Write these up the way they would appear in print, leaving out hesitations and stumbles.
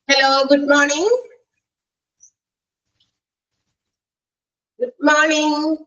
Hello, good morning. Good morning.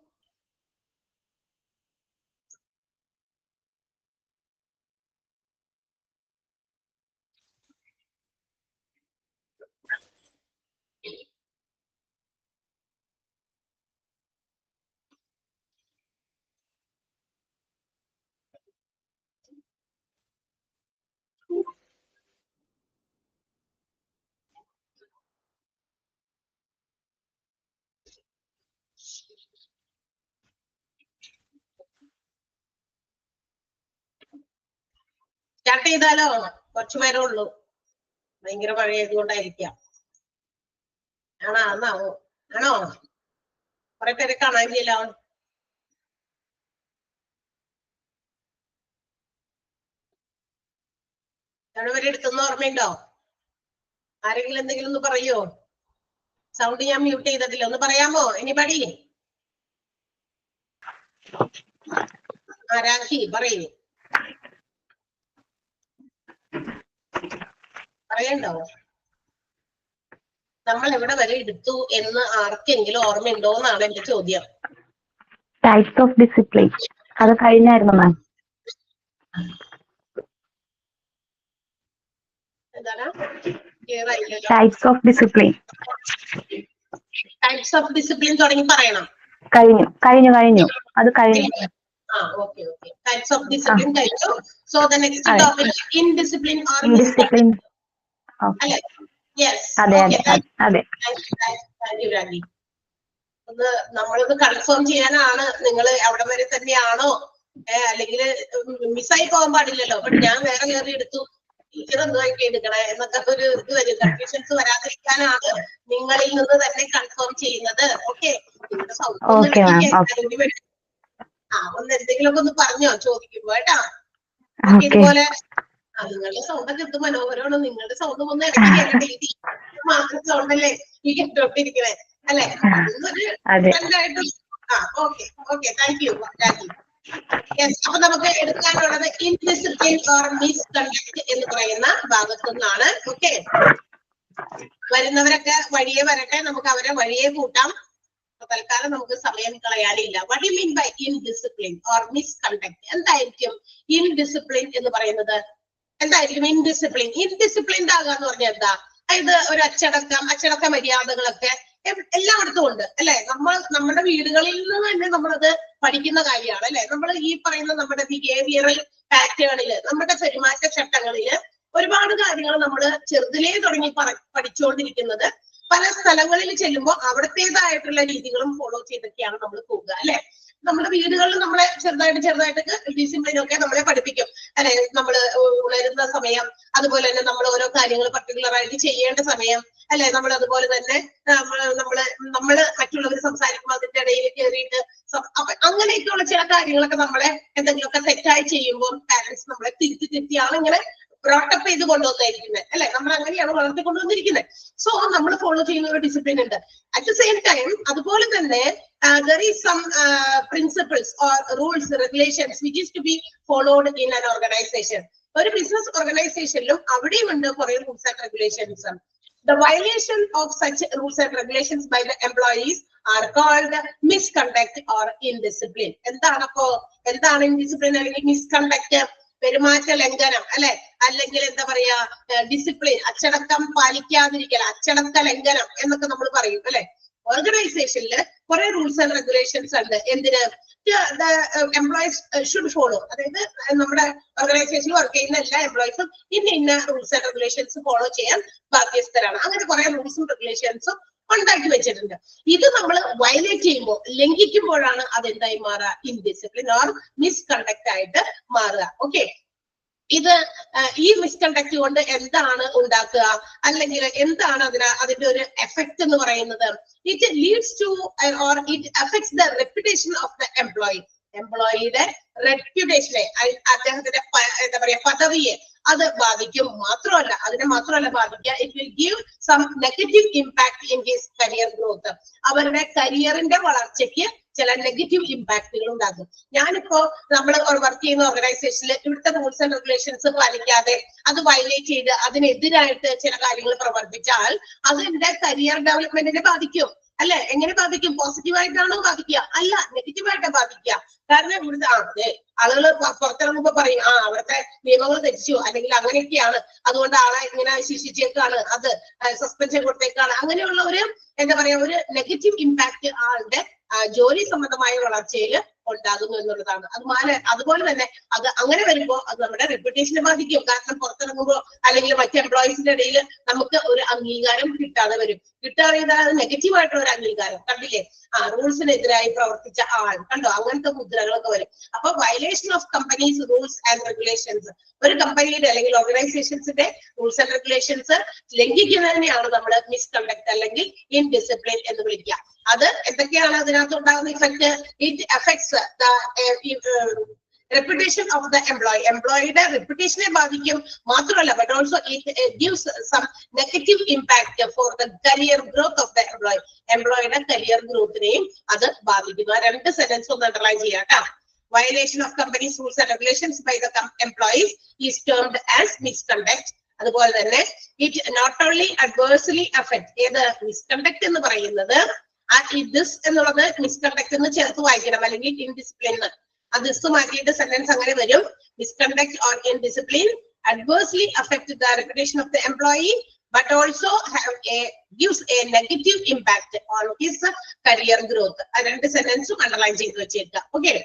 Start ചെയ്താലോ? കുറച്ചു പേരേ ഉള്ളൂ. ഭയങ്കര മഴയായതുകൊണ്ടായിരിക്കാം. ആണോ? കുറെ പേരെ കാണാനില്ലല്ലോ. വരെ എടുത്തെന്ന് ഓർമ്മയുണ്ടോ? ആരെങ്കിലും എന്തെങ്കിലും ഒന്ന് പറയോ? സൗണ്ട് ഞാൻ മ്യൂട്ട് ചെയ്തിട്ടില്ല. ഒന്ന് പറയാമോ? എനിബഡി? രാഖി പറയൂ. പറയണ്ടോ? നമ്മൾ എവിടെ വരെ എടുത്തു എന്ന് ആർക്കെങ്കിലും ഓർമ്മയുണ്ടോ എന്നാണ് എന്റെ ചോദ്യം. ടൈപ്സ് ഓഫ് ഡിസിപ്ലിൻ അത് കഴിഞ്ഞായിരുന്നു മാം. എന്താണ്? Types of discipline. Types of discipline തുടങ്ങി പറയണം. കഴിഞ്ഞു അത് കഴിഞ്ഞു. Okay. Types of discipline കഴിഞ്ഞു. So the next topic is indiscipline or indiscipline. Okay. Yes. അതെ. Thank you, Rani. നമ്മളൊന്ന് കൺഫേം ചെയ്യാനാണ്. നിങ്ങൾ അവിടെ വരെ തന്നെയാണോ, അല്ലെങ്കിൽ മിസ്സായി പോകാൻ പാടില്ലല്ലോ. ബട്ട് ഞാൻ വേറെ കയറി എടുത്തു, ടീച്ചർ എന്തുമായിട്ട് എടുക്കണേ എന്നൊക്കെ ഒരു ഇത് വരും. കൺഫ്യൂഷൻസ് വരാതിരിക്കാനാണ് നിങ്ങളിൽ നിന്ന് തന്നെ കൺഫേം ചെയ്യുന്നത്. ഓക്കെ, നിങ്ങളുടെ സൗണ്ട് ഒന്ന് എന്തെങ്കിലുമൊക്കെ ഒന്ന് പറഞ്ഞോ ചോദിക്കുമ്പോ കേട്ടാ. ഇതുപോലെ നിങ്ങളുടെ സൗണ്ടൊക്കെ എന്ത് മനോഹരമാണ്. നിങ്ങളുടെ സൗണ്ട് ഒന്ന് ഇടയ്ക്ക് മാത്രം സൗണ്ടല്ലേ ഈ കേട്ടോണ്ടിരിക്കണേ അല്ലെ? Okay thank U. അപ്പൊ നമുക്ക് എടുക്കാനുള്ളത് ഇൻഡിസിപ്ലിൻ ഓർ മിസ്കണ്ടക്ട് എന്ന് പറയുന്ന ഭാഗത്തു നിന്നാണ്. ഓക്കെ, വരുന്നവരൊക്കെ വഴിയെ വരട്ടെ, നമുക്ക് അവരെ വഴിയെ കൂട്ടാം. തൽക്കാലം നമുക്ക് സമയം കളയാനില്ല. What you mean by indiscipline or misconduct? എന്തായിരിക്കും ഇൻഡിസിപ്ലിൻ എന്ന് പറയുന്നത്? എന്തായിരിക്കും ഇൻഡിസിപ്ലിൻഡ് ആകുക എന്ന് പറഞ്ഞാൽ എന്താ? അതായത് ഒരു അച്ചടക്ക മര്യാദകളൊക്കെ എല്ലായിടത്തും ഉണ്ട് അല്ലെ? നമ്മുടെ വീടുകളിൽ നിന്ന് തന്നെ നമ്മളത് പഠിക്കുന്ന കാര്യമാണ് അല്ലെ? നമ്മൾ ഈ പറയുന്ന നമ്മുടെ ബിഹേവിയറൽ പാറ്റേണില്, നമ്മുടെ പെരുമാറ്റ ചട്ടങ്ങളില് ഒരുപാട് കാര്യങ്ങൾ നമ്മൾ ചെറുതിലേ തുടങ്ങി പഠിച്ചുകൊണ്ടിരിക്കുന്നത്. പല സ്ഥലങ്ങളിൽ ചെല്ലുമ്പോൾ അവിടത്തേതായിട്ടുള്ള രീതികളും ഫോളോ ചെയ്തൊക്കെയാണ് നമ്മൾ പോകുക അല്ലെ? നമ്മുടെ വീടുകളിൽ നമ്മളെ ചെറുതായിട്ട് ഡിസിപ്ലിനൊക്കെ നമ്മളെ പഠിപ്പിക്കും അല്ലെ? നമ്മൾ ഉണരുന്ന സമയം, അതുപോലെ തന്നെ നമ്മൾ ഓരോ കാര്യങ്ങൾ പർട്ടിക്കുലർ ആയിട്ട് ചെയ്യേണ്ട സമയം അല്ലെ? നമ്മൾ അതുപോലെ തന്നെ നമ്മള് മറ്റുള്ളവർ സംസാരിക്കുമ്പോൾ അതിന്റെ ഇടയിൽ കയറിയിട്ട് അങ്ങനെയൊക്കെയുള്ള ചില കാര്യങ്ങളൊക്കെ നമ്മളെ എന്തെങ്കിലുമൊക്കെ തെറ്റായി ചെയ്യുമ്പോൾ പാരന്റ്സ് നമ്മളെ തിരുത്തിയാണ് ഇങ്ങനെ ബ്രോട്ടപ്പ് ചെയ്ത് കൊണ്ടുവന്നിരിക്കുന്നത് അല്ലെ? നമ്മൾ അങ്ങനെയാണ് വളർത്തിക്കൊണ്ടുവന്നിരിക്കുന്നത്. സോ നമ്മൾ ഫോളോ ചെയ്യുന്ന ഒരു ഡിസിപ്ലിൻ ഉണ്ട്. അറ്റ് ദ സെയിം ടൈം അതുപോലെ തന്നെ there is some principles or rules, regulations which is to be followed in an organization. ഒരു ബിസിനസ് ഓർഗനൈസേഷനിലും അവിടെയും ഉണ്ട് കുറെ rules and regulations. The violation of such rules and regulations by the employees are called misconduct or indiscipline. എന്താണ് indiscipline അല്ലെങ്കിൽ misconduct? പെരുമാറ്റ ലംഘനം അല്ലെ? അല്ലെങ്കിൽ എന്താ പറയാ, ഡിസിപ്ലിൻ, അച്ചടക്കം പാലിക്കാതിരിക്കൽ, അച്ചടക്ക ലംഘനം എന്നൊക്കെ നമ്മൾ പറയും അല്ലെ? ഓർഗനൈസേഷനിൽ കുറെ റൂൾസ് ആൻഡ് റെഗുലേഷൻസ് ഉണ്ട്. എന്തിന്? Employees should follow. അതായത് നമ്മുടെ ഓർഗനൈസേഷനിൽ വർക്ക് ചെയ്യുന്ന എല്ലാ എംപ്ലോയീസും ഇന്ന റൂൾസ് ആൻഡ് റെഗുലേഷൻസ് ഫോളോ ചെയ്യാൻ ബാധ്യസ്ഥരാണ്. അങ്ങനെ കുറെ റൂൾസും റെഗുലേഷൻസും ഉണ്ടാക്കി വെച്ചിട്ടുണ്ട്. ഇത് നമ്മൾ വയലേറ്റ് ചെയ്യുമ്പോൾ, ലംഘിക്കുമ്പോഴാണ് അതെന്തായി മാറുക? ഇൻഡിസിപ്ലിൻ ഓർ മിസ്കണ്ടക്ട് ആയിട്ട് മാറുക. ഓക്കെ, ഇത് ഈ മിസ്കണ്ടക്ട് കൊണ്ട് എന്താണ് ഉണ്ടാക്കുക, അല്ലെങ്കിൽ എന്താണ് അതിന്റെ ഒരു എഫക്ട് എന്ന് പറയുന്നത്? It leads to or it affects the reputation of the എംപ്ലോയിയുടെ റെപ്യൂട്ടേഷനെ, അദ്ദേഹത്തിന്റെ എന്താ പറയാ പദവിയെ, അത് ബാധിക്കും. മാത്രമല്ല അതിനെ മാത്രമല്ല ബാധിക്കുക, it will give some negative impact in his career growth. അവരുടെ കരിയറിന്റെ വളർച്ചയ്ക്ക് ചില നെഗറ്റീവ് ഇമ്പാക്ടുകൾ ഉണ്ടാകും. ഞാനിപ്പോ നമ്മൾ വർക്ക് ചെയ്യുന്ന ഓർഗനൈസേഷനിൽ ഇവിടുത്തെ റൂൾസ് ആൻഡ് റെഗുലേഷൻസ് പാലിക്കാതെ അത് വയലേറ്റ് ചെയ്ത് അതിനെതിരായിട്ട് ചില കാര്യങ്ങൾ പ്രവർത്തിച്ചാൽ അത് എന്റെ കരിയർ ഡെവലപ്മെന്റിനെ ബാധിക്കും. അല്ലെ? എങ്ങനെ ബാധിക്കും? പോസിറ്റീവായിട്ടാണോ ബാധിക്കുക? അല്ല, നെഗറ്റീവായിട്ടാണ് ബാധിക്കുക. കാരണം ഇവിടുത്തെ ആളുകൾ പുറത്തിറങ്ങുമ്പോ പറയും അവിടുത്തെ നിയമങ്ങൾ തെറ്റിച്ചു, അല്ലെങ്കിൽ അങ്ങനെയൊക്കെയാണ്, അതുകൊണ്ട് ആളെ ഇങ്ങനെ ശിക്ഷിച്ചേക്കാണ്, അത് സസ്പെൻഷൻ കൊടുത്തേക്കാണ്. അങ്ങനെയുള്ള ഒരു എന്താ പറയാ ഒരു നെഗറ്റീവ് ഇമ്പാക്ട് ആളുടെ ജോലി സംബന്ധമായ വളർച്ചയിൽ ഉണ്ടാകുന്നു എന്നുള്ളതാണ്. അതുപോലെ തന്നെ അത് അങ്ങനെ വരുമ്പോ അത് നമ്മുടെ റെപ്യൂട്ടേഷനെ ബാധിക്കും. കാരണം പുറത്തിറങ്ങുമ്പോൾ അല്ലെങ്കിൽ മറ്റ് എംപ്ലോയീസിന്റെ ഇടയിൽ നമുക്ക് ഒരു അംഗീകാരം കിട്ടാതെ വരും. കിട്ടാതെ നെഗറ്റീവ് ആയിട്ടുള്ള ഒരു അംഗീകാരം. കണ്ടില്ലേ? റൂൾസിനെതിരായി പ്രവർത്തിച്ച ആൾ, കണ്ടോ? അങ്ങനത്തെ മുദ്രകളൊക്കെ വരും. അപ്പൊ violation of companies rules and regulations, ഒരു കമ്പനിയുടെ അല്ലെങ്കിൽ ഓർഗനൈസേഷൻസിന്റെ റൂൾസ് ആൻഡ് റെഗുലേഷൻസ് ലംഘിക്കുന്നതിനെയാണ് നമ്മൾ മിസ്കണ്ടക്ട് അല്ലെങ്കിൽ ഇൻഡിസിപ്ലിൻ എന്ന് വിളിക്കുക. അത് എന്തൊക്കെയാണ് അതിനകത്ത് ഉണ്ടാകുന്ന effect? It affects reputation of the employee. എംപ്ലോയിയുടെ റെപ്യൂട്ടേഷനെ ബാധിക്കും. മാത്രമല്ല but also it gives some negative impact for the career growth of the employee. എംപ്ലോയിയുടെ കരിയർ ഗ്രോത്തിനെയും അത് ബാധിക്കുന്നു. ആ രണ്ട് സെന്റൻസ് ഒന്ന് അണ്ടർലൈൻ ചെയ്യാം കേട്ടോ. Violation of company's rules and regulations by the employees is termed as misconduct. അതുപോലെ തന്നെ it not only adversely affect, ഏത് മിസ്കണ്ടക്ട് എന്ന് പറയുന്നത് ദിസ് എന്നുള്ളത് മിസ്കണ്ടക്ട് എന്ന് ചേർത്ത് വായിക്കണം, അല്ലെങ്കിൽ ഇൻഡിസിപ്ലിൻ. ദിസ് മാറ്റിയിട്ട് സെന്റൻസ് അങ്ങനെ വരും. Misconduct or indiscipline adversely affect the reputation of the employee but also gives a negative impact on his career growth. ആ രണ്ട് സെന്റൻസും അണ്ടർലൈൻ ചെയ്ത് വെച്ചേക്കുക. ഓക്കെ.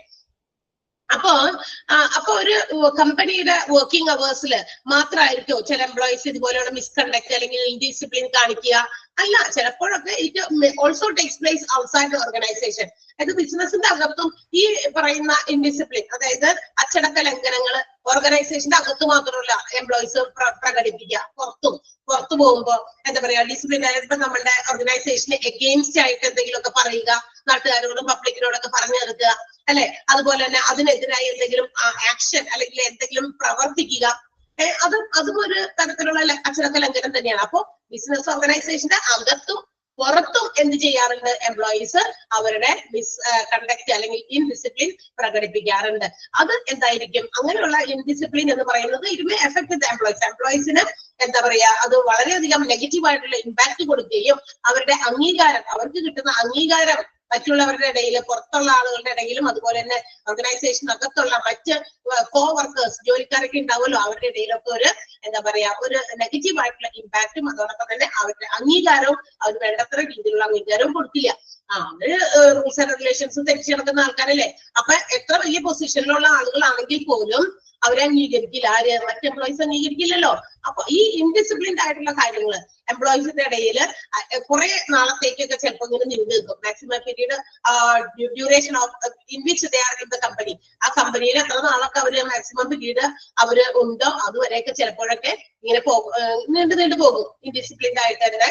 അപ്പൊ ഒരു കമ്പനിയുടെ വർക്കിംഗ് അവേഴ്സിൽ മാത്രമായിരിക്കോ ചില എംപ്ലോയീസ് ഇതുപോലെയുള്ള മിസ്കണ്ടക്ട് അല്ലെങ്കിൽ ഇൻഡിസിപ്ലിൻ കാണിക്കുക? അല്ല, ചിലപ്പോഴൊക്കെ it also takes place outside the organisation. അതായത് ബിസിനസിന്റെ അകത്തും ഈ പറയുന്ന ഇൻഡിസിപ്ലിൻ, അതായത് അച്ചടക്ക ലംഘനങ്ങൾ ഓർഗനൈസേഷന്റെ അകത്ത് മാത്രമല്ല എംപ്ലോയീസ് പ്രകടിപ്പിക്കുക, പുറത്തു പോകുമ്പോ എന്താ പറയാ ഡിസിപ്ലിൻ. അതായത് നമ്മുടെ ഓർഗനൈസേഷന് എഗെയിൻസ്റ്റ് ആയിട്ട് എന്തെങ്കിലുമൊക്കെ പറയുക, നാട്ടുകാരോടും പബ്ലിക്കിനോടൊക്കെ പറഞ്ഞു തീർക്കുക, അല്ലെ? അതുപോലെ തന്നെ അതിനെതിരായി എന്തെങ്കിലും ആക്ഷൻ അല്ലെങ്കിൽ എന്തെങ്കിലും പ്രവർത്തിക്കുക, അതും ഒരു തരത്തിലുള്ള അച്ചടക്ക ലംഘനം തന്നെയാണ്. അപ്പോ ബിസിനസ് ഓർഗനൈസേഷന്റെ അകത്തും പുറത്തും എന്ത് ചെയ്യാറുണ്ട്? എംപ്ലോയീസ് അവരുടെ കണ്ടക്ട് അല്ലെങ്കിൽ ഇൻഡിസിപ്ലിൻ പ്രകടിപ്പിക്കാറുണ്ട്. അത് എന്തായിരിക്കും? അങ്ങനെയുള്ള ഇൻഡിസിപ്ലിൻ എന്ന് പറയുന്നത് it may effect the employees. എംപ്ലോയീസിന് എന്താ പറയാ അത് വളരെയധികം നെഗറ്റീവ് ആയിട്ടുള്ള ഇമ്പാക്ട് കൊടുക്കുകയും അവരുടെ അംഗീകാരം, അവർക്ക് കിട്ടുന്ന അംഗീകാരം മറ്റുള്ളവരുടെ ഇടയിൽ, പുറത്തുള്ള ആളുകളുടെ ഇടയിലും അതുപോലെ തന്നെ ഓർഗനൈസേഷനകത്തുള്ള മറ്റ് കോവർക്കേഴ്സ്, ജോലിക്കാരൊക്കെ ഉണ്ടാവുമല്ലോ, അവരുടെ ഇടയിലൊക്കെ ഒരു എന്താ പറയാ ഒരു നെഗറ്റീവ് ആയിട്ടുള്ള ഇമ്പാക്റ്റും അതോടൊപ്പം തന്നെ അവരുടെ അംഗീകാരവും അവർ വേണ്ടത്ര രീതിയിലുള്ള അംഗീകാരവും കൊടുക്കില്ല. അവര് റൂൾസ് ആൻഡ് റെഗുലേഷൻസ് തെറ്റിച്ച് നടക്കുന്ന ആൾക്കാരല്ലേ. അപ്പൊ എത്ര വലിയ പൊസിഷനിലുള്ള ആളുകളാണെങ്കിൽ പോലും അവരെ അംഗീകരിക്കില്ല. മറ്റ് എംപ്ലോയീസ് അംഗീകരിക്കില്ലല്ലോ. അപ്പൊ ഈ ഇൻഡിസിപ്ലിൻഡ് ആയിട്ടുള്ള കാര്യങ്ങൾ എംപ്ലോയീസിന്റെ ഇടയിൽ കുറെ നാളത്തേക്കൊക്കെ ചിലപ്പോൾ ഇങ്ങനെ നീണ്ടു നിൽക്കും. Maximum period duration of in which they are in the company. ആ കമ്പനിയിൽ എത്ര നാളൊക്കെ അവര് മാക്സിമം പീരീഡ് അവര് ഉണ്ടോ അതുവരെയൊക്കെ ചിലപ്പോഴൊക്കെ ഇങ്ങനെ നീണ്ടു പോകും. ഇൻഡിസിപ്ലിൻഡ് ആയിട്ട് തന്നെ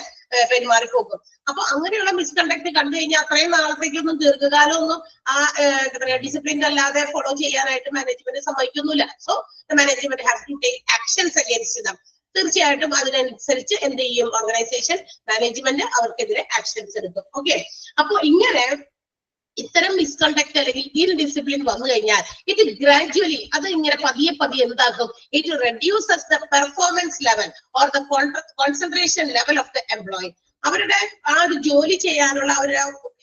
പെരുമാറി പോകും. അപ്പൊ അങ്ങനെയുള്ള മിസ്കണ്ടക്ട് കണ്ടു കഴിഞ്ഞാൽ അത്രയും നാളത്തേക്കൊന്നും ദീർഘകാലം ഒന്നും എന്താ പറയാ ഡിസിപ്ലിൻ അല്ലാതെ ഫോളോ ചെയ്യാനായിട്ട് മാനേജ്മെന്റ് സമ്മതിക്കുന്നില്ല. So the management have to take actions against them. തീർച്ചയായിട്ടും അതിനനുസരിച്ച് എന്ത് ചെയ്യും? ഓർഗനൈസേഷൻ മാനേജ്മെന്റ് അവർക്കെതിരെ ആക്ഷൻസ് എടുക്കും. ഓക്കെ. അപ്പൊ ഇങ്ങനെ ഇത്തരം മിസ്കണ്ടക്ട് അല്ലെങ്കിൽ ഇൻഡിസിപ്ലിൻ വന്നു കഴിഞ്ഞാൽ ഇറ്റ് ഗ്രാജുവലി അത് ഇങ്ങനെ പതിയെ എന്താക്കും? It reduces the performance level or the concentration level of the employee. അവരുടെ ആ ഒരു ജോലി ചെയ്യാനുള്ള ഒരു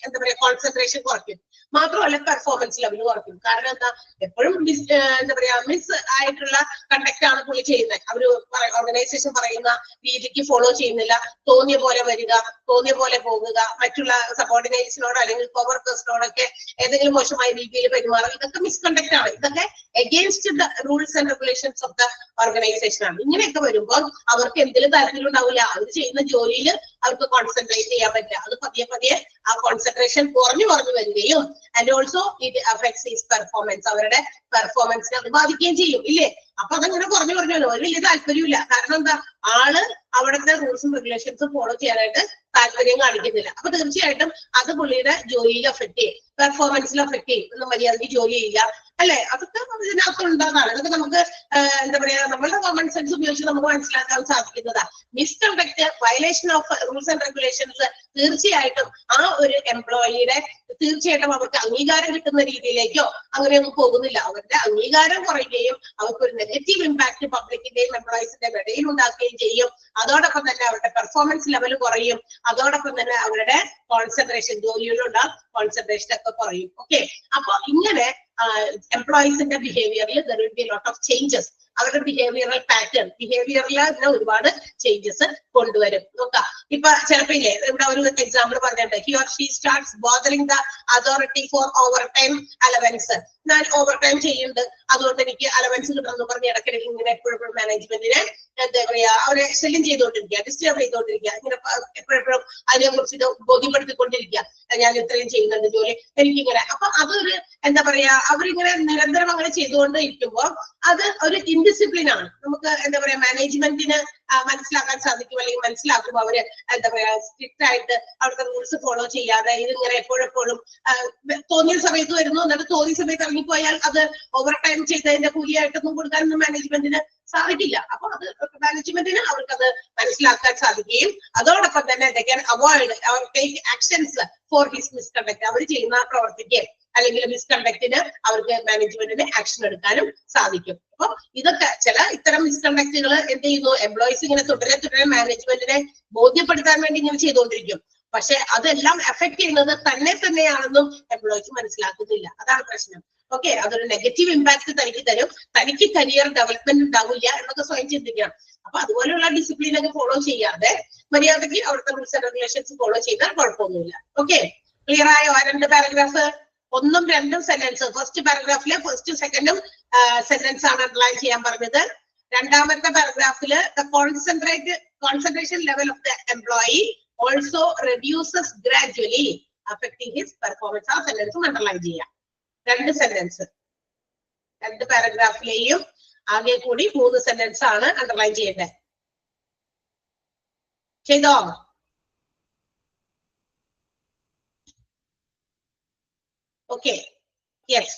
എന്താ പറയാ കോൺസെൻട്രേഷൻ കുറയ്ക്കും. മാത്രമല്ല പെർഫോമൻസ് ലെവൽ കുറയ്ക്കും. കാരണം എന്താ? എപ്പോഴും എന്താ പറയാ മിസ് ആയിട്ടുള്ള കണ്ടക്ട് ആണ് പുള്ളി ചെയ്യുന്നത്. അവര് ഓർഗനൈസേഷൻ പറയുന്ന രീതിക്ക് ഫോളോ ചെയ്യുന്നില്ല, തോന്നിയ പോലെ വരിക, തോന്നിയ പോലെ പോകുക, മറ്റുള്ള സബോർഡിനേറ്റ്സിനോടോ അല്ലെങ്കിൽ കോവർക്കേഴ്സിനോടൊക്കെ ഏതെങ്കിലും മോശമായ രീതിയിൽ പെരുമാറുക, ഇതൊക്കെ മിസ്കണ്ടക്ട് ആണ്. ഇതൊക്കെ against the rules and regulations of the organisation ആണ്. ഇങ്ങനെയൊക്കെ വരുമ്പോൾ അവർക്ക് എന്തെങ്കിലും താല്പര്യം ഉണ്ടാവില്ല. അവർ ചെയ്യുന്ന ജോലിയിൽ അവർക്ക് കോൺസെൻട്രേറ്റ് ചെയ്യാൻ പറ്റില്ല. അത് പതിയെ ആ കോൺസെൻട്രേഷൻ കുറഞ്ഞു വരികയും and also it affects his performance. അവരുടെ പെർഫോമൻസിനെ അത് ബാധിക്കുകയും ചെയ്യും. ഇല്ലേ? അപ്പൊ അതങ്ങനെ കുറഞ്ഞു ഒരു വലിയ താല്പര്യമില്ല. കാരണം എന്താ? ആള് അവിടുത്തെ റൂൾസും റെഗുലേഷൻസും ഫോളോ ചെയ്യാനായിട്ട് താല്പര്യം കാണിക്കുന്നില്ല. അപ്പൊ തീർച്ചയായിട്ടും അത് പുള്ളിയുടെ ജോലിയിൽ എഫക്ട് ചെയ്യും, പെർഫോമൻസിൽ എഫക്ട് ചെയ്യും. ഒന്ന് മര്യാദയ്ക്ക് ജോലി ചെയ്യുക അല്ലെ, അതൊക്കെ ഇതിനകത്ത് ഉണ്ടാകുന്നതാണ്. അതൊക്കെ നമുക്ക് എന്താ പറയാ നമ്മളുടെ കോമൺ സെൻസ് ഉപയോഗിച്ച് നമുക്ക് മനസ്സിലാക്കാൻ സാധിക്കുന്നതാണ്. Misconduct, violation of rules and regulations തീർച്ചയായിട്ടും ആ ഒരു എംപ്ലോയിയുടെ തീർച്ചയായിട്ടും അവർക്ക് അംഗീകാരം കിട്ടുന്ന രീതിയിലേക്കോ അങ്ങനെയൊന്നും പോകുന്നില്ല. അവരുടെ അംഗീകാരം കുറയുകയും അവർക്ക് ഒരു നെഗറ്റീവ് ഇമ്പാക്ട് പബ്ലിക്കിന്റെയും എംപ്ലോയീസിന്റെയും ഇടയിൽ ഉണ്ടാക്കുകയും ചെയ്യും. അതോടൊപ്പം തന്നെ അവരുടെ പെർഫോമൻസ് ലെവൽ കുറയും. അതോടൊപ്പം തന്നെ അവരുടെ കോൺസെൻട്രേഷൻ, ജോലിയിലുള്ള കോൺസെൻട്രേഷൻ ഒക്കെ കുറയും. ഓക്കെ, അപ്പൊ ഇങ്ങനെ എംപ്ലോയീസിന്റെ ബിഹേവിയറിൽ there will be lot of changes. അവരുടെ ബിഹേവിയറൽ പാറ്റേൺ, ബിഹേവിയറിൽ ഒരുപാട് ചേഞ്ചസ് കൊണ്ടുവരും. നോക്കാം, ഇപ്പൊ ചിലപ്പോ ഇല്ലേ, ഇവിടെ ഒരു എക്സാമ്പിൾ പറഞ്ഞിട്ടുണ്ട്. He or she starts bothering the authority for over time allowance. ഞാൻ ഓവർ ടൈം ചെയ്യുന്നുണ്ട്, അതുകൊണ്ട് എനിക്ക് അലവൻസ് കിട്ടണമെന്ന് പറഞ്ഞ് ഇടയ്ക്കിടയ്ക്ക് ഇങ്ങനെ എപ്പോഴും മാനേജ്മെന്റിനെ എന്താ പറയാ അവരെ ശല്യം ചെയ്തുകൊണ്ടിരിക്കുക, ഡിസ്റ്റർബ് ചെയ്തുകൊണ്ടിരിക്കുക, ഇങ്ങനെ എപ്പോഴും അതിനെ കുറിച്ച് ബോധ്യപ്പെടുത്തിക്കൊണ്ടിരിക്കുക. ഞാൻ ഇത്രയും ചെയ്യുന്നുണ്ട് ജോലി, എനിക്കിങ്ങനെ. അപ്പൊ അതൊരു എന്താ പറയാ അവരിങ്ങനെ നിരന്തരം അങ്ങനെ ചെയ്തുകൊണ്ട് ഇരിക്കുമ്പോ അത് ഒരു ഇൻഡിസിപ്ലിൻ ആണ്. നമുക്ക് എന്താ പറയാ മാനേജ്മെന്റിന് മനസ്സിലാക്കാൻ സാധിക്കും, അല്ലെങ്കിൽ മനസ്സിലാക്കുമ്പോൾ അവര് എന്താ പറയാ സ്ട്രിക്റ്റ് ആയിട്ട് അവിടുത്തെ റൂൾസ് ഫോളോ ചെയ്യാതെ ഇതിങ്ങനെ എപ്പോഴെപ്പോഴും തോന്നിയ സമയത്ത് വരുന്നു, എന്നിട്ട് തോന്നിയ സമയത്ത് ഇറങ്ങിപ്പോയാൽ അത് ഓവർ ടൈം ചെയ്തതിന്റെ കൂലിയായിട്ടൊന്നും കൊടുക്കാനൊന്നും മാനേജ്മെന്റിന് സാധിക്കില്ല. അപ്പൊ അത് മാനേജ്മെന്റിന് അവർക്കത് മനസ്സിലാക്കാൻ സാധിക്കുകയും അതോടൊപ്പം തന്നെ they can avoid or take actions for his misconduct. അവർ ചെയ്യുന്ന പ്രവർത്തിക്ക് അല്ലെങ്കിൽ മിസ്കണ്ടക്റ്റിന് അവർക്ക് മാനേജ്മെന്റിന് ആക്ഷൻ എടുക്കാനും സാധിക്കും. അപ്പൊ ഇതൊക്കെ ചില ഇത്തരം മിസ്കണ്ടക്റ്റുകൾ എന്ത് ചെയ്യുന്നു, എംപ്ലോയീസ് ഇങ്ങനെ തുടരെ മാനേജ്മെന്റിനെ ബോധ്യപ്പെടുത്താൻ വേണ്ടി ഇങ്ങനെ ചെയ്തുകൊണ്ടിരിക്കും. പക്ഷെ അതെല്ലാം എഫക്ട് ചെയ്യുന്നത് തന്നെയാണെന്നും എംപ്ലോയീസ് മനസ്സിലാക്കുന്നില്ല. അതാണ് പ്രശ്നം. ഓക്കെ, അതൊരു നെഗറ്റീവ് ഇമ്പാക്ട് തനിക്ക് തരും, തനിക്ക് കരിയർ ഡെവലപ്മെന്റ് ഉണ്ടാവില്ല എന്നൊക്കെ സ്വയം ചിന്തിക്കണം. അപ്പൊ അതുപോലെയുള്ള ഡിസിപ്ലിൻ ഒക്കെ ഫോളോ ചെയ്യാതെ മര്യാദയ്ക്ക് അവിടുത്തെ റൂൾസ് ആൻഡ് റെഗുലേഷൻസ് ഫോളോ ചെയ്താൽ കുഴപ്പമൊന്നുമില്ല. ഓക്കെ, ക്ലിയർ ആയോ? ആ രണ്ട് പാരഗ്രാഫ്, 1ഉം 2ഉം സെന്റൻസ്. ഫസ്റ്റ് പാരഗ്രാഫിലെ ഫസ്റ്റ് സെക്കൻഡും സെന്റൻസ് ആണ് അണ്ടർലൈൻ ചെയ്യാൻ പറഞ്ഞത്. രണ്ടാമത്തെ പാരഗ്രാഫില് the concentration level of the employee also reduces gradually affecting his performance. ആ സെന്റൻസും അണ്ടർലൈൻ ചെയ്യാം. രണ്ട് സെന്റൻസ്, രണ്ട് പാരഗ്രാഫിലെയും ആകെ കൂടി 3 സെന്റൻസ് ആണ് അണ്ടർലൈൻ ചെയ്യേണ്ടത്. ചെയ്തോ? Okay, yes.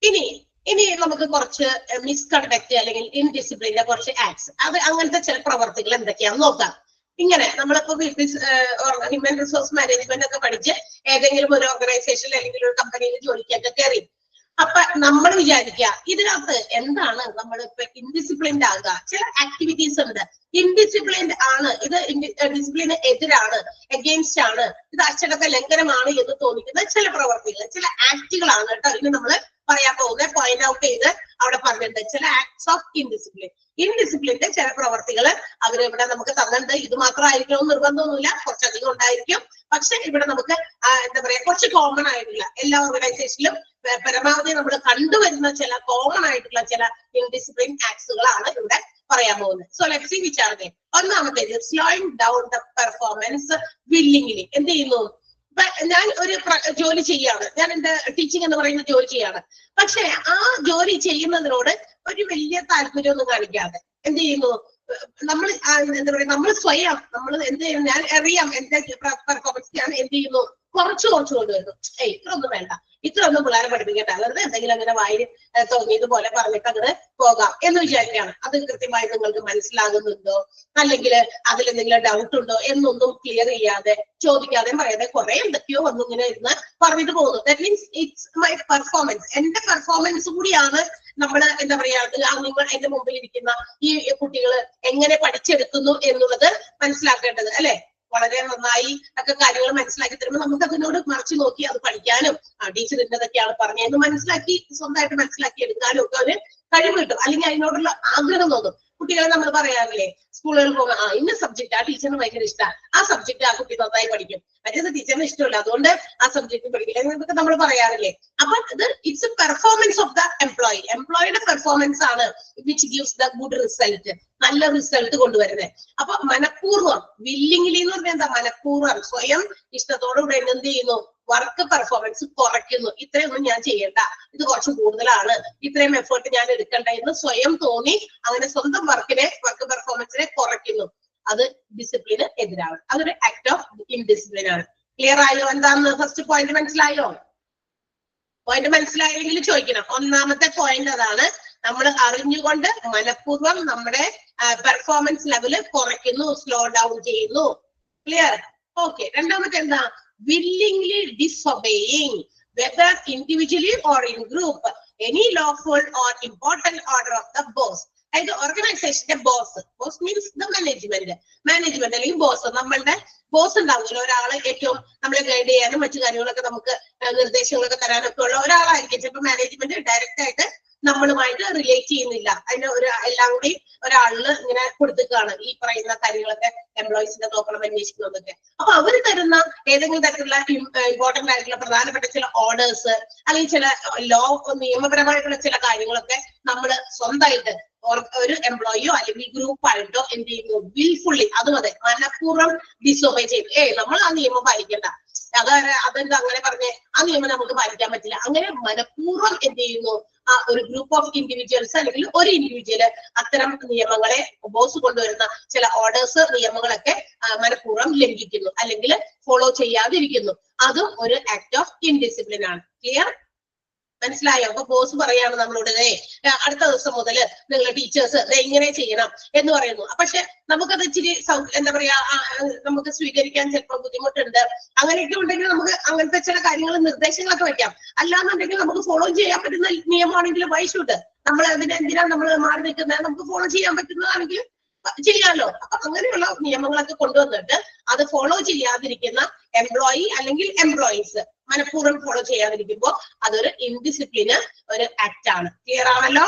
ഇനി നമുക്ക് കുറച്ച് മിസ്കണ്ടക്ട് അല്ലെങ്കിൽ ഇൻഡിസിപ്ലിന്റെ കുറച്ച് ആക്ട്സ്, അത് അങ്ങനത്തെ ചില പ്രവർത്തികൾ എന്തൊക്കെയാണെന്ന് നോക്കാം. ഇങ്ങനെ നമ്മളിപ്പോ ഹ്യൂമൻ റിസോഴ്സ് മാനേജ്മെന്റ് ഒക്കെ പഠിച്ച് ഏതെങ്കിലും ഒരു ഓർഗനൈസേഷനിൽ അല്ലെങ്കിൽ ഒരു കമ്പനിയിൽ ജോലിക്കൊക്കെ കയറി. അപ്പൊ നമ്മൾ വിചാരിക്കുക ഇതിനകത്ത് എന്താണ് നമ്മളിപ്പോ ഇൻഡിസിപ്ലിൻഡ് ആകുക. ചില ആക്ടിവിറ്റീസ് ഉണ്ട് ഇൻഡിസിപ്ലിൻഡ് ആണ്, ഇത് ഡിസിപ്ലിന് എതിരാണ്, എഗെയിൻസ്റ്റ് ആണ്, ഇത് അച്ചടക്ക ലംഘനമാണ് എന്ന് തോന്നിക്കുന്ന ചില പ്രവർത്തികൾ, ചില ആക്ടുകളാണ് കേട്ടോ ഇന്ന് നമ്മൾ പറയാൻ പോകുന്നത്. പോയിന്റ് ഔട്ട് ചെയ്ത് അവിടെ പറഞ്ഞിട്ടുണ്ട് ചില ആക്ട്സ് ഓഫ് ഇൻഡിസിപ്ലിൻ. ഇൻഡിസിപ്ലിന്റെ ചില പ്രവർത്തികൾ അവർ ഇവിടെ നമുക്ക് തന്നിട്ടുണ്ട്. ഇത് മാത്രമായിരിക്കണം നിർബന്ധമൊന്നുമില്ല, കുറച്ചധികം ഉണ്ടായിരിക്കും. പക്ഷെ ഇവിടെ നമുക്ക് എന്താ പറയാ കുറച്ച് കോമൺ ആയിട്ടുള്ള എല്ലാ ഓർഗനൈസേഷനിലും പരമാവധി നമ്മൾ കണ്ടുവരുന്ന ചില കോമൺ ആയിട്ടുള്ള ചില ഇൻഡിസിപ്ലിൻ ആക്ട്സുകളാണ് ഇവിടെ പറയാൻ പോകുന്നത്. So let's see which are they. ഒന്നാമത്തേത് slowing down the performance willingly. എന്ത് ചെയ്യുന്നു, ഞാൻ ഒരു ജോലി ചെയ്യാണ്, ഞാൻ എന്റെ ടീച്ചിങ് എന്ന് പറയുന്ന ജോലി ചെയ്യാണ്. പക്ഷെ ആ ജോലി ചെയ്യുന്നതിനോട് ഒരു വലിയ താല്പര്യമൊന്നും കാണിക്കാതെ എന്ത് ചെയ്യുന്നു, നമ്മൾ എന്താ പറയാ നമ്മൾ സ്വയം നമ്മൾ എന്ത് ചെയ്യുന്നു, ഞാൻ അറിയാം എന്റെ പെർഫോമൻസ്, ഞാൻ എന്ത് ചെയ്യുന്നു കുറച്ച് കൊണ്ടുവരുന്നു. ഇത്രയൊന്നും വേണ്ട, ഇത്രയൊന്നും പിള്ളേരെ പഠിപ്പിക്കട്ടെ, വെറുതെ എന്തെങ്കിലും അങ്ങനെ വായി തോന്നിയതുപോലെ പറഞ്ഞിട്ട് അങ്ങനെ പോകാം എന്ന് വിചാരിക്കുകയാണ്. അത് കൃത്യമായി നിങ്ങൾക്ക് മനസ്സിലാകുന്നുണ്ടോ, അല്ലെങ്കിൽ അതിലെന്തെങ്കിലും ഡൗട്ട് ഉണ്ടോ എന്നൊന്നും ക്ലിയർ ചെയ്യാതെ ചോദിക്കാതെ പറയാതെ കുറെ എന്തൊക്കെയോ വന്നു ഇങ്ങനെ ഇരുന്ന് പറഞ്ഞിട്ട് പോകുന്നു. That means it's my performance, എന്റെ പെർഫോമൻസ് കൂടിയാണ് നമ്മൾ എന്താ പറയാ നിങ്ങൾ എന്റെ മുമ്പിൽ ഇരിക്കുന്ന ഈ കുട്ടികൾ എങ്ങനെ പഠിച്ചെടുക്കുന്നു എന്നുള്ളത് മനസ്സിലാക്കേണ്ടത് അല്ലെ. വളരെ നന്നായി ഒക്കെ കാര്യങ്ങൾ മനസ്സിലാക്കി തരുമ്പോൾ നമുക്ക് അതിനോട് മറിച്ച് നോക്കി അത് പഠിക്കാനും ടീച്ചർ ഇന്നതൊക്കെയാണ് പറഞ്ഞതെന്ന് മനസ്സിലാക്കി സ്വന്തമായിട്ട് മനസ്സിലാക്കി എടുക്കാനും ഒക്കെ ഒരു കഴിവ് കിട്ടും. അല്ലെങ്കിൽ അതിനോടുള്ള ആഗ്രഹം തോന്നും. കുട്ടികളെ നമ്മൾ പറയാറില്ലേ, സ്കൂളുകളിൽ പോകുമ്പോൾ ഇന്ന സബ്ജക്ട് ആ ടീച്ചറിന് ഭയങ്കര ഇഷ്ടമാണ്, ആ സബ്ജക്ട് ആ കുട്ടി നന്നായി പഠിക്കും, മറ്റേത് ടീച്ചറിന് ഇഷ്ടമല്ല അതുകൊണ്ട് ആ സബ്ജക്ട് പഠിക്കില്ല എന്നൊക്കെ നമ്മൾ പറയാറില്ലേ. അപ്പൊ ഇത് it's a performance of the employee, എംപ്ലോയിയുടെ പെർഫോമൻസ് ആണ് which gives the good result, നല്ല റിസൾട്ട് കൊണ്ടുവരുന്നത്. അപ്പൊ മനഃപൂർവ്വം, വില്ലിംഗ്ലി എന്ന് പറഞ്ഞാൽ എന്താ, മനഃപൂർവ്വം സ്വയം ഇഷ്ടത്തോടുകൂടെ എന്ത് ചെയ്യുന്നു, വർക്ക് പെർഫോമൻസ് കുറയ്ക്കുന്നു. ഇത്രയൊന്നും ഞാൻ ചെയ്യണ്ട, ഇത് കുറച്ച് കൂടുതലാണ്, ഇത്രയും എഫേർട്ട് ഞാൻ എടുക്കണ്ട എന്ന് സ്വയം തോന്നി അങ്ങനെ സ്വന്തം വർക്ക് പെർഫോമൻസിനെ കുറയ്ക്കുന്നു. അത് ഡിസിപ്ലിന് എതിരാണ്. അതൊരു ആക്ട് ഓഫ് ഇൻഡിസിപ്ലിൻ ആണ്. ക്ലിയർ ആയോ? എന്താന്ന് ഫസ്റ്റ് പോയിന്റ് മനസ്സിലായോ? പോയിന്റ് മനസ്സിലായെങ്കിൽ ചോദിക്കണം. ഒന്നാമത്തെ പോയിന്റ് അതാണ്, നമ്മൾ അറിഞ്ഞുകൊണ്ട് മനഃപൂർവ്വം നമ്മുടെ പെർഫോമൻസ് ലെവല് കുറയ്ക്കുന്നു, സ്ലോ ഡൗൺ ചെയ്യുന്നു. ക്ലിയർ? ഓക്കെ. രണ്ടാമത്തെ എന്താ? Willingly disobeying whether individually or in group any lawful or important order of the boss. അതായത് ഓർഗനൈസേഷന്റെ ബോസ് മീൻസ് ദ മാനേജ്മെന്റ് അല്ലെങ്കിൽ ബോസ്. നമ്മളുടെ ബോസ് ഉണ്ടാവുമല്ലോ, ഒരാള് ഏറ്റവും നമ്മളെ ഗൈഡ് ചെയ്യാനും മറ്റു കാര്യങ്ങളൊക്കെ നമുക്ക് നിർദ്ദേശങ്ങളൊക്കെ തരാനൊക്കെ ഉള്ള ഒരാളായിരിക്കും. ചിലപ്പോൾ മാനേജ്മെന്റ് ഡയറക്റ്റ് ആയിട്ട് നമ്മളുമായിട്ട് റിലേറ്റ് ചെയ്യുന്നില്ല, അതിന് എല്ലാം കൂടി ഒരാളിന് ഇങ്ങനെ കൊടുത്തിട്ടാണ് ഈ പറയുന്ന കാര്യങ്ങളൊക്കെ എംപ്ലോയീസിനെ നോക്കണം, അന്വേഷിക്കണം എന്നൊക്കെ. അപ്പൊ അവർ തരുന്ന ഏതെങ്കിലും തരത്തിലുള്ള ഇമ്പോർട്ടന്റ് ആയിട്ടുള്ള പ്രധാനപ്പെട്ട ചില ഓർഡേഴ്സ് അല്ലെങ്കിൽ ചില നിയമപരമായിട്ടുള്ള ചില കാര്യങ്ങളൊക്കെ നമ്മൾ സ്വന്തമായിട്ട് ഒരു എംപ്ലോയിയോ അല്ലെങ്കിൽ ഗ്രൂപ്പായിട്ടോ എന്ത് ചെയ്യുന്നു, വിൽഫുള്ളി, അതും അതെ മനഃപൂർവ്വം ഡിസൊബേ ചെയ്യും. നമ്മൾ ആ നിയമം പാലിക്കണ്ട, അതെന്താ അങ്ങനെ പറഞ്ഞേ, ആ നിയമം നമുക്ക് പാലിക്കാൻ പറ്റില്ല, അങ്ങനെ മനഃപൂർവ്വം എന്ത് ചെയ്യുന്നു, ആ ഒരു ഗ്രൂപ്പ് ഓഫ് ഇൻഡിവിജ്വൽസ് അല്ലെങ്കിൽ ഒരു ഇൻഡിവിജ്വല് അത്തരം നിയമങ്ങളെ, ബോസ് കൊണ്ടുവരുന്ന ചില ഓർഡേഴ്സ്, നിയമങ്ങളൊക്കെ മനഃപൂർവ്വം ലംഘിക്കുന്നു അല്ലെങ്കിൽ ഫോളോ ചെയ്യാതിരിക്കുന്നു. അതും ഒരു ആക്ട് ഓഫ് ഇൻഡിസിപ്ലിൻ ആണ്. ക്ലിയർ? മനസ്സിലായോ? അപ്പൊ ബോസ് പറയാണ് നമ്മളോട്, അടുത്ത ദിവസം മുതൽ നിങ്ങളുടെ ടീച്ചേഴ്സ് ഇങ്ങനെ ചെയ്യണം എന്ന് പറയുന്നു. പക്ഷെ നമുക്കത് ഇച്ചിരി എന്താ പറയാ, നമുക്ക് സ്വീകരിക്കാൻ ചിലപ്പോൾ ബുദ്ധിമുട്ടുണ്ട്. അങ്ങനെയൊക്കെ ഉണ്ടെങ്കിൽ നമുക്ക് അങ്ങനത്തെ ചില കാര്യങ്ങൾ, നിർദ്ദേശങ്ങളൊക്കെ വെക്കാം. അല്ലാന്നുണ്ടെങ്കിൽ നമുക്ക് ഫോളോ ചെയ്യാൻ പറ്റുന്ന നിയമമാണെങ്കിൽ വൈഷൂട്ട് നമ്മൾ എന്തിനാ നമ്മൾ മാറി നിൽക്കുന്നത്, നമുക്ക് ഫോളോ ചെയ്യാൻ പറ്റുന്നതാണെങ്കിൽ ചെയ്യാമല്ലോ. അപ്പൊ അങ്ങനെയുള്ള നിയമങ്ങളൊക്കെ കൊണ്ടുവന്നിട്ട് അത് ഫോളോ ചെയ്യാതിരിക്കുന്ന എംപ്ലോയി അല്ലെങ്കിൽ എംപ്ലോയീസ് മനഃപൂർവ്വം ഫോളോ ചെയ്യാതിരിക്കുമ്പോൾ അതൊരു ഇൻഡിസിപ്ലിന് ഒരു ആക്ട് ആണ്. ക്ലിയർ ആണല്ലോ?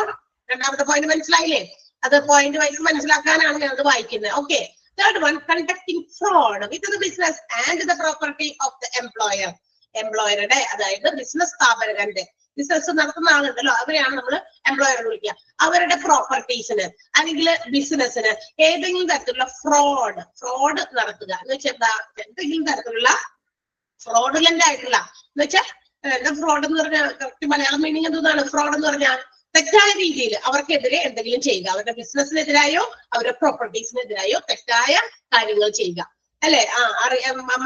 രണ്ടാമത്തെ പോയിന്റ് മനസ്സിലായില്ലേ? അത് പോയിന്റ് വൈസ് മനസ്സിലാക്കാനാണ് ഞാൻ അത് വായിക്കുന്നത്. Okay. Third one, conducting fraud with the business and the property of the employer. എംപ്ലോയറുടെ, അതായത് ബിസിനസ് സ്ഥാപകന്റെ, ബിസിനസ് നടത്തുന്ന ആളുണ്ടല്ലോ, അവരെയാണ് നമ്മൾ എംപ്ലോയർ എന്ന് വിളിക്കുക. അവരുടെ പ്രോപ്പർട്ടീസിന് അല്ലെങ്കിൽ ബിസിനസിന് ഏതെങ്കിലും തരത്തിലുള്ള ഫ്രോഡ് നടത്തുക എന്ന് വെച്ചാൽ എന്തെങ്കിലും തരത്തിലുള്ള ഫ്രോഡുലന്റ് ആയിട്ടുള്ള, എന്ന് വെച്ചാൽ ഫ്രോഡ് എന്ന് പറഞ്ഞാൽ കറക്റ്റ് മലയാളം മീനിങ് എന്താണ്? ഫ്രോഡ് എന്ന് പറഞ്ഞാൽ തെറ്റായ രീതിയിൽ അവർക്കെതിരെ എന്തെങ്കിലും ചെയ്യുക, അവരുടെ ബിസിനസിനെതിരായോ അവരുടെ പ്രോപ്പർട്ടീസിനെതിരായോ തെറ്റായ കാര്യങ്ങൾ ചെയ്യുക, അല്ലെ?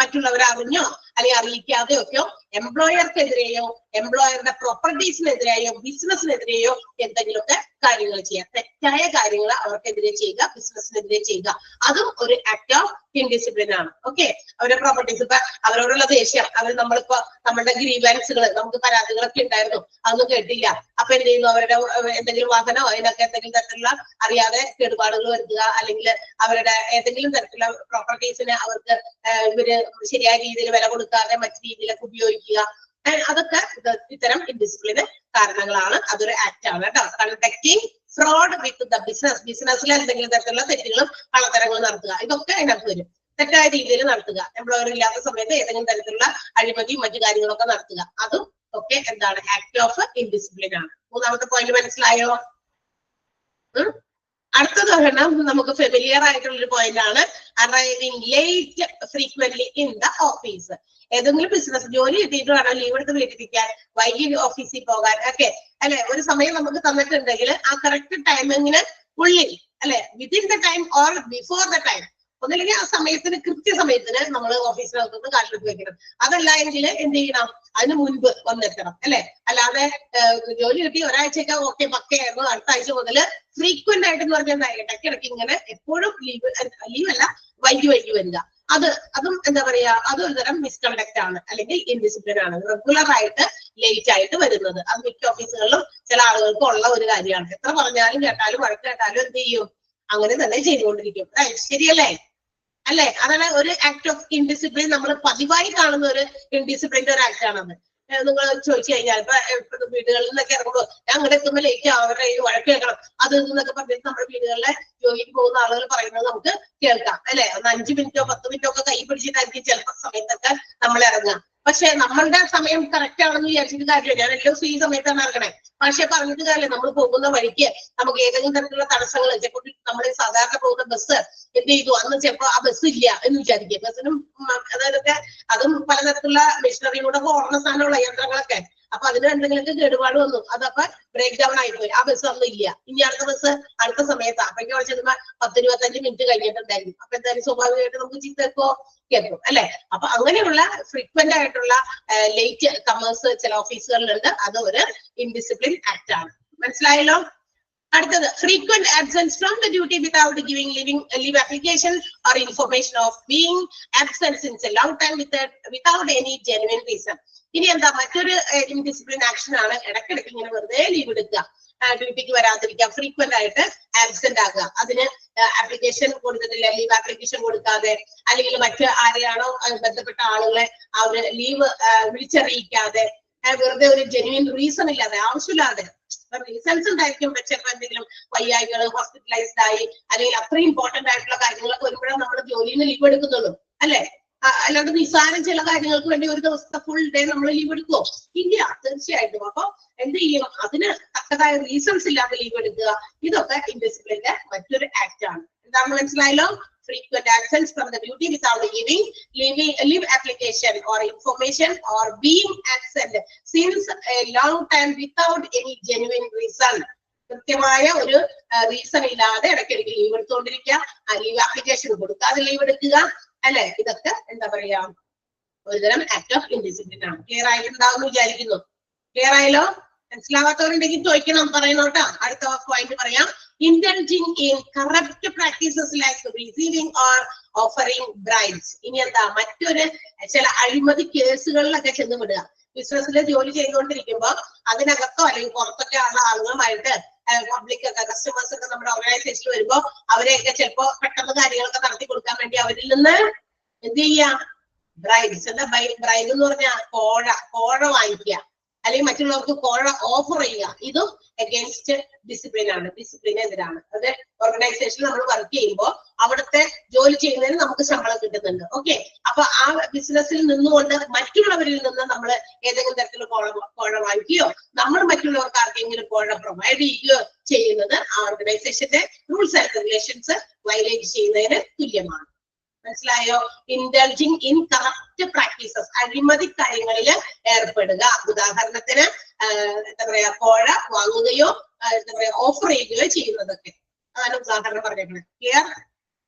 മറ്റുള്ളവരെ അറിഞ്ഞോ അല്ലെങ്കിൽ അറിയിക്കാതെയോ ഒക്കെയോ എംപ്ലോയർക്കെതിരെയോ എംപ്ലോയറുടെ പ്രോപ്പർട്ടീസിനെതിരെയോ ബിസിനസിനെതിരെയോ എന്തെങ്കിലുമൊക്കെ കാര്യങ്ങൾ ചെയ്യുക, തെറ്റായ കാര്യങ്ങൾ അവർക്കെതിരെ ചെയ്യുക, ബിസിനസിനെതിരെ ചെയ്യുക, അതും ഒരു ആക്ട് ഓഫ് ഇൻഡിസിപ്ലിൻ ആണ്. ഓക്കെ. അവരുടെ പ്രോപ്പർട്ടീസ്, ഇപ്പൊ അവരോടുള്ള ദേഷ്യം, നമ്മളിപ്പോ നമ്മുടെ ഗ്രീവൻസുകൾ, നമുക്ക് പരാതികളൊക്കെ ഉണ്ടായിരുന്നു, അതൊന്നും കേട്ടില്ല. അപ്പൊ എന്ത് ചെയ്യുന്നു, അവരുടെ എന്തെങ്കിലും വാഹനമോ അതിനൊക്കെ എന്തെങ്കിലും തരത്തിലുള്ള അറിയാതെ കേടുപാടുകൾ വരുത്തുക, അല്ലെങ്കിൽ അവരുടെ ഏതെങ്കിലും തരത്തിലുള്ള പ്രോപ്പർട്ടീസിന് അവർക്ക് ഇവര് ശരിയായ രീതിയിൽ വില കൊടുക്കാതെ മറ്റു രീതിയിലൊക്കെ ഉപയോഗിക്കുക, അതൊക്കെ ഇത്തരം ഇൻഡിസിപ്ലിന് കാരണങ്ങളാണ്. അതൊരു ആക്ട് ആണ് കേട്ടോ. കണ്ടക്ടിങ് ഫ്രോഡ് വിത്ത് ദ ബിസിനസ്സിൽ എന്തെങ്കിലും തരത്തിലുള്ള തെറ്റുകളും കള്ളത്തരങ്ങളും നടത്തുക, ഇതൊക്കെ അതിനകത്ത് വരും. തെറ്റായ രീതിയിൽ നടത്തുക, എംപ്ലോയർ ഇല്ലാത്ത സമയത്ത് ഏതെങ്കിലും തരത്തിലുള്ള അഴിമതിയും മറ്റു കാര്യങ്ങളൊക്കെ നടത്തുക, അതും ഒക്കെ എന്താണ്? ആക്ട് ഓഫ് ഇൻഡിസിപ്ലിൻ ആണ്. മൂന്നാമത്തെ പോയിന്റ് മനസ്സിലായോ? അടുത്തത് നമുക്ക് ഫെമിലിയർ ആയിട്ടുള്ള ഒരു പോയിന്റ് ആണ്, arriving late frequently in the office. ഏതെങ്കിലും ബിസിനസ് ജോലി കിട്ടിയിട്ട് വേണം ലീവ് എടുത്ത് വീട്ടിലിരിക്കാൻ, വൈകി ഓഫീസിൽ പോകാൻ ഒക്കെ, അല്ലെ? ഒരു സമയം നമുക്ക് തന്നിട്ടുണ്ടെങ്കിൽ ആ കറക്റ്റ് ടൈമിങ്ങിന് ഉള്ളിൽ, അല്ലെ, within the time or before the time, ഒന്നില്ലെങ്കിൽ ആ സമയത്തിന്, കൃത്യസമയത്തിന് നമ്മൾ ഓഫീസിനകത്തുനിന്ന് കാലിട്ട് വെക്കണം. അതല്ല എങ്കിൽ എന്ത് ചെയ്യണം? അതിന് മുൻപ് വന്നെത്തണം, അല്ലെ? അല്ലാതെ ജോലി കിട്ടി ഒരാഴ്ചയൊക്കെ ഓക്കെ പക്കയായിരുന്നു, അടുത്ത ആഴ്ച മുതൽ ഫ്രീക്വന്റ് ആയിട്ട് എന്ന് പറഞ്ഞാൽ ഇടയ്ക്കിടയ്ക്ക് ഇങ്ങനെ എപ്പോഴും ലീവല്ല വൈകി വരിക, അതും എന്താ പറയാ, അതൊരു തരം മിസ്കണ്ടക്ട് ആണ് അല്ലെങ്കിൽ ഇൻഡിസിപ്ലിൻ ആണ്. റെഗുലർ ആയിട്ട് ലേറ്റ് ആയിട്ട് വരുന്നത് അത് മിക്ക ഓഫീസുകളിലും ചില ആളുകൾക്ക് ഉള്ള ഒരു കാര്യമാണ്. എത്ര പറഞ്ഞാലും കേട്ടാലും വഴക്ക് കേട്ടാലും എന്ത് ചെയ്യും? അങ്ങനെ തന്നെ ചെയ്തുകൊണ്ടിരിക്കും. ശരിയല്ലേ? അല്ലെ? അതാണ് ഒരു ആക്ട് ഓഫ് ഇൻഡിസിപ്ലിൻ. നമ്മൾ പതിവായി കാണുന്ന ഒരു ഇൻഡിസിപ്ലിന്റെ ഒരു ആക്ട് ആണത്. നിങ്ങൾ ചോദിച്ചു കഴിഞ്ഞാൽ ഇപ്പൊ വീടുകളിൽ നിന്നൊക്കെ ഇറങ്ങുമ്പോൾ ഞാൻ അങ്ങനെ എത്തുമ്പോൾ ലേറ്റ് അവരുടെ വഴക്ക് കേൾക്കണം, അത് എന്നൊക്കെ പറഞ്ഞിട്ട് നമ്മുടെ വീടുകളിലെ ജോലിക്ക് പോകുന്ന ആളുകൾ പറയുന്നത് നമുക്ക് കേൾക്കാം, അല്ലെ? ഒന്ന് 5 മിനിറ്റോ 10 മിനിറ്റോ ഒക്കെ കൈ പിടിച്ചിട്ടായിരിക്കും ചിലപ്പോൾ സമയത്തൊക്കെ നമ്മൾ ഇറങ്ങുക. പക്ഷെ നമ്മളുടെ സമയം കറക്റ്റ് ആണെന്ന് വിചാരിച്ചിട്ട് കാര്യമില്ല. ഞാൻ എല്ലാ ദിവസവും ഈ സമയത്താണ് ഇറങ്ങണേ, പക്ഷെ പറഞ്ഞിട്ട് കാര്യമില്ല. നമ്മൾ പോകുന്ന വഴിക്ക് നമുക്ക് ഏതെങ്കിലും തരത്തിലുള്ള തടസ്സങ്ങൾ, ചിലപ്പോൾ നമ്മൾ സാധാരണ പോകുന്ന ബസ് എന്ത് ചെയ്തു, അന്ന് ചിലപ്പോൾ ആ ബസ് ഇല്ല എന്ന് വിചാരിക്കുക. ബസ്സിനും അതായത് അതും പലതരത്തിലുള്ള മെഷീനറിയിലൂടെ ഓടുന്ന സാധനമുള്ള യന്ത്രങ്ങളൊക്കെ, അപ്പൊ അതിന് എന്തെങ്കിലും കേടുപാട് വന്നു, അതപ്പൊ ബ്രേക്ക് ഡൗൺ ആയിപ്പോയി, ആ ബസ് ഒന്നും ഇല്ല, ഇനി അടുത്ത ബസ് അടുത്ത സമയത്ത് അപ്പൊക്കെ വിളിച്ചത് 10-25 മിനിറ്റ് കഴിഞ്ഞിട്ടുണ്ടായിരിക്കും. അപ്പൊ എന്തായാലും സ്വാഭാവികമായിട്ട് നമുക്ക് ചീത്തക്കോ കേൾക്കും അല്ലെ. അപ്പൊ അങ്ങനെയുള്ള ഫ്രീക്വന്റ് ആയിട്ടുള്ള ലേറ്റ് കമേഴ്സ് ചില ഓഫീസുകളിലുണ്ട്, അത് ഒരു ഇൻഡിസിപ്ലിൻ ആക്ട് ആണ്. മനസ്സിലായല്ലോ? അടുത്തത് frequent absence from the duty without giving leave application or information of being absent since A long time without any genuine reason. ഇനി എന്താ മറ്റൊരു ഇൻഡിസിപ്ലിൻ ആക്ഷൻ ആണ്, ഇടയ്ക്കിടയ്ക്ക് ഇങ്ങനെ വെറുതെ ലീവ് എടുക്കുക, ഡ്യൂട്ടിക്ക് വരാതിരിക്കുക, ഫ്രീക്വന്റ് ആയിട്ട് ആബ്സെന്റ് ആകുക. അതിന് ആപ്ലിക്കേഷൻ കൊടുത്തിട്ടില്ല, ലീവ് ആപ്ലിക്കേഷൻ കൊടുക്കാതെ, അല്ലെങ്കിൽ മറ്റു ആരെയാണോ ബന്ധപ്പെട്ട ആളുകളെ അവര് ലീവ് വിളിച്ചറിയിക്കാതെ, വെറുതെ ഒരു ജെന്യുവിൻ റീസൺ ഇല്ലാതെ, ആവശ്യമില്ലാതെ. റീസൺസ് ഉണ്ടായിരിക്കും, ചിലപ്പോൾ എന്തെങ്കിലും വയ്യായികൾ, ഹോസ്പിറ്റലൈസ്ഡ് ആയി, അല്ലെങ്കിൽ അത്രയും ഇമ്പോർട്ടന്റ് ആയിട്ടുള്ള കാര്യങ്ങളൊക്കെ വരുമ്പോഴാണ് നമ്മൾ ജോലിയിൽ നിന്ന് ലീവ് എടുക്കുന്നുള്ളൂ അല്ലെ. അല്ലാണ്ട് നിസ്സാരം ചില കാര്യങ്ങൾക്ക് വേണ്ടി ഒരു ദിവസത്തെ ഫുൾ ഡേ നമ്മൾ ലീവ് എടുക്കുമോ? ഇല്ല, തീർച്ചയായിട്ടും. അപ്പൊ എന്ത് ചെയ്യും? അതിന് തക്കതായ റീസൺസ് ഇല്ലാതെ ലീവ് എടുക്കുക, ഇതൊക്കെ ഇൻഡിസിപ്ലിന്റെ മറ്റൊരു ആക്ട് ആണ്. എന്താണെന്ന് മനസ്സിലായല്ലോ? Frequent absence from the duty without giving leave application or information or being absent since a long time without any genuine reason. കൃത്യമായ ഒരു റീസൺ ഇല്ലാതെ ഇടയ്ക്കിടയ്ക്ക് ലീവ് എടുത്തുകൊണ്ടിരിക്കുക, ലീവ് ആപ്ലിക്കേഷൻ കൊടുക്കാതെ ലീവ് എടുക്കുക അല്ലെ. ഇതൊക്കെ എന്താ പറയാ, ഒരുതരം ആക്ട് ഓഫ് ഇൻഡിസിപ്ലിൻ ആണ്. ക്ലിയർ ആയിട്ടുണ്ടാവും വിചാരിക്കുന്നു. ക്ലിയർ ആയല്ലോ? മനസ്സിലാവാത്തവരുണ്ടെങ്കിൽ ചോദിക്കണം, പറയണോട്ടാ. അടുത്ത പോയിന്റ് പറയാം. Indulging in corrupt practices like receiving or offering bribes. ഇനി എന്താ, മറ്റൊരു ചില അഴിമതി കേസുകളിലൊക്കെ ചെന്ന് വിടുക. ബിസിനസ്സിൽ ജോലി ചെയ്തുകൊണ്ടിരിക്കുമ്പോ അതിനകത്തോ അല്ലെങ്കിൽ പുറത്തൊക്കെ ഉള്ള ആളുകളുമായിട്ട് പബ്ലിക് ഒക്കെ കസ്റ്റമേഴ്സ് ഒക്കെ നമ്മുടെ ഓർഗനൈസേഷനിൽ വരുമ്പോ അവരെയൊക്കെ ചിലപ്പോ പെട്ടെന്ന് കാര്യങ്ങളൊക്കെ നടത്തി കൊടുക്കാൻ വേണ്ടി അവരിൽ നിന്ന് എന്ത് ചെയ്യാം? ബ്രൈബ്സ്. എന്താ ബ്രൈബ് എന്ന് പറഞ്ഞാൽ കോഴ വാങ്ങിക്കുക, അല്ലെങ്കിൽ മറ്റുള്ളവർക്ക് കോഴ ഓഫർ ചെയ്യുക. ഇതും അഗേൻസ്റ്റ് ഡിസിപ്ലിൻ ആണ്, ഡിസിപ്ലിനെതിരാണ്. അത് ഓർഗനൈസേഷനിൽ നമ്മൾ വർക്ക് ചെയ്യുമ്പോൾ അവിടുത്തെ ജോലി ചെയ്യുന്നതിന് നമുക്ക് ശമ്പളം കിട്ടുന്നുണ്ട്. ഓക്കെ, അപ്പൊ ആ ബിസിനസ്സിൽ നിന്നുകൊണ്ട് മറ്റുള്ളവരിൽ നിന്ന് നമ്മൾ ഏതെങ്കിലും തരത്തിലുള്ള കോഴ വാങ്ങിക്കുകയോ നമ്മൾ മറ്റുള്ളവർക്ക് ആർക്കെങ്കിലും കോഴ പ്രൊവൈഡ് ചെയ്യുകയോ ചെയ്യുന്നത് ആ ഓർഗനൈസേഷന്റെ റൂൾസ് ആൻഡ് റെഗുലേഷൻസ് വയലേറ്റ് ചെയ്യുന്നതിന് തുല്യമാണ്. മനസ്സിലായോ? ഇൻഡൽജിങ് ഇൻ കറപ്റ്റ് പ്രാക്ടീസസ്, അഴിമതി കാര്യങ്ങളിൽ ഏർപ്പെടുക. ഉദാഹരണത്തിന് എന്താ പറയാ, കോഴ വാങ്ങുകയോ എന്താ പറയാ ഓഫർ ചെയ്യുകയോ ചെയ്യുന്നതൊക്കെ, അതാണ് ഉദാഹരണം പറഞ്ഞേക്കുന്നത്. ക്ലിയർ?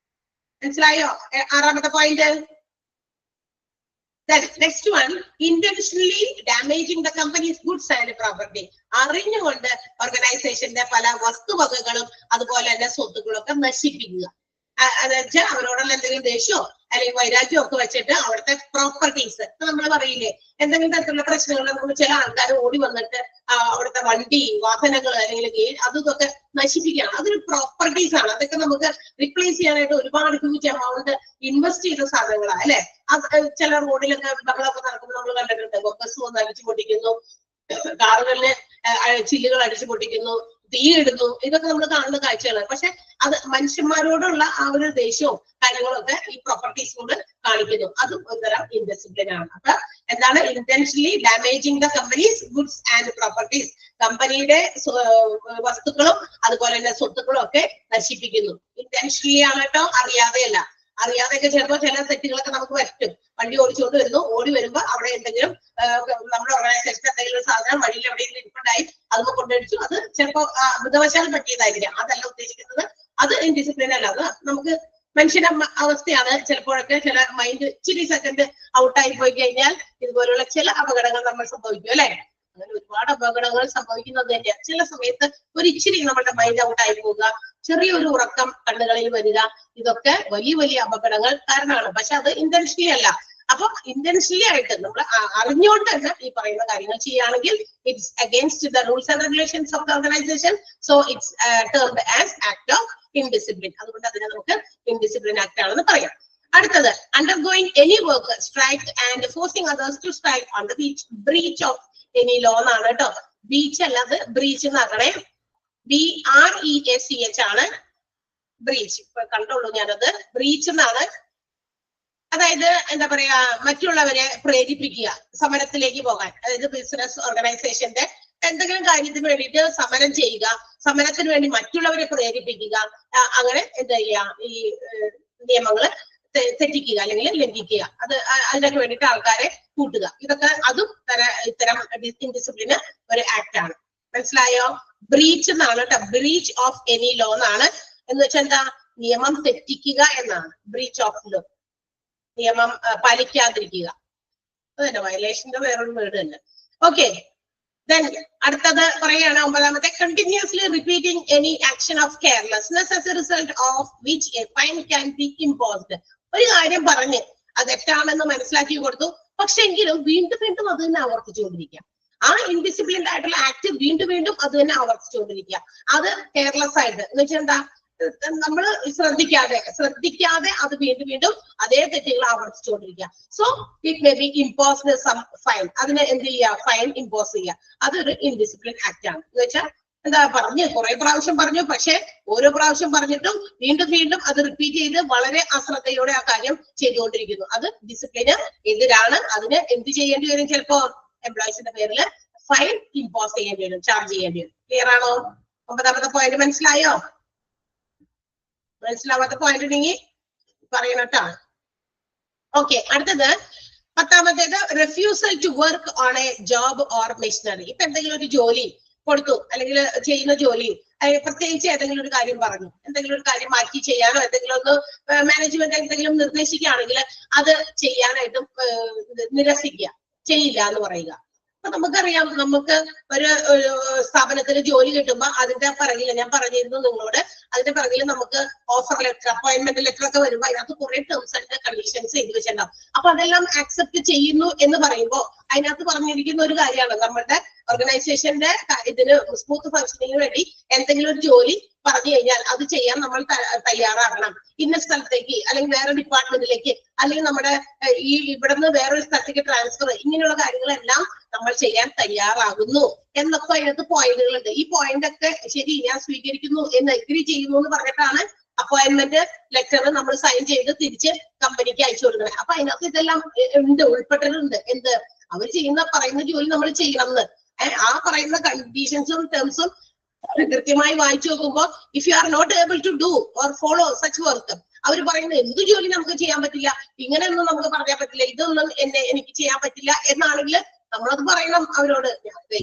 മനസ്സിലായോ? ആറാമത്തെ point. Next one, intentionally damaging the companies goods and property. അറിഞ്ഞുകൊണ്ട് ഓർഗനൈസേഷന്റെ പല വസ്തുവകകളും അതുപോലെ തന്നെ സ്വത്തുക്കളും ഒക്കെ നശിപ്പിക്കുക. അതെന്നുവെച്ചാൽ അവരോടുള്ള എന്തെങ്കിലും ദേഷ്യമോ അല്ലെങ്കിൽ വൈരാഗ്യമോ ഒക്കെ വെച്ചിട്ട് അവിടുത്തെ പ്രോപ്പർട്ടീസ്, നമ്മൾ പറയില്ലേ, എന്തെങ്കിലും തരത്തിലുള്ള പ്രശ്നങ്ങൾ നമുക്ക് ചില ആൾക്കാർ ഓടി വന്നിട്ട് അവിടുത്തെ വണ്ടി, വാഹനങ്ങൾ അല്ലെങ്കിൽ അതൊക്കെ നശിപ്പിക്കുകയാണ്. അതൊരു പ്രോപ്പർട്ടീസ് ആണ്. അതൊക്കെ നമുക്ക് റിപ്ലേസ് ചെയ്യാനായിട്ട് ഒരുപാട് ഹ്യൂജ് എമൗണ്ട് ഇൻവെസ്റ്റ് ചെയ്ത സാധനങ്ങളാണ് അല്ലെ. ചില റോഡിലൊക്കെ ബഹളമൊക്കെ നടക്കുമ്പോൾ നമ്മൾ കണ്ടിട്ടുണ്ട്, ബസ് വന്ന് അടിച്ചു പൊട്ടിക്കുന്നു, കാറുകളിന് ചില്ലുകൾ അടിച്ചു പൊട്ടിക്കുന്നു, തീയിടുന്നു. ഇതൊക്കെ നമ്മൾ കാണുന്ന കാഴ്ചകളാണ്. പക്ഷെ അത് മനുഷ്യന്മാരോടുള്ള ആ ഒരു ദേഷ്യവും കാര്യങ്ങളും ഒക്കെ ഈ പ്രോപ്പർട്ടീസിനോട് കാണിക്കുന്നു. അതും ഒരുതരം ഇൻഡിസിപ്ലിൻ ആണ്. അപ്പൊ എന്താണ്? Intentionally damaging the companies goods and properties. കമ്പനിയുടെ വസ്തുക്കളും അതുപോലെ തന്നെ സ്വത്തുക്കളും ഒക്കെ നശിപ്പിക്കുന്നു. ഇന്റൻഷനലി ആണ് കേട്ടോ, അറിയാതെയല്ല. അറിയാതെയൊക്കെ ചിലപ്പോൾ ചില തെറ്റുകളൊക്കെ നമുക്ക് പറ്റും. വണ്ടി ഓടിച്ചുകൊണ്ട് വരുന്നു, ഓടി വരുമ്പോ അവിടെ എന്തെങ്കിലും നമ്മുടെ ഓർഗനൈസേഷൻ എന്തെങ്കിലും ഒരു സാധനം വഴിയിൽ എവിടെയെങ്കിലും ഇരിപ്പുണ്ടായി അതൊക്കെ കൊണ്ടടിച്ചു. അത് ചിലപ്പോ അബദ്ധവശാൽ പറ്റിയതായിരിക്കാം. അതല്ല ഉദ്ദേശിക്കുന്നത്, അത് ഇൻഡിസിപ്ലിൻ അല്ല. അത് നമുക്ക് മനുഷ്യന്റെ അവസ്ഥയാണ്. ചിലപ്പോഴൊക്കെ ചില മൈൻഡ് ഇച്ചിരി സെക്കൻഡ് ഔട്ടായി പോയി കഴിഞ്ഞാൽ ഇതുപോലുള്ള ചില അപകടങ്ങൾ നമ്മൾ സംഭവിക്കും അല്ലെ. അങ്ങനെ ഒരുപാട് അപകടങ്ങൾ സംഭവിക്കുന്നത് തന്നെയാണ്. ചില സമയത്ത് ഒരു ഇച്ചിരി നമ്മുടെ മൈൻഡ് ഔട്ടായി പോവുക, ചെറിയൊരു ഉറക്കം കണ്ണുകളിൽ വരിക, ഇതൊക്കെ വലിയ വലിയ അപകടങ്ങൾ കാരണമാണ്. പക്ഷെ അത് ഇന്റൻഷനലി അല്ല. അപ്പൊ ഇന്റൻഷനലി ആയിട്ട് നമ്മൾ അറിഞ്ഞുകൊണ്ട് തന്നെ ഈ പറയുന്ന കാര്യങ്ങൾ ചെയ്യുകയാണെങ്കിൽ it's against the rules and regulations of the organisation. So it's termed as act of indiscipline. അതുകൊണ്ട് അതിനെ നമുക്ക് ഇൻഡിസിപ്ലിൻ ആക്ട് ആണെന്ന് പറയാം. അടുത്തത്, undergoing any work, strike and forcing others to strike on the breach of any law എന്നാണ് കേട്ടോ. Beach അല്ലാതെ breach എന്നാക്കണേ. BREACH ആണ് ബ്രീച്ച്. ഇപ്പൊ കണ്ടോളൂ ഞാനത്. ബ്രീച്ച് എന്നാണ്. അതായത് എന്താ പറയാ, മറ്റുള്ളവരെ പ്രേരിപ്പിക്കുക സമരത്തിലേക്ക് പോകാൻ. അതായത് ബിസിനസ് ഓർഗനൈസേഷന്റെ എന്തെങ്കിലും കാര്യത്തിന് വേണ്ടിയിട്ട് സമരം ചെയ്യുക, സമരത്തിന് വേണ്ടി മറ്റുള്ളവരെ പ്രേരിപ്പിക്കുക. അങ്ങനെ എന്താ ചെയ്യാ, ഈ നിയമങ്ങള് തെറ്റിക്കുക അല്ലെങ്കിൽ ലംഘിക്കുക, അതിനൊക്കെ വേണ്ടിയിട്ട് ആൾക്കാരെ കൂട്ടുക, ഇതൊക്കെ അതും ഇത്തരം ഇൻഡിസിപ്ലിന് ഒരു ആക്ട് ആണ്. മനസ്സിലായോ? ബ്രീച്ച് എന്നാണ് കേട്ടോ, ബ്രീച്ച് ഓഫ് എനി ലോ എന്നാണ്. എന്ന് വെച്ചാൽ എന്താ? നിയമം തെറ്റിക്കുക എന്നാണ്. ബ്രീച്ച് ഓഫ് ലോ, നിയമം പാലിക്കാതിരിക്കുക, അതന്നെ വയലേഷന്റെ വേറൊരു വേർഡ് തന്നെ. ഓക്കെ, then അടുത്തത് പറയുകയാണ് 9ാമത്തെ, continuously repeating any action of carelessness as a result of which a fine can be imposed. ഒരു കാര്യം പറഞ്ഞ് അത് തെറ്റാണെന്ന് മനസ്സിലാക്കി കൊടുത്തു, പക്ഷെ എങ്കിലും വീണ്ടും വീണ്ടും അത് തന്നെ ആവർത്തിച്ചുകൊണ്ടിരിക്കുക. ആ ഇൻഡിസിപ്ലിൻഡ് ആയിട്ടുള്ള ആക്ട് വീണ്ടും വീണ്ടും അത് തന്നെ ആവർത്തിച്ചുകൊണ്ടിരിക്കുക. അത് കെയർലെസ് ആയിട്ട് എന്ന് വെച്ചാൽ എന്താ? നമ്മൾ ശ്രദ്ധിക്കാതെ അത് വീണ്ടും വീണ്ടും അതേ തെറ്റുകൾ ആവർത്തിച്ചുകൊണ്ടിരിക്കുക. So it may be imposed some fine. അതിന് എന്ത് ചെയ്യുക? ഫൈൻ ഇമ്പോസ് ചെയ്യുക. അതൊരു ഇൻഡിസിപ്ലിൻ ആക്ട് ആണ്. എന്ന് വെച്ചാൽ എന്താ? കുറെ പ്രാവശ്യം പറഞ്ഞു, പക്ഷെ ഓരോ പ്രാവശ്യം പറഞ്ഞിട്ടും വീണ്ടും വീണ്ടും അത് റിപ്പീറ്റ് ചെയ്ത് വളരെ അശ്രദ്ധയോടെ ആ കാര്യം ചെയ്തുകൊണ്ടിരിക്കുന്നു. അത് ഡിസിപ്ലിന് എതിരാണ്. അതിന് എന്ത് ചെയ്യേണ്ടി വരും? ചിലപ്പോ എംപ്ലോയീസിന്റെ പേരിൽ ഫൈൻ ഇമ്പോസ് ചെയ്യേണ്ടി വരും, ചാർജ് ചെയ്യേണ്ടി വരും. ക്ലിയർ ആണോ? 9ാമത്തെ പോയിന്റ് മനസ്സിലായോ? മനസ്സിലാവാത്ത പോയിന്റ് ഉണ്ടെങ്കിൽ പറയണട്ടോ. ഓക്കെ, അടുത്തത് 10ാമത്തേത്, refusal to work on a job or machinery. ഇപ്പൊ എന്തെങ്കിലും ഒരു ജോലി കൊടുത്തു, അല്ലെങ്കിൽ ചെയ്യുന്ന ജോലി, പ്രത്യേകിച്ച് ഏതെങ്കിലും ഒരു കാര്യം പറഞ്ഞു, എന്തെങ്കിലും ഒരു കാര്യം മാറ്റി ചെയ്യാനോ എന്തെങ്കിലും ഒന്ന് മാനേജ്മെന്റ് എന്തെങ്കിലും നിർദ്ദേശിക്കുകയാണെങ്കിൽ അത് ചെയ്യാനായിട്ടും നിരസിക്കുക, ചെയ്യില്ല എന്ന് പറയുക. അപ്പൊ നമുക്കറിയാം, നമുക്ക് ഒരു സ്ഥാപനത്തിൽ ജോലി കിട്ടുമ്പോ അതിന്റെ പിറകില്, ഞാൻ പറഞ്ഞിരുന്നു നിങ്ങളോട്, അതിന്റെ പിറകില് നമുക്ക് ഓഫർ ലെറ്റർ, അപ്പോയിന്റ്മെന്റ് ലെറ്റർ ഒക്കെ വരുമ്പോ അതിനകത്ത് കുറെ ടേംസ് ആൻഡ് കണ്ടീഷൻസ് എഴുതി വെച്ചിട്ടുണ്ടാവും. അപ്പൊ അതെല്ലാം ആക്സെപ്റ്റ് ചെയ്യുന്നു എന്ന് പറയുമ്പോൾ അതിനകത്ത് പറഞ്ഞിരിക്കുന്ന ഒരു കാര്യമാണ്, നമ്മുടെ ഓർഗനൈസേഷന്റെ ഇതിന് സ്മൂത്ത് ഫങ്ഷനിങ്ങിന് വേണ്ടി എന്തെങ്കിലും ഒരു ജോലി പറഞ്ഞു കഴിഞ്ഞാൽ അത് ചെയ്യാൻ നമ്മൾ തയ്യാറാകണം. ഇന്ന സ്ഥലത്തേക്ക്, അല്ലെങ്കിൽ വേറെ ഡിപ്പാർട്ട്മെന്റിലേക്ക്, അല്ലെങ്കിൽ നമ്മുടെ ഇവിടുന്ന് വേറൊരു സ്ഥലത്തേക്ക് ട്രാൻസ്ഫർ, ഇങ്ങനെയുള്ള കാര്യങ്ങളെല്ലാം നമ്മൾ ചെയ്യാൻ തയ്യാറാകുന്നു എന്നൊക്കെ അതിനകത്ത് പോയിന്റുകളുണ്ട്. ഈ പോയിന്റ് ഒക്കെ ശരി, ഞാൻ സ്വീകരിക്കുന്നു എന്ന് അഗ്രി ചെയ്യുന്നു എന്ന് പറഞ്ഞിട്ടാണ് അപ്പോയിന്റ്മെന്റ് ലെറ്റർ നമ്മൾ സൈൻ ചെയ്ത് തിരിച്ച് കമ്പനിക്ക് അയച്ചു കൊടുക്കണം. അപ്പൊ അതിനകത്ത് ഇതെല്ലാം ഉൾപ്പെട്ടിട്ടുണ്ട്. എന്ത്? അവർ പറയുന്ന ജോലി നമ്മൾ ചെയ്യണം എന്ന്. ആ പറയുന്ന കണ്ടീഷൻസും ടേംസും കൃത്യമായി വായിച്ചു നോക്കുമ്പോ, if you are not able to do or follow such work, അവർ പറയുന്ന എന്ത് ജോലി നമുക്ക് ചെയ്യാൻ പറ്റില്ല, ഇങ്ങനെയൊന്നും നമുക്ക് പറയാൻ പറ്റില്ല, ഇതൊന്നും എനിക്ക് ചെയ്യാൻ പറ്റില്ല എന്നാണെങ്കിൽ നമ്മളത് പറയണം അവരോട്.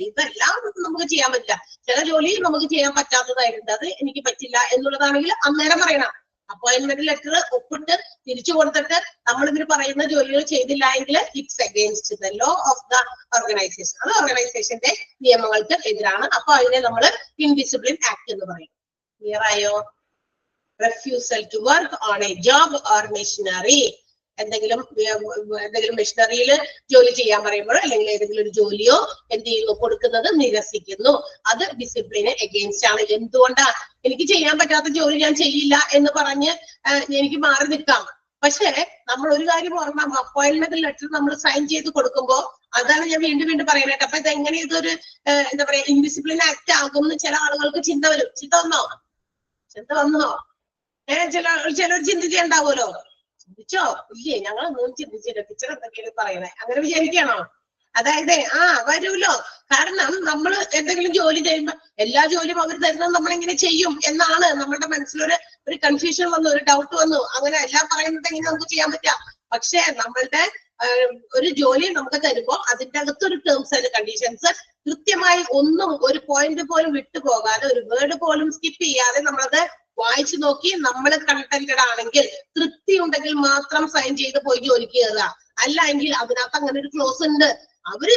ഇതെല്ലാം നമുക്ക് ചെയ്യാൻ പറ്റില്ല, ചില ജോലി നമുക്ക് ചെയ്യാൻ പറ്റാത്തതായിട്ടുണ്ട്, അത് എനിക്ക് പറ്റില്ല എന്നുള്ളതാണെങ്കിൽ അന്നേരം പറയണം. അപ്പോയിന്റ്മെന്റ് ലെറ്റർ ഒപ്പിട്ട് തിരിച്ചു കൊടുത്തിട്ട് നമ്മൾ ഇവർ പറയുന്ന ജോലികൾ ചെയ്തില്ല എങ്കിൽ it's against the law of the organisation, അത് ഓർഗനൈസേഷന്റെ നിയമങ്ങൾക്ക് എതിരാണ്. അപ്പൊ അതിനെ നമ്മൾ ഇൻഡിസിപ്ലിൻ ആക്ട് എന്ന് പറയും. ക്ലിയർ ആയോ? refusal to work on a job or machinery. എന്തെങ്കിലും മെഷീനറിയിൽ ജോലി ചെയ്യാൻ പറയുമ്പോഴോ അല്ലെങ്കിൽ ഏതെങ്കിലും ഒരു ജോലിയോ എന്ത് ചെയ്യുന്നു? കൊടുക്കുന്നത് നിരസിക്കുന്നു. അത് ഡിസിപ്ലിന് എഗെയിൻസ്റ്റ് ആണ്. എന്തുകൊണ്ടാ? എനിക്ക് ചെയ്യാൻ പറ്റാത്ത ജോലി ഞാൻ ചെയ്യില്ല എന്ന് പറഞ്ഞ് എനിക്ക് മാറി നിൽക്കാം. പക്ഷെ നമ്മൾ ഒരു കാര്യം ഓർമ്മ, അപ്പോയിന്റ്മെന്റ് ലെറ്റർ നമ്മൾ സൈൻ ചെയ്ത് കൊടുക്കുമ്പോൾ, അതാണ് ഞാൻ വീണ്ടും വീണ്ടും പറയുന്നത്. അപ്പൊ ഇത് എങ്ങനെ ഇതൊരു എന്താ പറയാ ഇൻഡിസിപ്ലിൻ ആക്ട് ആകും എന്ന് ചില ആളുകൾക്ക് ചിന്ത വരും. ചിന്ത വന്നോ? ചിലർ ചിന്തിച്ചുണ്ടാവുമല്ലോ. ചിന്തിച്ചോ? ഇല്ലേ, ഞങ്ങളൊന്നും ചിന്തിച്ചില്ല, ടീച്ചർ എന്തൊക്കെയാണ് പറയണേ, അങ്ങനെ വിചാരിക്കണോ? അതായത് വരുമല്ലോ. കാരണം നമ്മൾ എന്തെങ്കിലും ജോലി ചെയ്യുമ്പോ എല്ലാ ജോലിയും അവർ തരുന്നത് നമ്മളെങ്ങനെ ചെയ്യും എന്നാണ് നമ്മളുടെ മനസ്സിലൊരു കൺഫ്യൂഷൻ വന്നു, ഒരു ഡൗട്ട് വന്നു. അങ്ങനെ എല്ലാം പറയുന്നത് എങ്ങനെ നമുക്ക് ചെയ്യാൻ പറ്റാം? പക്ഷെ നമ്മളുടെ ഒരു ജോലി നമുക്ക് തരുമ്പോൾ അതിന്റെ അകത്തൊരു ടേംസ് ആൻഡ് കണ്ടീഷൻസ് കൃത്യമായി ഒന്നും ഒരു പോയിന്റ് പോലും വിട്ടുപോകാതെ, ഒരു വേർഡ് പോലും സ്കിപ്പ് ചെയ്യാതെ നമ്മളത് വായിച്ചു നോക്കി നമ്മൾ കണ്ടന്റഡ് ആണെങ്കിൽ, തൃപ്തി ഉണ്ടെങ്കിൽ മാത്രം സൈൻ ചെയ്ത് പോയി ജോലിക്ക് കയറുക. അല്ല എങ്കിൽ അതിനകത്ത് അങ്ങനെ ഒരു ക്ലോസ് ഉണ്ട്. അവര്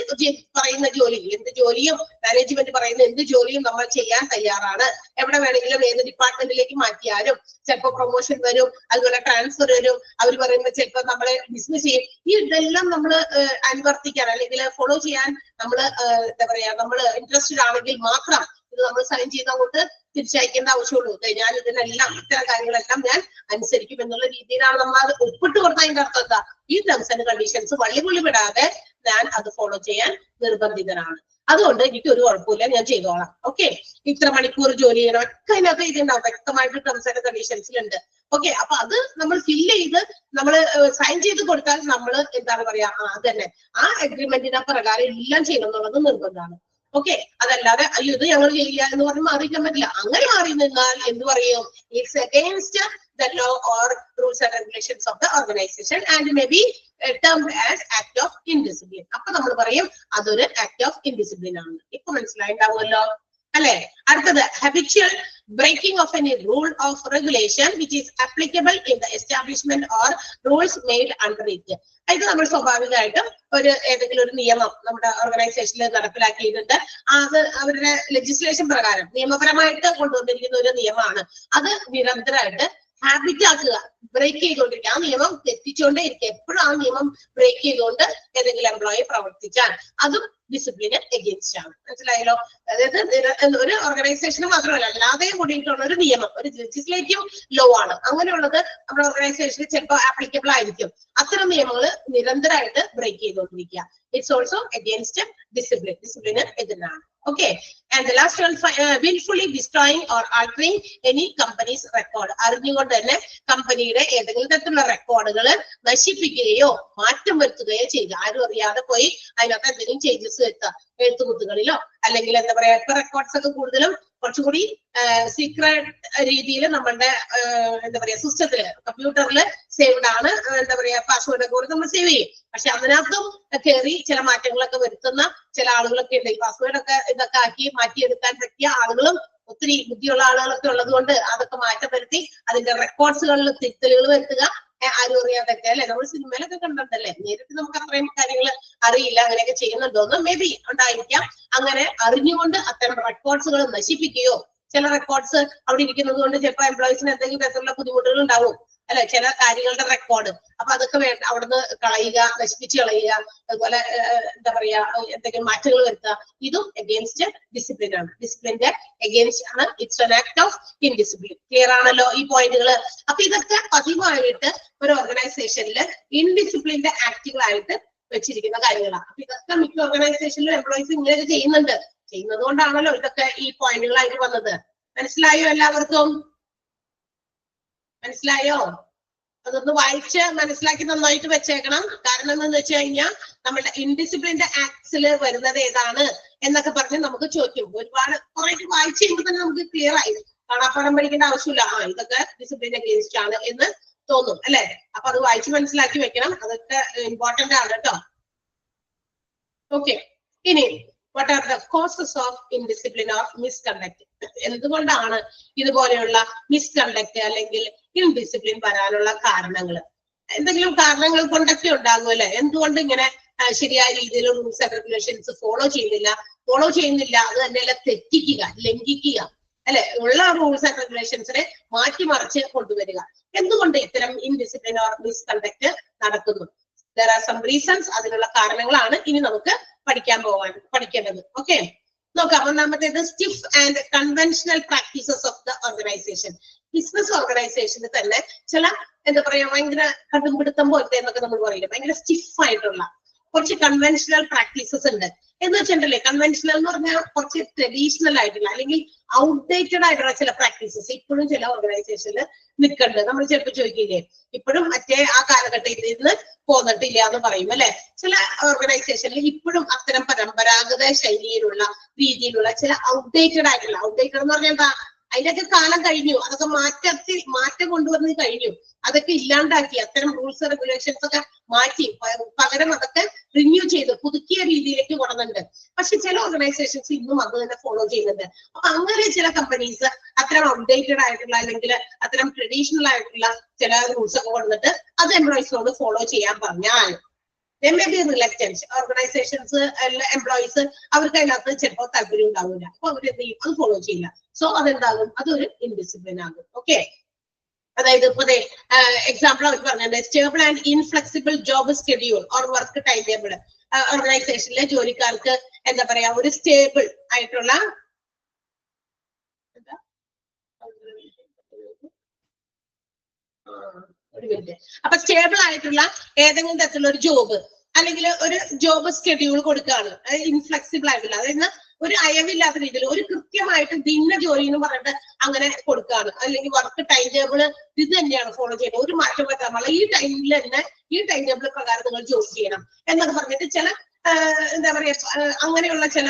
പറയുന്ന ജോലി, എന്ത് ജോലിയും മാനേജ്മെന്റ് പറയുന്ന എന്ത് ജോലിയും നമ്മൾ ചെയ്യാൻ തയ്യാറാണ്. എവിടെ വേണമെങ്കിലും ഏത് ഡിപ്പാർട്ട്മെന്റിലേക്ക് മാറ്റിയാലും ചിലപ്പോൾ പ്രൊമോഷൻ വരും, അതുപോലെ ട്രാൻസ്ഫർ വരും. അവർ പറയുന്നത് ചിലപ്പോൾ നമ്മളെ ഡിസ്മിസ് ചെയ്യും. ഇതെല്ലാം നമ്മൾ അനുവർത്തിക്കാൻ അല്ലെങ്കിൽ ഫോളോ ചെയ്യാൻ നമ്മൾ എന്താ പറയാ നമ്മൾ ഇൻട്രസ്റ്റഡ് ആണെങ്കിൽ മാത്രം ഇത് നമ്മൾ സൈൻ ചെയ്ത് അങ്ങോട്ട് തിരിച്ചയക്കേണ്ട ആവശ്യമുള്ളൂ. ഞാൻ ഇതിനെല്ലാം ഇത്തരം കാര്യങ്ങളെല്ലാം ഞാൻ അനുസരിക്കും എന്നുള്ള രീതിയിലാണ് നമ്മൾ അത് ഒപ്പിട്ട് കൊടുത്തതിന്റെ അർത്ഥം എന്താ? ഈ ടേംസ് ആൻഡ് കണ്ടീഷൻസ് വള്ളിപുള്ളി വിടാതെ ഞാൻ അത് ഫോളോ ചെയ്യാൻ നിർബന്ധിതനാണ്. അതുകൊണ്ട് എനിക്ക് ഒരു കുഴപ്പമില്ല, ഞാൻ ചെയ്തോളാം. ഓക്കെ, ഇത്ര മണിക്കൂർ ജോലി ചെയ്യണം ഒക്കെ അതിനകത്ത് ഇതുണ്ടാവും, വ്യക്തമായിട്ട് ടേംസ് ആൻഡ് കണ്ടീഷൻസിലുണ്ട്. ഓക്കെ, അപ്പൊ അത് നമ്മൾ ഫില്ല് ചെയ്ത് നമ്മൾ സൈൻ ചെയ്ത് കൊടുത്താൽ നമ്മൾ എന്താണ് പറയാ, അത് തന്നെ ആ അഗ്രിമെന്റിന്റെ പ്രകാരം എല്ലാം ചെയ്യണം എന്നുള്ളത് നിർബന്ധമാണ്. ഓക്കെ, അതല്ലാതെ അയ്യോ ഇത് ഞങ്ങൾ ചെയ്യില്ല എന്ന് പറഞ്ഞ് മാറിക്കാൻ പറ്റില്ല. അങ്ങനെ മാറി നിന്നാൽ എന്ത് പറയും? It's against the law or rules and regulations of the organisation and may be termed as act of indiscipline. അപ്പൊ നമ്മൾ പറയും അതൊരു ആക്ട് ഓഫ് ഇൻഡിസിപ്ലിൻ ആണ്. ഇപ്പൊ മനസ്സിലായിണ്ടാവുമല്ലോ അല്ലെ? അടുത്തത് habitual breaking of any rule of regulation which is applicable in the establishment or rules made under it. ഇത് നമ്മൾ സ്വാഭാവികമായിട്ടും ഏതെങ്കിലും ഒരു നിയമം നമ്മുടെ ഓർഗനൈസേഷനിൽ നടപ്പിലാക്കിയിട്ടുണ്ട്. അത് അവരുടെ ലെജിസ്ലേഷൻ പ്രകാരം നിയമപരമായിട്ട് കൊണ്ടുവന്നിരിക്കുന്ന ഒരു നിയമമാണ്. അത് നിരന്തരമായിട്ട് ഹാബിറ്റ് ആക്കുക, ബ്രേക്ക് ചെയ്തുകൊണ്ടിരിക്കുക. ആ നിയമം തെറ്റിച്ചുകൊണ്ടേ ഇരിക്കുക. എപ്പോഴും ആ നിയമം ബ്രേക്ക് ചെയ്തുകൊണ്ട് ഏതെങ്കിലും എംപ്ലോയി പ്രവർത്തിച്ചാൽ അതും ഡിസിപ്ലിന് എഗെയിൻസ്റ്റ് ആണ്. മനസ്സിലായല്ലോ? അതായത് ഒരു ഓർഗനൈസേഷന് മാത്രമല്ല, അല്ലാതെ കൂടിയിട്ടുള്ള ഒരു നിയമം, ഒരു ലെജിസ്ലേറ്റീവ് ലോ ആണ്. അങ്ങനെയുള്ളത് നമ്മുടെ ഓർഗനൈസേഷനിൽ ചിലപ്പോൾ ആപ്ലിക്കബിൾ ആയിരിക്കും. അത്തരം നിയമങ്ങൾ നിരന്തരമായിട്ട് ബ്രേക്ക് ചെയ്തുകൊണ്ടിരിക്കുക. It's also against discipline. ഡിസിപ്ലിന് എതിരാണ്. Okay, and the last one, willfully destroying or altering any company's record. അറിഞ്ഞുകൊണ്ട് തന്നെ കമ്പനിയുടെ ഏതെങ്കിലും തരത്തിലുള്ള റെക്കോർഡുകൾ നശിപ്പിക്കുകയോ മാറ്റം വരുത്തുകയോ ചെയ്യുക. ആരും അറിയാതെ പോയി അതിനകത്ത് എന്തെങ്കിലും ചേഞ്ചസ് വരുത്തുക, എഴുത്തുകുത്തുകളിലോ അല്ലെങ്കിൽ എന്താ പറയാ, ഇപ്പൊ റെക്കോർഡ്സ് ഒക്കെ കൂടുതലും കുറച്ചുകൂടി സീക്രട്ട് രീതിയിൽ നമ്മളുടെ എന്താ പറയാ സിസ്റ്റത്തില്, കമ്പ്യൂട്ടറിൽ സേവ്ഡ് ആണ്. എന്താ പറയാ, പാസ്വേഡ് ഒക്കെ കൂടി നമ്മൾ സേവ് ചെയ്യും. പക്ഷെ അതിനകത്തും കയറി ചില മാറ്റങ്ങളൊക്കെ വരുത്തുന്ന ചില ആളുകളൊക്കെ ഉണ്ട്. ഈ പാസ്വേഡ് ഒക്കെ ഇതൊക്കെ ആക്കി മാറ്റിയെടുക്കാൻ പറ്റിയ ആളുകളും ഒത്തിരി ബുദ്ധിയുള്ള ആളുകളൊക്കെ ഉള്ളത് കൊണ്ട് അതൊക്കെ മാറ്റം വരുത്തി അതിന്റെ റെക്കോർഡ്സുകളിൽ തിരുത്തലുകൾ വരുത്തുക. ആരും അറിയാതൊക്കെ അല്ലെ, നമ്മൾ സിനിമയിലൊക്കെ കണ്ടിട്ടല്ലേ. നേരിട്ട് നമുക്ക് അത്രയും കാര്യങ്ങൾ അറിയില്ല, അങ്ങനെയൊക്കെ ചെയ്യുന്നുണ്ടോന്ന് മേ ബി ഉണ്ടായിരിക്കാം. അങ്ങനെ അറിഞ്ഞുകൊണ്ട് അത്തരം റെക്കോർഡ്സുകൾ നശിപ്പിക്കുകയോ, ചില റെക്കോർഡ്സ് അവിടെ ഇരിക്കുന്നത് കൊണ്ട് ചിലപ്പോൾ എംപ്ലോയീസിന് എന്തെങ്കിലും തരത്തിലുള്ള ബുദ്ധിമുട്ടുകൾ ഉണ്ടാവും അല്ലെ, ചില കാര്യങ്ങളുടെ റെക്കോർഡ്. അപ്പൊ അതൊക്കെ അവിടുന്ന് കളയുക, നശിപ്പിച്ച് കളയുക, അതുപോലെ എന്താ പറയാ എന്തെങ്കിലും മാറ്റങ്ങൾ വരുത്തുക. ഇതും എഗെയിൻസ്റ്റ് ഡിസിപ്ലിൻ ആണ്. ഡിസിപ്ലിന്റെ എഗെയിൻസ്റ്റ് ആണ്. It's an act of indiscipline. Clear ആണല്ലോ ഈ പോയിന്റുകൾ? അപ്പൊ ഇതൊക്കെ പതിവായിട്ട് ഒരു ഓർഗനൈസേഷനിൽ ഇൻഡിസിപ്ലിന്റെ ആക്ടുകളായിട്ട് വെച്ചിരിക്കുന്ന കാര്യങ്ങളാണ്. അപ്പൊ ഇതൊക്കെ മിക്ക ഓർഗനൈസേഷനിലും എംപ്ലോയീസ് ഇങ്ങനെയൊക്കെ ചെയ്യുന്നത് കൊണ്ടാണല്ലോ ഇതൊക്കെ ഈ പോയിന്റുകളായിട്ട് വന്നത്. മനസ്സിലായോ എല്ലാവർക്കും? മനസ്സിലായോ? അതൊന്ന് വായിച്ച് മനസ്സിലാക്കി നന്നായിട്ട് വെച്ചേക്കണം. കാരണം എന്താന്ന് വെച്ച് കഴിഞ്ഞാൽ നമ്മുടെ ഇൻഡിസിപ്ലിന്റെ ആക്ട്സിൽ വരുന്നത് ഏതാണ് എന്നൊക്കെ പറഞ്ഞ് നമുക്ക് ചോദിക്കും. ഒരുപാട് കുറെ വായിച്ചു കഴിയുമ്പോൾ തന്നെ നമുക്ക് ക്ലിയർ ആയി, കാണാപ്പാടം പഠിക്കേണ്ട ആവശ്യമില്ല. ഇതൊക്കെ ഡിസിപ്ലിൻ അഗെയിൻസ്റ്റ് ആണ് എന്ന് തോന്നും അല്ലെ? അപ്പൊ അത് വായിച്ച് മനസ്സിലാക്കി വെക്കണം. അതൊക്കെ ഇമ്പോർട്ടന്റ് ആണ് കേട്ടോ. ഓക്കെ, ഇനി what are the causes of indiscipline or misconduct? എന്തുകൊണ്ടാണ് ഇതുപോലെയുള്ള മിസ്കണ്ടക്ട് അല്ലെങ്കിൽ ഇൻഡിസിപ്ലിൻ വരാനുള്ള കാരണങ്ങൾ? എന്തെങ്കിലും കാരണങ്ങൾ കൊണ്ടൊക്കെ ഉണ്ടാകും അല്ലെ? എന്തുകൊണ്ട് ഇങ്ങനെ ശരിയായ രീതിയിൽ റൂൾസ് ആൻഡ് റെഗുലേഷൻസ് ഫോളോ ചെയ്യുന്നില്ല, അത് തന്നെയല്ല തെറ്റിക്കുക, ലംഘിക്കുക അല്ലെ? ഉള്ള റൂൾസ് ആൻഡ് റെഗുലേഷൻസിനെ മാറ്റിമറിച്ച് കൊണ്ടുവരിക. എന്തുകൊണ്ട് ഇത്തരം ഇൻഡിസിപ്ലിൻ ഓർ മിസ്കണ്ടക്ട് നടക്കുന്നു? There are some reasons. അതിനുള്ള കാരണങ്ങളാണ് ഇനി നമുക്ക് പഠിക്കേണ്ടത്. ഓക്കെ, നോക്കാം. ഒന്നാമത്തേത് stiff and conventional practices of the organisation. Business ഓർഗനൈസേഷന് തന്നെ ചില എന്താ പറയാ ഭയങ്കര കടുംപിടുത്തം പോലത്തെ എന്നൊക്കെ നമ്മൾ പറയില്ല, ഭയങ്കര സ്റ്റിഫ് ആയിട്ടുള്ള കുറച്ച് കൺവെൻഷണൽ പ്രാക്ടീസസ് ഉണ്ട്. എന്ന് വെച്ചിട്ടുണ്ടല്ലേ, കൺവെൻഷണൽ എന്ന് പറഞ്ഞാൽ കുറച്ച് ട്രഡീഷണൽ ആയിട്ടുള്ള അല്ലെങ്കിൽ ഔട്ട്ഡേറ്റഡ് ആയിട്ടുള്ള ചില പ്രാക്ടീസസ് ഇപ്പോഴും ചില ഓർഗനൈസേഷനിൽ നിൽക്കുന്നുണ്ട്. നമ്മൾ ചിലപ്പോൾ ചോദിക്കില്ലേ, ഇപ്പോഴും മറ്റേ ആ കാലഘട്ടത്തിൽ നിന്ന് പോന്നിട്ടില്ല എന്ന് പറയും അല്ലെ? ചില ഓർഗനൈസേഷനിൽ ഇപ്പോഴും അത്തരം പരമ്പരാഗത ശൈലിയിലുള്ള രീതിയിലുള്ള ചില ഔട്ട്ഡേറ്റഡ് എന്ന് പറഞ്ഞാൽ എന്താ, അതിന്റെയൊക്കെ കാലം കഴിഞ്ഞു, അതൊക്കെ മാറ്റം കൊണ്ടുവന്ന് കഴിഞ്ഞു, അതൊക്കെ ഇല്ലാണ്ടാക്കി, അത്തരം റൂൾസ് റെഗുലേഷൻസ് ഒക്കെ മാറ്റി പകരം അതൊക്കെ റിന്യൂ ചെയ്ത് പുതുക്കിയ രീതിയിലേക്ക് കൊണ്ടുവന്നുണ്ട്. പക്ഷെ ചില ഓർഗനൈസേഷൻസ് ഇന്നും അത് തന്നെ ഫോളോ ചെയ്യുന്നുണ്ട്. അപ്പൊ അങ്ങനെ ചില കമ്പനീസ് അത്തരം ഔട്ട്ഡേറ്റഡ് ആയിട്ടുള്ള അല്ലെങ്കിൽ അത്തരം ട്രഡീഷണൽ ആയിട്ടുള്ള ചില റൂൾസ് ഒക്കെ കൊണ്ടുവന്നിട്ട് അത് എംപ്ലോയീസിനോട് ഫോളോ ചെയ്യാൻ പറഞ്ഞാൽ there may be reluctance. Organisations employees അവർക്ക് അതിനകത്ത് ചിലപ്പോൾ താല്പര്യം ഉണ്ടാവില്ല. അപ്പൊ അവർ എന്ത് ചെയ്യും? അത് ഫോളോ ചെയ്യില്ല. സോ അതെന്താകും? അതൊരു ഇൻഡിസിപ്ലിൻ ആകും. ഓക്കെ, അതായത് ഇപ്പൊ എക്സാമ്പിൾ അവർ പറഞ്ഞത് stable and inflexible job schedule or work time table. ഓർഗനൈസേഷനിലെ ജോലിക്കാർക്ക് എന്താ പറയാ ഒരു സ്റ്റേബിൾ ആയിട്ടുള്ള അപ്പൊ സ്റ്റേബിൾ ആയിട്ടുള്ള ഏതെങ്കിലും തരത്തിലുള്ള ഒരു ജോബ് അല്ലെങ്കിൽ ഒരു ജോബ് ഷെഡ്യൂൾ കൊടുക്കുകയാണ്. ഇൻഫ്ലെക്സിബിൾ ആയിട്ടുള്ള, അതായത് ഒരു അയവില്ലാത്ത രീതിയിൽ ഒരു കൃത്യമായിട്ട് ഭിന്ന ജോലി എന്ന് പറഞ്ഞിട്ട് അങ്ങനെ കൊടുക്കുകയാണ്. അല്ലെങ്കിൽ വർക്ക് ടൈം ടേബിൾ ഇത് തന്നെയാണ് ഫോളോ ചെയ്യുന്നത്, ഒരു മാറ്റം പറ്റാൻ പാടില്ല, ഈ ടൈമിൽ തന്നെ ഈ ടൈം ടേബിൾ പ്രകാരം നിങ്ങൾ ജോലി ചെയ്യണം എന്നൊക്കെ പറഞ്ഞിട്ട് ചില എന്താ പറയാ അങ്ങനെയുള്ള ചില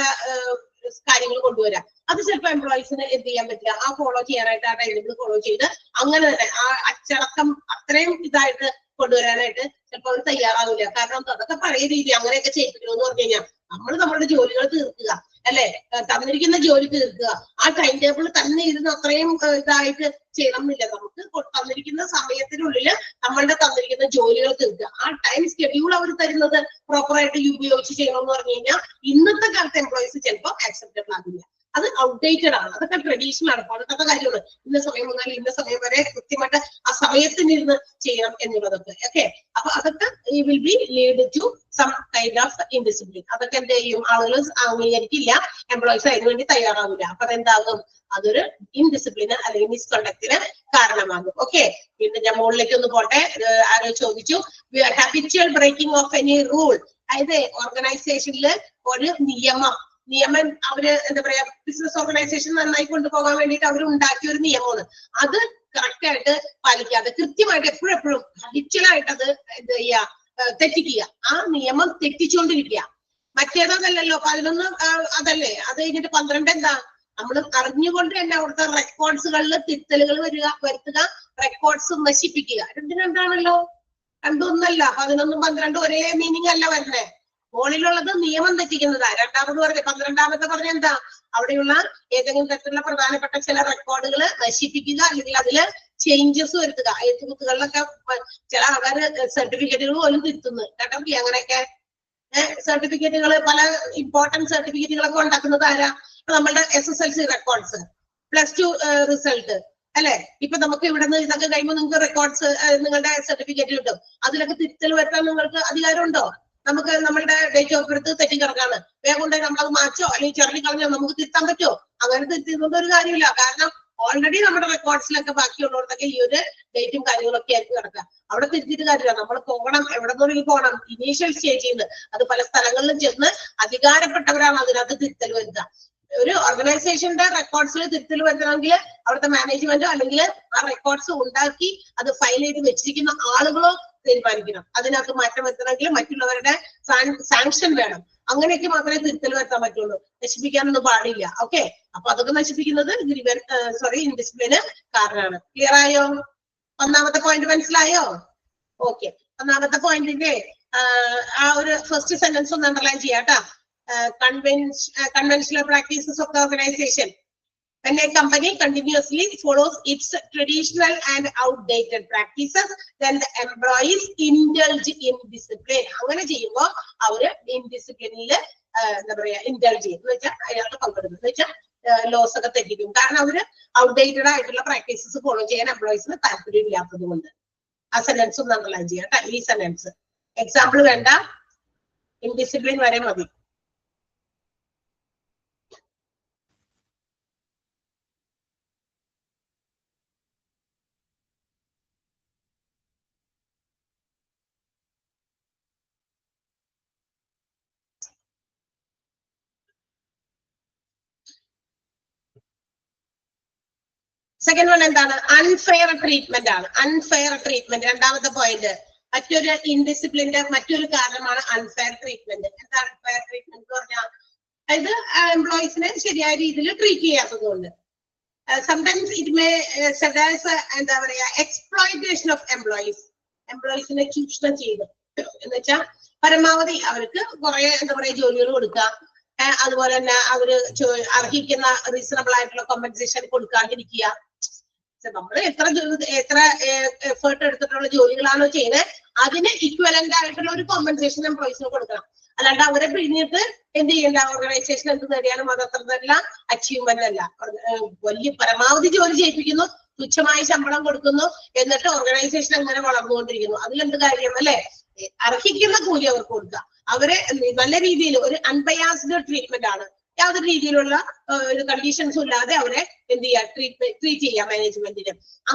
കാര്യങ്ങൾ കൊണ്ടുവരാം. അത് ചിലപ്പോൾ എംപ്ലോയീസിന് എന്ത് ചെയ്യാൻ പറ്റില്ല, ആ ഫോളോ ചെയ്യാനായിട്ട് ആ ടൈം ടേബിൾ ഫോളോ ചെയ്ത് അങ്ങനെ തന്നെ ആ അച്ചടക്കം അത്രയും ഇതായിട്ട് കൊണ്ടുവരാനായിട്ട് ചിലപ്പോൾ അവർ തയ്യാറാവില്ല. കാരണം അതൊക്കെ പഴയ രീതി അങ്ങനെയൊക്കെ ചെയ്യിപ്പിക്കണമെന്ന് പറഞ്ഞു കഴിഞ്ഞാൽ നമ്മൾ നമ്മുടെ ജോലികൾ തീർക്കുക അല്ലെ, തന്നിരിക്കുന്ന ജോലി തീർക്കുക. ആ ടൈം ടേബിൾ തന്നെ ഇരുന്ന് അത്രയും ഇതായിട്ട് ചെയ്യണം എന്നില്ല. നമുക്ക് തന്നിരിക്കുന്ന സമയത്തിനുള്ളിൽ നമ്മളുടെ തന്നിരിക്കുന്ന ജോലികൾ തീർക്കുക. ആ ടൈം ഷെഡ്യൂൾ അവർ തരുന്നത് പ്രോപ്പറായിട്ട് ഉപയോഗിച്ച് ചെയ്യണമെന്ന് പറഞ്ഞു കഴിഞ്ഞാൽ ഇന്നത്തെ കാലത്ത് എംപ്ലോയീസ് ചിലപ്പോൾ ആക്സെപ്റ്റബിൾ ആകില്ല. അത് ഔട്ട്ഡേറ്റഡ് ആണ്, അതൊക്കെ ട്രഡീഷണൽ ആണ്, പണ്ടത്തെ കാര്യമാണ്. ഇന്ന സമയം മുതൽ ഇന്ന സമയം വരെ കൃത്യമായിട്ട് ആ സമയത്തിനിരുന്ന് ചെയ്യണം എന്നുള്ളതൊക്കെ. ഓക്കെ, അപ്പൊ അതൊക്കെ will be lead to some kind of indiscipline. അതൊക്കെ എന്ത് ചെയ്യും, ആളുകൾ അംഗീകരിക്കില്ല, എംപ്ലോയീസ് അതിനു വേണ്ടി തയ്യാറാവില്ല. അപ്പൊ അതെന്താകും, അതൊരു ഇൻഡിസിപ്ലിന് അല്ലെങ്കിൽ മിസ്കണ്ടക്റ്റിന് കാരണമാകും. ഓക്കെ, പിന്നെ ഞാൻ മുകളിലേക്ക് ഒന്ന് പോട്ടെ. ആരോ ചോദിച്ചു habitual breaking of any rule. അതായത് ഓർഗനൈസേഷനിൽ ഒരു നിയമം അവര് എന്താ പറയാ, ബിസിനസ് ഓർഗനൈസേഷൻ നന്നായി കൊണ്ടുപോകാൻ വേണ്ടിയിട്ട് അവർ ഉണ്ടാക്കിയ ഒരു നിയമമാണ്. അത് കറക്റ്റ് ആയിട്ട് പാലിക്കാതെ കൃത്യമായിട്ട് എപ്പോഴെപ്പോഴും ഹാബിച്വലായിട്ട് അത് എന്ത് ചെയ്യുക, തെറ്റിക്കുക. ആ നിയമം തെറ്റിച്ചുകൊണ്ടിരിക്കുക. മറ്റേതല്ലല്ലോ 11 അതല്ലേ, അത് കഴിഞ്ഞിട്ട് 12 എന്താ, നമ്മൾ അറിഞ്ഞുകൊണ്ട് തന്നെ അവിടുത്തെ റെക്കോർഡ്സുകളിൽ തിരുത്തലുകൾ വരുത്തുക, റെക്കോർഡ്സ് നശിപ്പിക്കുക. രണ്ടാണല്ലോ, രണ്ടൊന്നല്ല. 11 12 ഒരേ മീനിങ് അല്ല വരുന്നേ. മുകളിലുള്ളത് നിയമം തെറ്റിക്കുന്നതാ. രണ്ടാമത് പറഞ്ഞ 12ാമത്തെ പറഞ്ഞ എന്താ, അവിടെയുള്ള ഏതെങ്കിലും തരത്തിലുള്ള പ്രധാനപ്പെട്ട ചില റെക്കോർഡുകൾ നശിപ്പിക്കുക അല്ലെങ്കിൽ അതില് ചേഞ്ചസ് വരുത്തുക. എഴുത്തുകുത്തുകളിലൊക്കെ ചില ആൾക്കാർ സർട്ടിഫിക്കറ്റുകൾ പോലും തിരുത്തുന്നു കേട്ടോ. അങ്ങനെയൊക്കെ സർട്ടിഫിക്കറ്റുകൾ, പല ഇമ്പോർട്ടന്റ് സർട്ടിഫിക്കറ്റുകളൊക്കെ ഉണ്ടാക്കുന്നത് ആരാ, നമ്മളുടെ SSLC റെക്കോർഡ്സ്, +2 റിസൾട്ട് അല്ലെ. ഇപ്പൊ നമുക്ക് ഇവിടെ നിന്ന് ഇതൊക്കെ കഴിയുമ്പോൾ നിങ്ങൾക്ക് റെക്കോർഡ്സ്, നിങ്ങളുടെ സർട്ടിഫിക്കറ്റ് കിട്ടും. അതിലൊക്കെ തിരുത്തൽ വരുത്താൻ നിങ്ങൾക്ക് അധികാരമുണ്ടോ? നമുക്ക് നമ്മളുടെ ഡേറ്റ് ഓഫ് ബർത്ത് തെറ്റിക്കിടക്കാണ്, വേഗം കൊണ്ടേ നമ്മളത് മാറ്റോ അല്ലെങ്കിൽ ചെറുതി കളഞ്ഞോ നമുക്ക് തിരുത്താൻ പറ്റുമോ? അങ്ങനെ തിരുത്തുന്നത് ഒരു കാര്യമില്ല. കാരണം ഓൾറെഡി നമ്മുടെ റെക്കോർഡ്സിലൊക്കെ ബാക്കിയുള്ളവർക്കൊക്കെ ഈ ഒരു ഡേറ്റും കാര്യങ്ങളൊക്കെ ആയിരിക്കും കിടക്കുക. അവിടെ തിരുത്തിയിട്ട് കാര്യമില്ല. നമ്മൾ പോകണം, എവിടെ നിന്നെങ്കിലും പോകണം, ഇനീഷ്യൽ സ്റ്റേജിൽ നിന്ന്. അത് പല സ്ഥലങ്ങളിലും ചെന്ന് അധികാരപ്പെട്ടവരാണ് അതിനകത്ത് തിരുത്തൽ വരുത്തുക. ഒരു ഓർഗനൈസേഷന്റെ റെക്കോർഡ്സിൽ തിരുത്തൽ വരുത്തണമെങ്കിൽ അവിടുത്തെ മാനേജ്മെന്റോ അല്ലെങ്കിൽ ആ റെക്കോർഡ്സ് ഉണ്ടാക്കി അത് ഫയൽ ചെയ്ത് വെച്ചിരിക്കുന്ന ആളുകളോ തീരുമാനിക്കണം. അതിനകത്ത് മാറ്റം വരുത്തണമെങ്കിൽ മറ്റുള്ളവരുടെ സാങ്ഷൻ വേണം. അങ്ങനെയൊക്കെ മാത്രമേ തിരുത്തൽ വരുത്താൻ പറ്റുള്ളൂ. നശിപ്പിക്കാനൊന്നും പാടില്ല. ഓക്കെ, അപ്പൊ അതൊക്കെ നശിപ്പിക്കുന്നത് ഇൻഡിസിപ്ലിന് കാരണമാണ്. ക്ലിയർ ആയോ? 1ാമത്തെ പോയിന്റ് മനസ്സിലായോ? ഓക്കെ, 1ാമത്തെ പോയിന്റിന്റെ ആ ഒരു ഫസ്റ്റ് സെന്റൻസ് ഒന്ന് അണ്ടർലൈൻ ചെയ്യാട്ടോ. conventional practices of the organization. When a company continuously follows its traditional and outdated practices, then the employees indulge in discipline. അങ്ങനെ ചെയ്യുമ്പോൾ അവര് ഇൻഡിസിപ്ലിനിൽ എന്താ പറയാ, ഇൻഡൾജ് ചെയ്യും എന്ന് വെച്ചാൽ അയാൾക്ക് പങ്കെടുക്കും എന്ന് വെച്ചാൽ ലോസ് ഒക്കെ തെറ്റിക്കും. കാരണം അവര് ഔട്ട്ഡേറ്റഡ് ആയിട്ടുള്ള പ്രാക്ടീസസ് ഫോളോ ചെയ്യാൻ എംപ്ലോയീസിന് താല്പര്യം ഇല്ലാത്തത് കൊണ്ട്. ആ സെന്റൻസ് ഒന്ന് അണ്ടർലൈൻ ചെയ്യാം കേട്ടോ. ഈ സെന്റൻസ് എക്സാമ്പിൾ വേണ്ട, ഇൻഡിസിപ്ലിൻ വരെ മതി. സെക്കൻഡ് വൺ എന്താണ്? അൺഫെയർ ട്രീറ്റ്മെന്റ് ആണ്. അൺഫെയർ ട്രീറ്റ്മെന്റ് 2ാമത്തെ പോയിന്റ്. മറ്റൊരു ഇൻഡിസിപ്ലിന്റെ മറ്റൊരു കാരണമാണ് അൺഫെയർ ട്രീറ്റ്മെന്റ്. എന്താ അൺഫെയർ ട്രീറ്റ്മെന്റ് എന്ന് പറഞ്ഞാൽ, അതായത് എംപ്ലോയീസിനെ ശരിയായ രീതിയിൽ ട്രീറ്റ് ചെയ്യാത്തത് കൊണ്ട്. Sometimes it may said as എന്താ പറയാ, എക്സ്പ്ലോയിറ്റേഷൻ ഓഫ് എംപ്ലോയീസിനെ ചൂഷണം ചെയ്ത് എന്ന് വെച്ചാൽ പരമാവധി അവർക്ക് കുറെ എന്താ പറയാ ജോലികൾ കൊടുക്കുക, അതുപോലെ തന്നെ അവര് അർഹിക്കുന്ന റീസണബിൾ ആയിട്ടുള്ള കോമ്പൻസേഷൻ കൊടുക്കാണ്ടിരിക്കുക. നമ്മൾ എത്ര എഫേർട്ട് എടുത്തിട്ടുള്ള ജോലികളാണോ ചെയ്യുന്നത് അതിന് ഇക്വലന്റ് ആയിട്ടുള്ള ഒരു കോമ്പൻസേഷൻ എംപ്ലോയീസിന് കൊടുക്കണം. അല്ലാണ്ട് അവരെ പിഴിഞ്ഞിട്ട് എന്ത് ചെയ്യണ്ട, ഓർഗനൈസേഷൻ എന്ത് നേടിയാലും അത് അത്ര തന്നെ അച്ചീവ്മെന്റ് അല്ല. വലിയ പരമാവധി ജോലി ചെയ്യിപ്പിക്കുന്നു, തുച്ഛമായ ശമ്പളം കൊടുക്കുന്നു, എന്നിട്ട് ഓർഗനൈസേഷൻ അങ്ങനെ വളർന്നുകൊണ്ടിരിക്കുന്നു. അതിലെന്ത് കാര്യം അല്ലെ? അർഹിക്കുന്ന കൂലി അവർക്ക് കൊടുക്കുക. അവരെ നല്ല രീതിയിൽ ഒരു അൺബയാസ്ഡ് ട്രീറ്റ്മെന്റ് ആണ്. യാതൊരു രീതിയിലുള്ള ഒരു കണ്ടീഷൻസും ഇല്ലാതെ അവരെ എന്ത് ചെയ്യാ, ട്രീറ്റ് ചെയ്യാം മാനേജ്മെന്റിന്.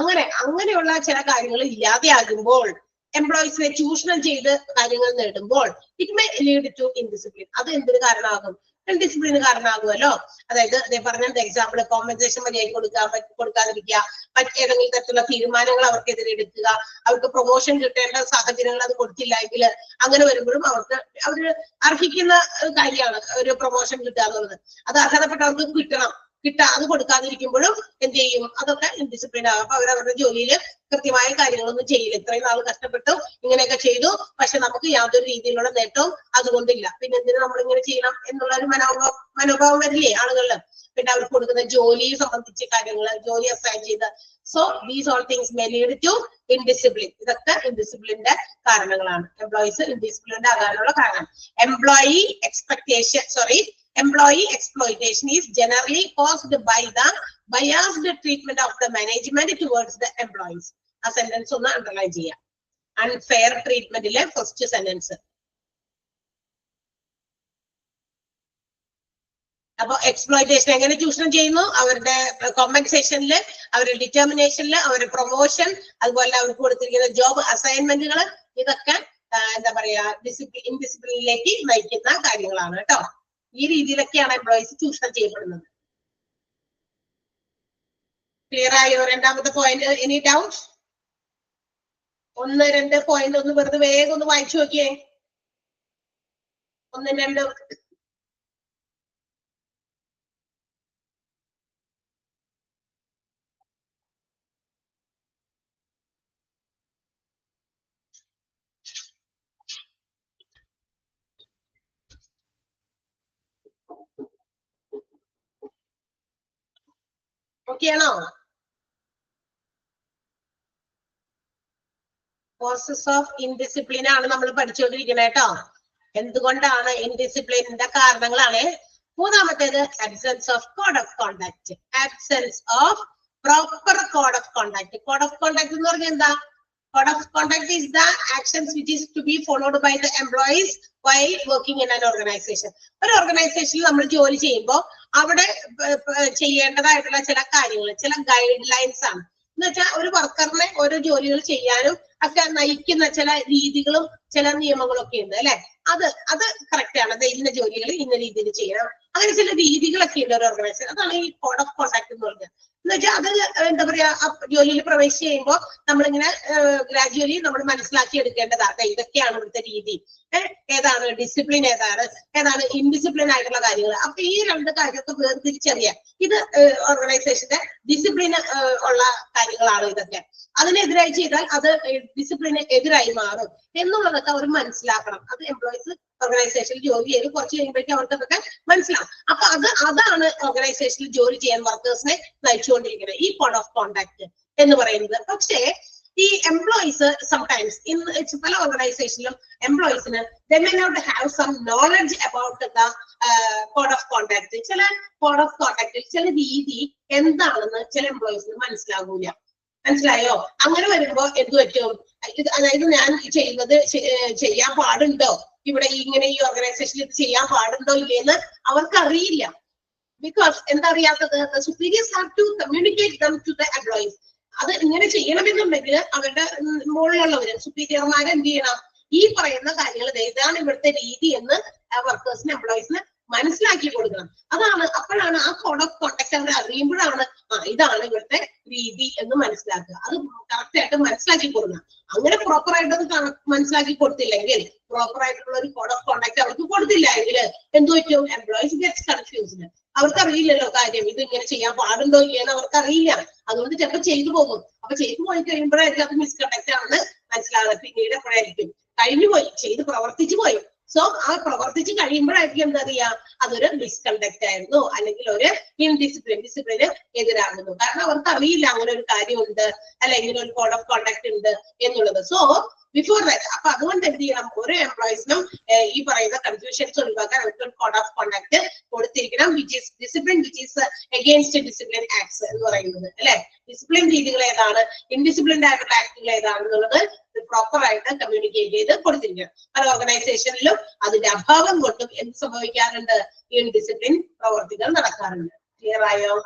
അങ്ങനെയുള്ള ചില കാര്യങ്ങൾ ഇല്ലാതെയാകുമ്പോൾ, എംപ്ലോയീസിനെ ചൂഷണം ചെയ്ത് കാര്യങ്ങൾ നേടുമ്പോൾ, it may lead to indiscipline. അത് എന്തൊരു കാരണമാകും? ഇൻഡിസിപ്ലിന് കാരണമാകുമല്ലോ. അതായത് അതേ പറഞ്ഞ എക്സാമ്പിൾ കോമ്പൻസേഷൻ മതിയായി കൊടുക്കാതിരിക്കുക, മറ്റേതെങ്കിലും തരത്തിലുള്ള തീരുമാനങ്ങൾ അവർക്കെതിരെ എടുക്കുക, അവർക്ക് പ്രൊമോഷൻ കിട്ടേണ്ട സാഹചര്യങ്ങൾ അത് കൊടുത്തില്ല എങ്കിൽ അങ്ങനെ വരുമ്പോഴും അവര് അർഹിക്കുന്ന കാര്യമാണ് ഒരു പ്രൊമോഷൻ കിട്ടുക എന്നുള്ളത്. അത് അർഹതപ്പെട്ടവർക്ക് കിട്ടാതെ കൊടുക്കാതിരിക്കുമ്പോഴും എന്ത് ചെയ്യും, അതൊക്കെ ഇൻഡിസിപ്ലിൻ ആകും. അപ്പൊ അവരവരുടെ ജോലിയിൽ കൃത്യമായ കാര്യങ്ങളൊന്നും ചെയ്യില്ല. ഇത്രയും നാൾ കഷ്ടപ്പെട്ടു ഇങ്ങനെയൊക്കെ ചെയ്തു, പക്ഷെ നമുക്ക് യാതൊരു രീതിയിലുള്ള നേട്ടവും അതുകൊണ്ടില്ല, പിന്നെ എന്തിനു നമ്മൾ ഇങ്ങനെ ചെയ്യണം എന്നുള്ള ഒരു മനോഭാവം വരില്ലേ ആളുകളിൽ. പിന്നെ അവർക്ക് കൊടുക്കുന്ന ജോലിയെ സംബന്ധിച്ച കാര്യങ്ങൾ, ജോലി അസൈൻ ചെയ്ത്. So these all things may lead to indiscipline. ഇതൊക്കെ ഇൻഡിസിപ്ലിന്റെ കാരണങ്ങളാണ്, എംപ്ലോയീസ് ഇൻഡിസിപ്ലിൻഡ് ആകാനുള്ള കാരണം. Employee exploitation is generally caused by the biased treatment of the management towards the employees. ആ സെന്റൻസ് ഒന്ന് അണ്ടർലൈൻ ചെയ്യാം. അൺഫെയർ ട്രീറ്റ്മെന്റിലെ ഫസ്റ്റ് സെന്റൻസ്. അപ്പൊ എക്സ്പ്ലോയിറ്റേഷൻ എങ്ങനെ ചൂഷണം ചെയ്യുന്നു? അവരുടെ കോമ്പൻസേഷനില്, അവരുടെ ഡിറ്റർമിനേഷനില്, അവരുടെ പ്രൊമോഷൻ, അതുപോലെ അവർക്ക് കൊടുത്തിരിക്കുന്ന ജോബ് അസൈൻമെന്റുകൾ, ഇതൊക്കെ എന്താ പറയാ ഇൻഡിസിപ്ലിനിലേക്ക് നയിക്കുന്ന കാര്യങ്ങളാണ് കേട്ടോ. ഈ രീതിയിലൊക്കെയാണ് എംപ്ലോയീസ് ചൂഷണം ചെയ്യപ്പെടുന്നത്. ക്ലിയർ ആയോ? രണ്ടാമത്തെ പോയിന്റ്. Any doubt? 1, 2 പോയിന്റ് ഒന്ന് വെറുതെ വേഗം ഒന്ന് വായിച്ചു നോക്കിയേ. 1, 2. ഓക്കെ ആണോ? കോസസ് ഓഫ് ഇൻഡിസിപ്ലിൻ ആണ് നമ്മൾ പഠിച്ചുകൊണ്ടിരിക്കുന്നത് കേട്ടോ. എന്തുകൊണ്ടാണ് ഇൻഡിസിപ്ലിനിന്റെ കാരണങ്ങളാണ്. മൂന്നാമത്തേത് absence of code of contact. Absence of proper code of contact. Code of contact എന്ന് പറഞ്ഞാൽ എന്താ? Code of conduct is the actions which is to be followed by the employees while working in an organization. ഒരു ഓർഗനൈസേഷനിൽ നമ്മൾ ജോലി ചെയ്യുമ്പോൾ അവിടെ ചെയ്യേണ്ടതായിട്ടുള്ള ചില കാര്യങ്ങൾ, ചില ഗൈഡ് ലൈൻസ് ആണ്. എന്ന് വെച്ചാൽ ഒരു വർക്കറിനെ ഓരോ ജോലികൾ ചെയ്യാനും ഒക്കെ നയിക്കുന്ന ചില രീതികളും ചില നിയമങ്ങളും ഒക്കെ ഉണ്ട് അല്ലെ. അത് കറക്റ്റ് ആണ്. ഇന്ന ജോലികൾ ഇന്ന രീതിയിൽ ചെയ്യണം, അങ്ങനെ ചില രീതികളൊക്കെ ഉണ്ട് ഒരു ഓർഗനൈസേഷൻ. അതാണ് ഈ കോഡ് ഓഫ് കോണ്ടാക്ട് എന്ന് പറഞ്ഞത്. എന്ന് വെച്ചാൽ അത് എന്താ പറയാ, ജോലിയിൽ പ്രവേശിച്ച് കഴിയുമ്പോൾ നമ്മളിങ്ങനെ ഗ്രാജുവലി നമ്മൾ മനസ്സിലാക്കി എടുക്കേണ്ടതാണ്. ഇതൊക്കെയാണ് ഇവിടുത്തെ രീതി, ഏതാണ് ഡിസിപ്ലിൻ, ഏതാണ് ഇൻഡിസിപ്ലിൻ ആയിട്ടുള്ള കാര്യങ്ങൾ. അപ്പൊ ഈ രണ്ട് കാര്യമൊക്കെ വേർതിരിച്ചറിയാം. ഇത് ഓർഗനൈസേഷന്റെ ഡിസിപ്ലിന് ഉള്ള കാര്യങ്ങളാണ് ഇതൊക്കെ. അതിനെതിരായി ചെയ്താൽ അത് ഡിസിപ്ലിന് എതിരായി മാറും എന്നുള്ളതൊക്കെ അവർ മനസ്സിലാക്കണം. അത് എംപ്ലോയീസ് ഓർഗനൈസേഷനിൽ ജോലി ചെയ്ത് കുറച്ച് കഴിയുമ്പോഴേക്കും അവർക്ക് അതൊക്കെ മനസ്സിലാവും. അപ്പൊ അതാണ് ഓർഗനൈസേഷനിൽ ജോലി ചെയ്യാൻ വർക്കേഴ്സിനെ നയിച്ചുകൊണ്ടിരിക്കുന്നത് ഈ കോഡ് ഓഫ് കോണ്ടാക്ട് എന്ന് പറയുന്നത്. പക്ഷേ ഈ എംപ്ലോയീസ് സംടൈംസ് പല ഓർഗനൈസേഷനിലും എംപ്ലോയീസിന് they may not have some knowledge about the code of conduct. ചില കോഡ് ഓഫ് കോണ്ടാക്ടിൽ ചില രീതി എന്താണെന്ന് ചില എംപ്ലോയീസിന് മനസ്സിലാകൂല. മനസ്സിലായോ? അങ്ങനെ വരുമ്പോ എന്ത് പറ്റും? അതായത് ഞാൻ ചെയ്യുന്നത് ചെയ്യാൻ പാടുണ്ടോ, ഇവിടെ ഇങ്ങനെ ഈ ഓർഗനൈസേഷനിൽ ഇത് ചെയ്യാൻ പാടുണ്ടോ ഇല്ലേന്ന് അവർക്ക് അറിയില്ല. ബിക്കോസ് എന്താ അറിയാത്തത്? superiors have to communicate them to the employees. അത് ഇങ്ങനെ ചെയ്യണമെന്നുണ്ടെങ്കിൽ അവരുടെ മുകളിലുള്ളവര് സുപ്പീരിയർമാരെ എന്ത് ചെയ്യണം? ഈ പറയുന്ന കാര്യങ്ങൾ ഇതാണ് ഇവിടുത്തെ രീതി എന്ന് വർക്കേഴ്സിന് എംപ്ലോയീസിന് മനസ്സിലാക്കി കൊടുക്കണം. അപ്പോഴാണ് ആ കോഡ് ഓഫ് കോണ്ടാക്ട് അവർ അറിയുമ്പോഴാണ് ഇതാണ് ഇവിടുത്തെ രീതി എന്ന് മനസ്സിലാക്കുക. അത് കറക്റ്റ് ആയിട്ട് മനസ്സിലാക്കി കൊടുക്കണം. അങ്ങനെ പ്രോപ്പർ ആയിട്ട് മനസ്സിലാക്കി കൊടുത്തില്ലെങ്കിൽ, പ്രോപ്പർ ആയിട്ടുള്ള ഒരു കോഡ് ഓഫ് കോണ്ടാക്ട് അവർക്ക് കൊടുത്തില്ല എങ്കിൽ എന്ത് പറ്റും? Employees gets confused. അവർക്ക് അറിയില്ലല്ലോ കാര്യം, ഇത് ഇങ്ങനെ ചെയ്യാൻ പാടുണ്ടോ ഇല്ലെന്ന് അവർക്ക് അറിയില്ല. അതുകൊണ്ട് ചിലപ്പോൾ ചെയ്തു പോകും. അപ്പൊ ചെയ്തു പോയി കഴിയുമ്പോഴായിരിക്കും അത് മിസ്കണ്ടക്ട് ആണെന്ന് മനസ്സിലാകുന്നത്. പിന്നീട് എപ്പോഴായിരിക്കും? കഴിഞ്ഞു പോയി, പ്രവർത്തിച്ചു പോയി. സോ ആ പ്രവർത്തിച്ച് കഴിയുമ്പോഴായിരിക്കും എന്താ അറിയാ, അതൊരു മിസ്കണ്ടക്ട് ആയിരുന്നു, അല്ലെങ്കിൽ ഒരു ഡിസിപ്ലിന് എതിരാകുന്നു. കാരണം അവർക്ക് അറിയില്ല അങ്ങനെ ഒരു കാര്യമുണ്ട്, അല്ലെങ്കിൽ ഒരു കോഡ് ഓഫ് കോണ്ടാക്ട് ഉണ്ട് എന്നുള്ളത്. സോ ബിഫോർ ദാറ്റ്, അപ്പൊ അതുകൊണ്ട് എന്ത് ചെയ്യണം? ഓരോ എംപ്ലോയീസിനും ഈ പറയുന്ന കൺഫ്യൂഷൻസ് ഒഴിവാക്കാൻ അവർക്ക് കോഡ് ഓഫ് കോണ്ടാക്ട് കൊടുത്തിരിക്കണം. Which is discipline, which is against discipline acts എന്ന് പറയുന്നത് അല്ലെ. ഡിസിപ്ലിൻ രീതികൾ ഏതാണ്, ഇൻഡിസിപ്ലിൻഡ് ആയിട്ടുള്ള ആക്ടുകൾ ഏതാണെന്നുള്ളത് പ്രോപ്പർ ആയിട്ട് കമ്മ്യൂണിക്കേറ്റ് ചെയ്ത് കൊടുത്തിരിക്കണം. പല ഓർഗനൈസേഷനിലും അതിന്റെ അഭാവം കൊണ്ടും എന്ത് സംഭവിക്കാറുണ്ട്? ഇൻഡിസിപ്ലിൻ പ്രവർത്തികൾ നടക്കാറുണ്ട്. ക്ലിയർ ആയോ?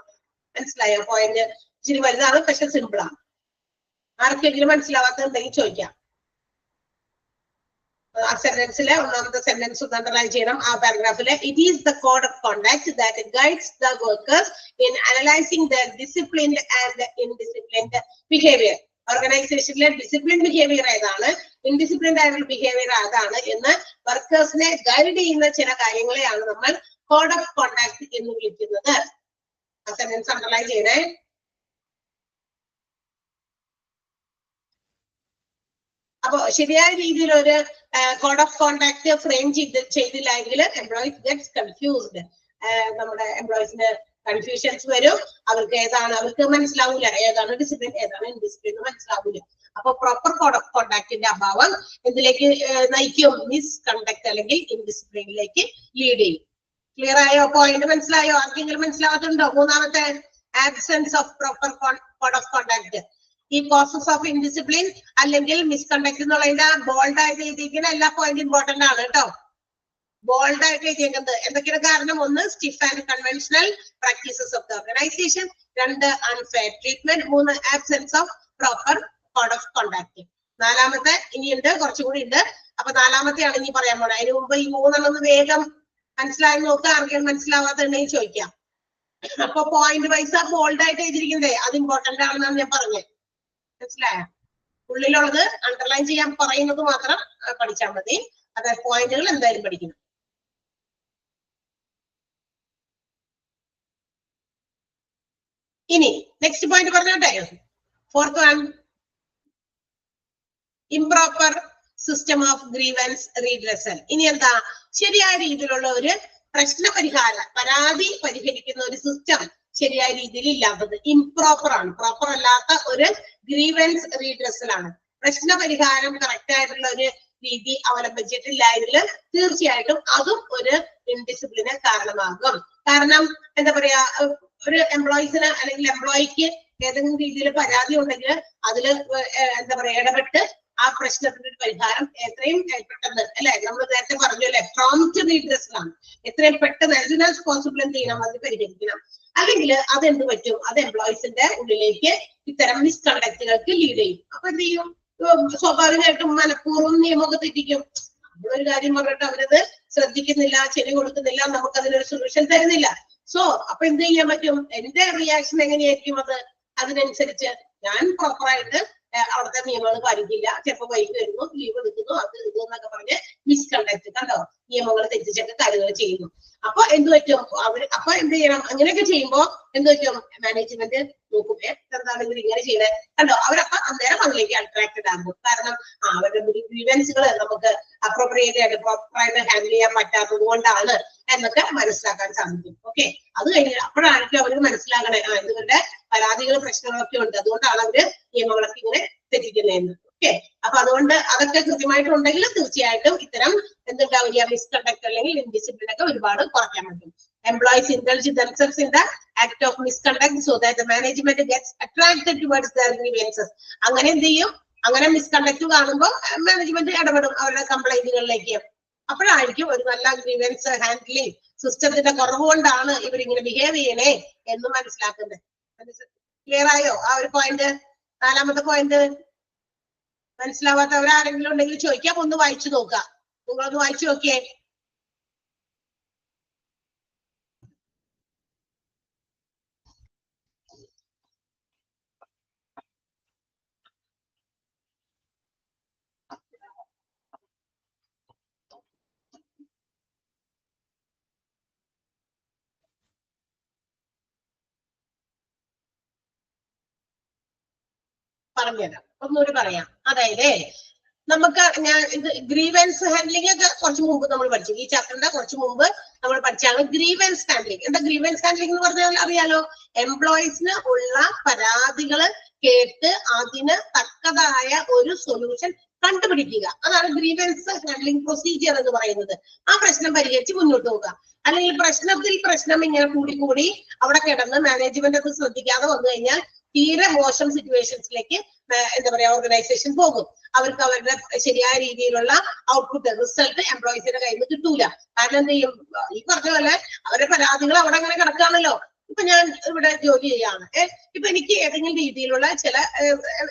മനസ്സിലായോ? പോയിന്റ് ഇച്ചിരി വലുതാണ്, പക്ഷെ സിമ്പിൾ ആണ്. ആർക്കെങ്കിലും മനസ്സിലാവാത്തതുണ്ടെങ്കിൽ ചോദിക്കാം. ആ സെന്റൻസിലെ ഒന്നാമത്തെ സെന്റൻസ് ഒന്ന് അണ്ടർലൈൻ ചെയ്യണം. ആ പാരഗ്രാഫിലെ it is the code of contact that guides the workers in analysing the disciplined and indisciplined behaviour. ഓർഗനൈസേഷനിലെ ഡിസിപ്ലിൻ ബിഹേവിയർ ഏതാണ്, ഇൻഡിസിപ്ലിൻഡ് ആയിട്ടുള്ള ബിഹേവിയർ ഏതാണ് എന്ന് വർക്കേഴ്സിനെ ഗൈഡ് ചെയ്യുന്ന ചില കാര്യങ്ങളെയാണ് നമ്മൾ കോഡ് ഓഫ് കോണ്ടാക്ട് എന്ന് വിളിക്കുന്നത്. ആ സെന്റൻസ് അണ്ടർലൈൻ ചെയ്യണേ. അപ്പൊ ശരിയായ രീതിയിൽ ഒരു കോഡ് ഓഫ് കോണ്ടാക്ട് ഫ്രെയിം ചെയ്തില്ല എങ്കിൽ എംപ്ലോയീസ് ഗെറ്റ്സ് കൺഫ്യൂസ്ഡ്. നമ്മുടെ എംപ്ലോയീസിന് കൺഫ്യൂഷൻസ് വരും. അവർക്ക് മനസ്സിലാവൂല ഏതാണ് ഡിസിപ്ലിൻ ഏതാണ് ഇൻഡിസിപ്ലിൻ മനസ്സിലാവൂല. അപ്പൊ പ്രോപ്പർ കോഡ് ഓഫ് കോണ്ടാക്ടിന്റെ അഭാവം എന്തിലേക്ക് നയിക്കും? മിസ് കണ്ടക്ട് അല്ലെങ്കിൽ ഇൻഡിസിപ്ലിനിലേക്ക് ലീഡ് ചെയ്യും. ക്ലിയർ ആയോ? പോയിന്റ് മനസ്സിലായോ? ആർക്കെങ്കിലും മനസ്സിലാവാത്തുണ്ടോ? മൂന്നാമത്തെ absence of proper code of contact. ഈ കോസസ് ഓഫ് ഇൻഡിസിപ്ലിൻ അല്ലെങ്കിൽ മിസ്കണ്ടക്ട് എന്നുള്ളതിന്റെ ബോൾഡ് ആയിട്ട് എഴുതിയിരിക്കുന്ന എല്ലാ പോയിന്റ് ഇമ്പോർട്ടന്റ് ആണ് കേട്ടോ. ബോൾഡ് ആയിട്ട് എഴുതിയേക്കുന്നത് എന്തൊക്കെയാണ് കാരണം? ഒന്ന്, stiff and conventional practices of the organisation. രണ്ട്, അൺഫെയർ ട്രീറ്റ്മെന്റ്. മൂന്ന്, absence of proper code of contact. നാലാമത്തെ ഇനിയുണ്ട്, കുറച്ചുകൂടി ഉണ്ട്. അപ്പൊ നാലാമത്തെയാണ് ഇനി പറയാൻ പോണത്. അതിന് മുമ്പ് ഈ മൂന്നെണ്ണം ഒന്ന് വേഗം മനസ്സിലായി നോക്കുക. ആർക്കും മനസ്സിലാവാത്തുണ്ടെങ്കിൽ ചോദിക്കാം. അപ്പൊ പോയിന്റ് വൈസ് ബോൾഡ് ആയിട്ട് എഴുതിയിരിക്കുന്നത് അത് ഇമ്പോർട്ടന്റ് ആണെന്നാണ് ഞാൻ പറഞ്ഞത്. മനസ്സിലായോ? ഉള്ളിലുള്ളത് അണ്ടർലൈൻ ചെയ്യാൻ പറയുന്നത് മാത്രം പഠിച്ചാൽ മതി. അതായത് പോയിന്റുകൾ എന്തായാലും പഠിക്കണം. ഇനി നെക്സ്റ്റ് പോയിന്റ് പറഞ്ഞോട്ടെ. Fourth one, improper system of grievance redressal. ഇനി എന്താ? ശരിയായ രീതിയിലുള്ള ഒരു പ്രശ്ന പരാതി പരിഹരിക്കുന്ന ഒരു സിസ്റ്റം ശരിയായ രീതിയിൽ ഇല്ലാത്തത് ഇംപ്രോപ്പർ ആണ്. പ്രോപ്പർ അല്ലാത്ത ഒരു ഗ്രീവൻസ് റീഡ്രസൽ ആണ്. പ്രശ്ന പരിഹാരം കറക്റ്റ് ആയിട്ടുള്ള ഒരു രീതി അവലംബിച്ചിട്ടില്ല എങ്കിൽ തീർച്ചയായിട്ടും അതും ഒരു ഇൻഡിസിപ്ലിന് കാരണമാകും. കാരണം എന്താ പറയാ, ഒരു എംപ്ലോയീസിന് അല്ലെങ്കിൽ എംപ്ലോയിക്ക് ഏതെങ്കിലും രീതിയിൽ പരാതി ഉണ്ടെങ്കിൽ അതില് എന്താ പറയാ ഇടപെട്ട് ആ പ്രശ്നത്തിന്റെ ഒരു പരിഹാരം എത്രയും പെട്ടെന്ന്, അല്ലെ, നമ്മൾ നേരത്തെ പറഞ്ഞു അല്ലെ, പ്രോംപ്റ്റ് റീഡ്രസൽ ആണ്. എത്രയും പെട്ടെന്ന് ആസ് സൂൺ ആസ് പോസിബിൾ എന്ത് ചെയ്യണം? അത് പരിഹരിക്കണം. അല്ലെങ്കിൽ അത് എന്ത് പറ്റും? അത് എംപ്ലോയീസിന്റെ ഉള്ളിലേക്ക് ഇത്തരം മിസ്കണ്ടക്റ്റുകൾക്ക് ലീഡ് ചെയ്യും. അപ്പൊ എന്ത് ചെയ്യും? സ്വാഭാവികമായിട്ടും മനഃപൂർവ്വം നിയമമൊക്കെ തെറ്റിക്കും. നമ്മളൊരു കാര്യം പറഞ്ഞിട്ട് അവരത് ശ്രദ്ധിക്കുന്നില്ല, ചെവി കൊടുക്കുന്നില്ല, നമുക്ക് അതിനൊരു സൊല്യൂഷൻ തരുന്നില്ല. സോ അപ്പൊ എന്ത് ചെയ്യാൻ പറ്റും? എന്റെ റിയാക്ഷൻ എങ്ങനെയായിരിക്കും? അതിനനുസരിച്ച് ഞാൻ പ്രോപ്പറായിട്ട് അവിടുത്തെ നിയമങ്ങൾ പാലിക്കില്ല, ചിലപ്പോൾ വൈകി വരുന്നു, ലീവ് എടുക്കുന്നു, അത് ഇത് എന്നൊക്കെ പറഞ്ഞ് മിസ്കണ്ടക്ട്, കണ്ടോ, നിയമങ്ങൾ തെറ്റിച്ചൊക്കെ കാര്യങ്ങൾ ചെയ്യുന്നു. അപ്പൊ എന്ത് പറ്റും? അപ്പൊ എന്ത് ചെയ്യണം? അങ്ങനെയൊക്കെ ചെയ്യുമ്പോ എന്ത് പറ്റും? മാനേജ്മെന്റ് നോക്കും, എന്താണെങ്കിലും ഇങ്ങനെ ചെയ്യണേ, കണ്ടോ, അവരപ്പൊ അന്നേരം അതിലേക്ക് അട്രാക്റ്റഡ് ആകും. കാരണം അവരുടെ ഗ്രീവൻസുകൾ നമുക്ക് അപ്രോപ്രിയേറ്റ് ആയിട്ട് പ്രോപ്പറായിട്ട് ഹാൻഡിൽ ചെയ്യാൻ പറ്റാത്തത് കൊണ്ടാണ് എന്നൊക്കെ മനസ്സിലാക്കാൻ സാധിക്കും. ഓക്കെ, അത് കഴിഞ്ഞ് അപ്പോഴാണെങ്കിലും അവർക്ക് മനസ്സിലാകണേ ഇതുകൊണ്ട് പരാതികൾ പ്രശ്നങ്ങളൊക്കെ ഉണ്ട്, അതുകൊണ്ടാണ് അവര് നിയമങ്ങളൊക്കെ ഇങ്ങനെ തെറ്റിക്കുന്നതെന്ന്. ഓക്കെ, അപ്പൊ അതുകൊണ്ട് അതൊക്കെ കൃത്യമായിട്ടുണ്ടെങ്കിൽ തീർച്ചയായിട്ടും ഇത്തരം എന്തുണ്ടാവില്ല? മിസ്കണ്ടക്ട് അല്ലെങ്കിൽ ഇൻഡിസിപ്ലിൻ ഒക്കെ ഒരുപാട് കുറയ്ക്കാൻ പറ്റും. Employees indulge themselves in the act of misconduct so that the management gets attracted towards their grievances. അങ്ങനെ എന്ത് ചെയ്യും? അങ്ങനെ മിസ്കണ്ടക്ട് കാണുമ്പോൾ മാനേജ്മെന്റ് ഇടപെടും അവരുടെ കംപ്ലൈന്റുകളിലേക്ക്. അപ്പോഴായിരിക്കും ഒരു നല്ല ഗ്രീവൻസ് ഹാൻഡിലിംഗ് സിസ്റ്റത്തിന്റെ കുറവ് കൊണ്ടാണ് ഇവരിങ്ങനെ ബിഹേവ് ചെയ്യണേ എന്ന് മനസ്സിലാക്കുന്നത്. ക്ലിയർ ആയോ ആ ഒരു പോയിന്റ്? നാലാമത്തെ പോയിന്റ് മനസ്സിലാവാത്തവരാരെങ്കിലും ഉണ്ടെങ്കിൽ ചോദിക്കാം. ഒന്ന് വായിച്ചു നോക്കുക. നിങ്ങളൊന്ന് വായിച്ചു നോക്കിയേ. പറഞ്ഞുതരാം, ഒന്നുകൂടി പറയാം. അതായത് നമുക്ക് ഞാൻ ഇത് ഗ്രീവൻസ് ഹാൻഡ്ലിംഗ് ഒക്കെ കുറച്ച് മുമ്പ് നമ്മൾ പഠിച്ചു. ഈ ചാപ്റ്ററിന്റെ കുറച്ച് മുമ്പ് നമ്മൾ പഠിച്ചാണ് ഗ്രീവൻസ് ഹാൻഡ്ലിംഗ്. എന്താ ഗ്രീവൻസ് ഹാൻഡ്ലിംഗ് എന്ന് പറഞ്ഞാൽ അറിയാലോ? എംപ്ലോയീസിന് ഉള്ള പരാതികൾ കേട്ട് അതിന് തക്കതായ ഒരു സൊല്യൂഷൻ കണ്ടുപിടിക്കുക. അതാണ് ഗ്രീവൻസ് ഹാൻഡ്ലിംഗ് പ്രൊസീജിയർ എന്ന് പറയുന്നത്. ആ പ്രശ്നം പരിഹരിച്ച് മുന്നോട്ട് പോകുക. അല്ലെങ്കിൽ പ്രശ്നം ഇങ്ങനെ കൂടി അവിടെ കിടന്ന് മാനേജ്മെന്റ് അത് ശ്രദ്ധിക്കാതെ വന്നു കഴിഞ്ഞാൽ തീരെ മോശം സിറ്റുവേഷൻസിലേക്ക് എന്താ പറയാ ഓർഗനൈസേഷൻ പോകും. അവർക്ക് അവരുടെ ശരിയായ രീതിയിലുള്ള ഔട്ട്പുട്ട് റിസൾട്ട് എംപ്ലോയീസിന്റെ കയ്യിൽ നിന്ന് കിട്ടൂല. കാരണം എന്ത് ചെയ്യും? ഈ പറഞ്ഞ പോലെ അവരുടെ പരാതികൾ അവിടെ അങ്ങനെ കിടക്കുകയാണല്ലോ. ഇപ്പൊ ഞാൻ ഇവിടെ ജോലി ചെയ്യാണ്, ഇപ്പൊ എനിക്ക് ഏതെങ്കിലും രീതിയിലുള്ള ചില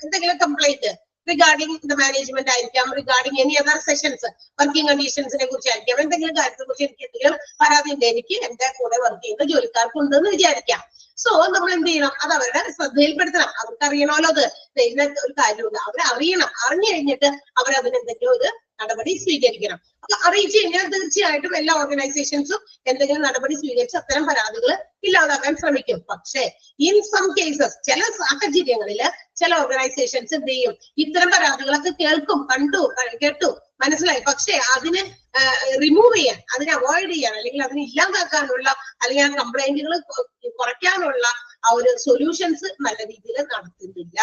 എന്തെങ്കിലും കംപ്ലൈന്റ് റിഗാർഡിംഗ് ദ മാനേജ്മെന്റ് ആയിരിക്കാം, regarding any other sessions, working കണ്ടീഷൻസിനെ കുറിച്ചായിരിക്കാം, എന്തെങ്കിലും കാര്യത്തെ കുറിച്ച് എനിക്ക് എന്തെങ്കിലും പരാതി ഉണ്ട്, എനിക്ക് എന്റെ കൂടെ വർക്ക് ചെയ്യുന്ന ജോലിക്കാർക്ക് ഉണ്ടെന്ന് വിചാരിക്കാം. സോ നമ്മൾ എന്ത് ചെയ്യണം, അത് അവരുടെ ശ്രദ്ധയിൽപ്പെടുത്തണം. അവർക്ക് അറിയണമല്ലോ അത് ചെയ്യുന്ന ഒരു കാര്യമുണ്ട്, അവരറിയണം. അറിഞ്ഞു കഴിഞ്ഞിട്ട് അവരതിനെന്തെങ്കിലും ഒരു നടപടി സ്വീകരിക്കണം. അപ്പൊ അറിയിച്ചു കഴിഞ്ഞാൽ തീർച്ചയായിട്ടും എല്ലാ ഓർഗനൈസേഷൻസും എന്തെങ്കിലും നടപടി സ്വീകരിച്ച് അത്തരം പരാതികൾ ഇല്ലാതാക്കാൻ ശ്രമിക്കും. പക്ഷേ ഇൻ സം കേസസ്, ചില സാഹചര്യങ്ങളില് ചില ഓർഗനൈസേഷൻസ് എന്ത് ചെയ്യും, ഇത്തരം പരാതികളൊക്കെ കേൾക്കും, കേട്ടു, മനസ്സിലായി. പക്ഷെ അതിന് റിമൂവ് ചെയ്യാൻ, അതിനെ അവോയ്ഡ് ചെയ്യാൻ, അല്ലെങ്കിൽ അതിനെ ഇല്ലാതാക്കാനുള്ള, അല്ലെങ്കിൽ ആ കംപ്ലൈന്റുകൾ കുറയ്ക്കാനുള്ള ആ ഒരു സൊല്യൂഷൻസ് നല്ല രീതിയിൽ നടത്തുന്നില്ല.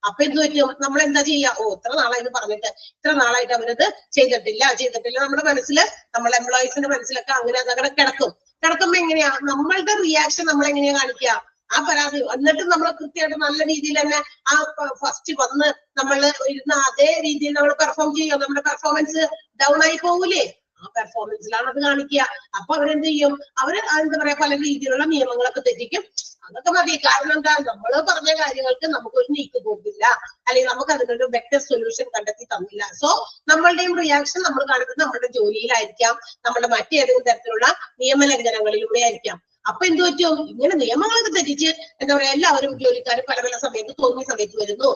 അപ്പൊ എന്ത് പറ്റും, നമ്മൾ എന്താ ചെയ്യാ, ഇത്ര നാളായിട്ട് പറഞ്ഞിട്ട് ഇത്ര നാളായിട്ട് അവരത് ചെയ്തിട്ടില്ല. നമ്മുടെ മനസ്സില്, നമ്മളെ എംപ്ലോയീസിന്റെ മനസ്സിലൊക്കെ അങ്ങനെ അതങ്ങനെ കിടക്കുമ്പോ എങ്ങനെയാ നമ്മളുടെ റിയാക്ഷൻ, നമ്മൾ എങ്ങനെയാ കാണിക്കുക, ആ പരാതി എന്നിട്ട് നമ്മൾ കൃത്യമായിട്ട് നല്ല രീതിയിൽ തന്നെ ആ ഫസ്റ്റ് വന്ന് നമ്മൾ ഇരുന്ന അതേ രീതിയിൽ നമ്മൾ പെർഫോം ചെയ്യുക, നമ്മുടെ പെർഫോമൻസ് ഡൗൺ ആയി പോകൂലേ, ആ പെർഫോമൻസിലാണ് അത് കാണിക്കുക. അപ്പൊ അവരെന്ത് ചെയ്യും, അവര് എന്താ പറയാ, പല രീതിയിലുള്ള നിയമങ്ങളൊക്കെ തെറ്റിക്കും. അതൊക്കെ മതി. കാരണം എന്താ, നമ്മൾ പറഞ്ഞ കാര്യങ്ങൾക്ക് നമുക്കൊരു നീക്ക് പോകില്ല, അല്ലെങ്കിൽ നമുക്ക് അതിനൊരു ബെറ്റർ സൊല്യൂഷൻ കണ്ടെത്തി തന്നില്ല. സോ നമ്മളുടെയും റിയാക്ഷൻ നമ്മൾ കാണിക്കുന്നത് നമ്മുടെ ജോലിയിലായിരിക്കാം, നമ്മുടെ മറ്റേതെങ്കിലും തരത്തിലുള്ള നിയമലംഘനങ്ങളിലൂടെ ആയിരിക്കാം. അപ്പൊ എന്ത് പറ്റും, ഇങ്ങനെ നിയമങ്ങളൊക്കെ തെറ്റിച്ച് എന്താ പറയാ, എല്ലാവരും ജോലിക്കാരും പല പല സമയത്ത് തോന്നിയ സമയത്ത് വരുന്നു.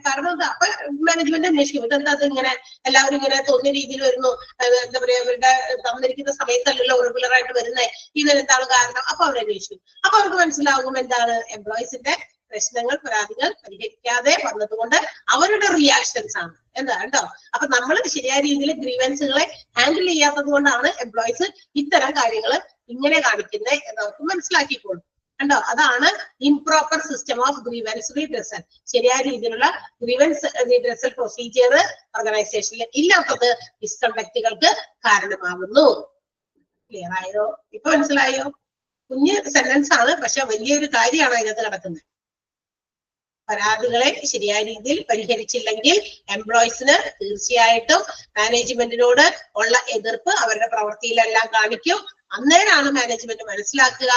കാരണം എന്താ, അപ്പൊ മാനേജ്മെന്റ് അന്വേഷിക്കും, ഇതെന്താ അത് ഇങ്ങനെ എല്ലാവരും ഇങ്ങനെ തോന്നിയ രീതിയിൽ വരുന്നു, എന്താ പറയാ, ഇവരുടെ തന്നിരിക്കുന്ന സമയത്തല്ലല്ലോ റെഗുലർ ആയിട്ട് വരുന്നത്, ഇതിനെന്താണ് കാരണം. അപ്പൊ അവരന്വേഷിക്കും. അപ്പൊ അവർക്ക് മനസ്സിലാകും എന്താണ്, എംപ്ലോയീസിന്റെ പ്രശ്നങ്ങൾ, പരാതികൾ പരിഹരിക്കാതെ വന്നതുകൊണ്ട് അവരുടെ റിയാക്ഷൻസ് ആണ് എന്താ കേട്ടോ. അപ്പൊ നമ്മൾ ശരിയായ രീതിയിൽ ഗ്രീവൻസുകളെ ഹാൻഡിൽ ചെയ്യാത്തത് കൊണ്ടാണ് എംപ്ലോയീസ് ഇത്തരം കാര്യങ്ങൾ ഇങ്ങനെ കാണിക്കുന്നത് എന്നവർക്ക് മനസ്സിലാക്കിക്കോളും കണ്ടോ. അതാണ് improper system of grievance redressal. ശരിയായ രീതിയിലുള്ള ഗ്രീവൻസ് റീഡ്രസൽ പ്രൊസീജിയർ ഓർഗനൈസേഷനിൽ ഇല്ലാത്തത് മിസ്കണ്ടക്റ്റുകൾക്ക് കാരണമാകുന്നു. ക്ലിയർ ആയോ? ഇപ്പൊ മനസ്സിലായോ? കുഞ്ഞ് സെന്റൻസ് ആണ്, പക്ഷെ വലിയൊരു കാര്യമാണ് അതിനകത്ത് നടക്കുന്നത്. പരാതികളെ ശരിയായ രീതിയിൽ പരിഹരിച്ചില്ലെങ്കിൽ എംപ്ലോയീസിന് തീർച്ചയായിട്ടും മാനേജ്മെന്റിനോട് ഉള്ള എതിർപ്പ് അവരുടെ പ്രവൃത്തിയിലെല്ലാം കാണിക്കും. അന്നേരമാണ് മാനേജ്മെന്റ് മനസ്സിലാക്കുക,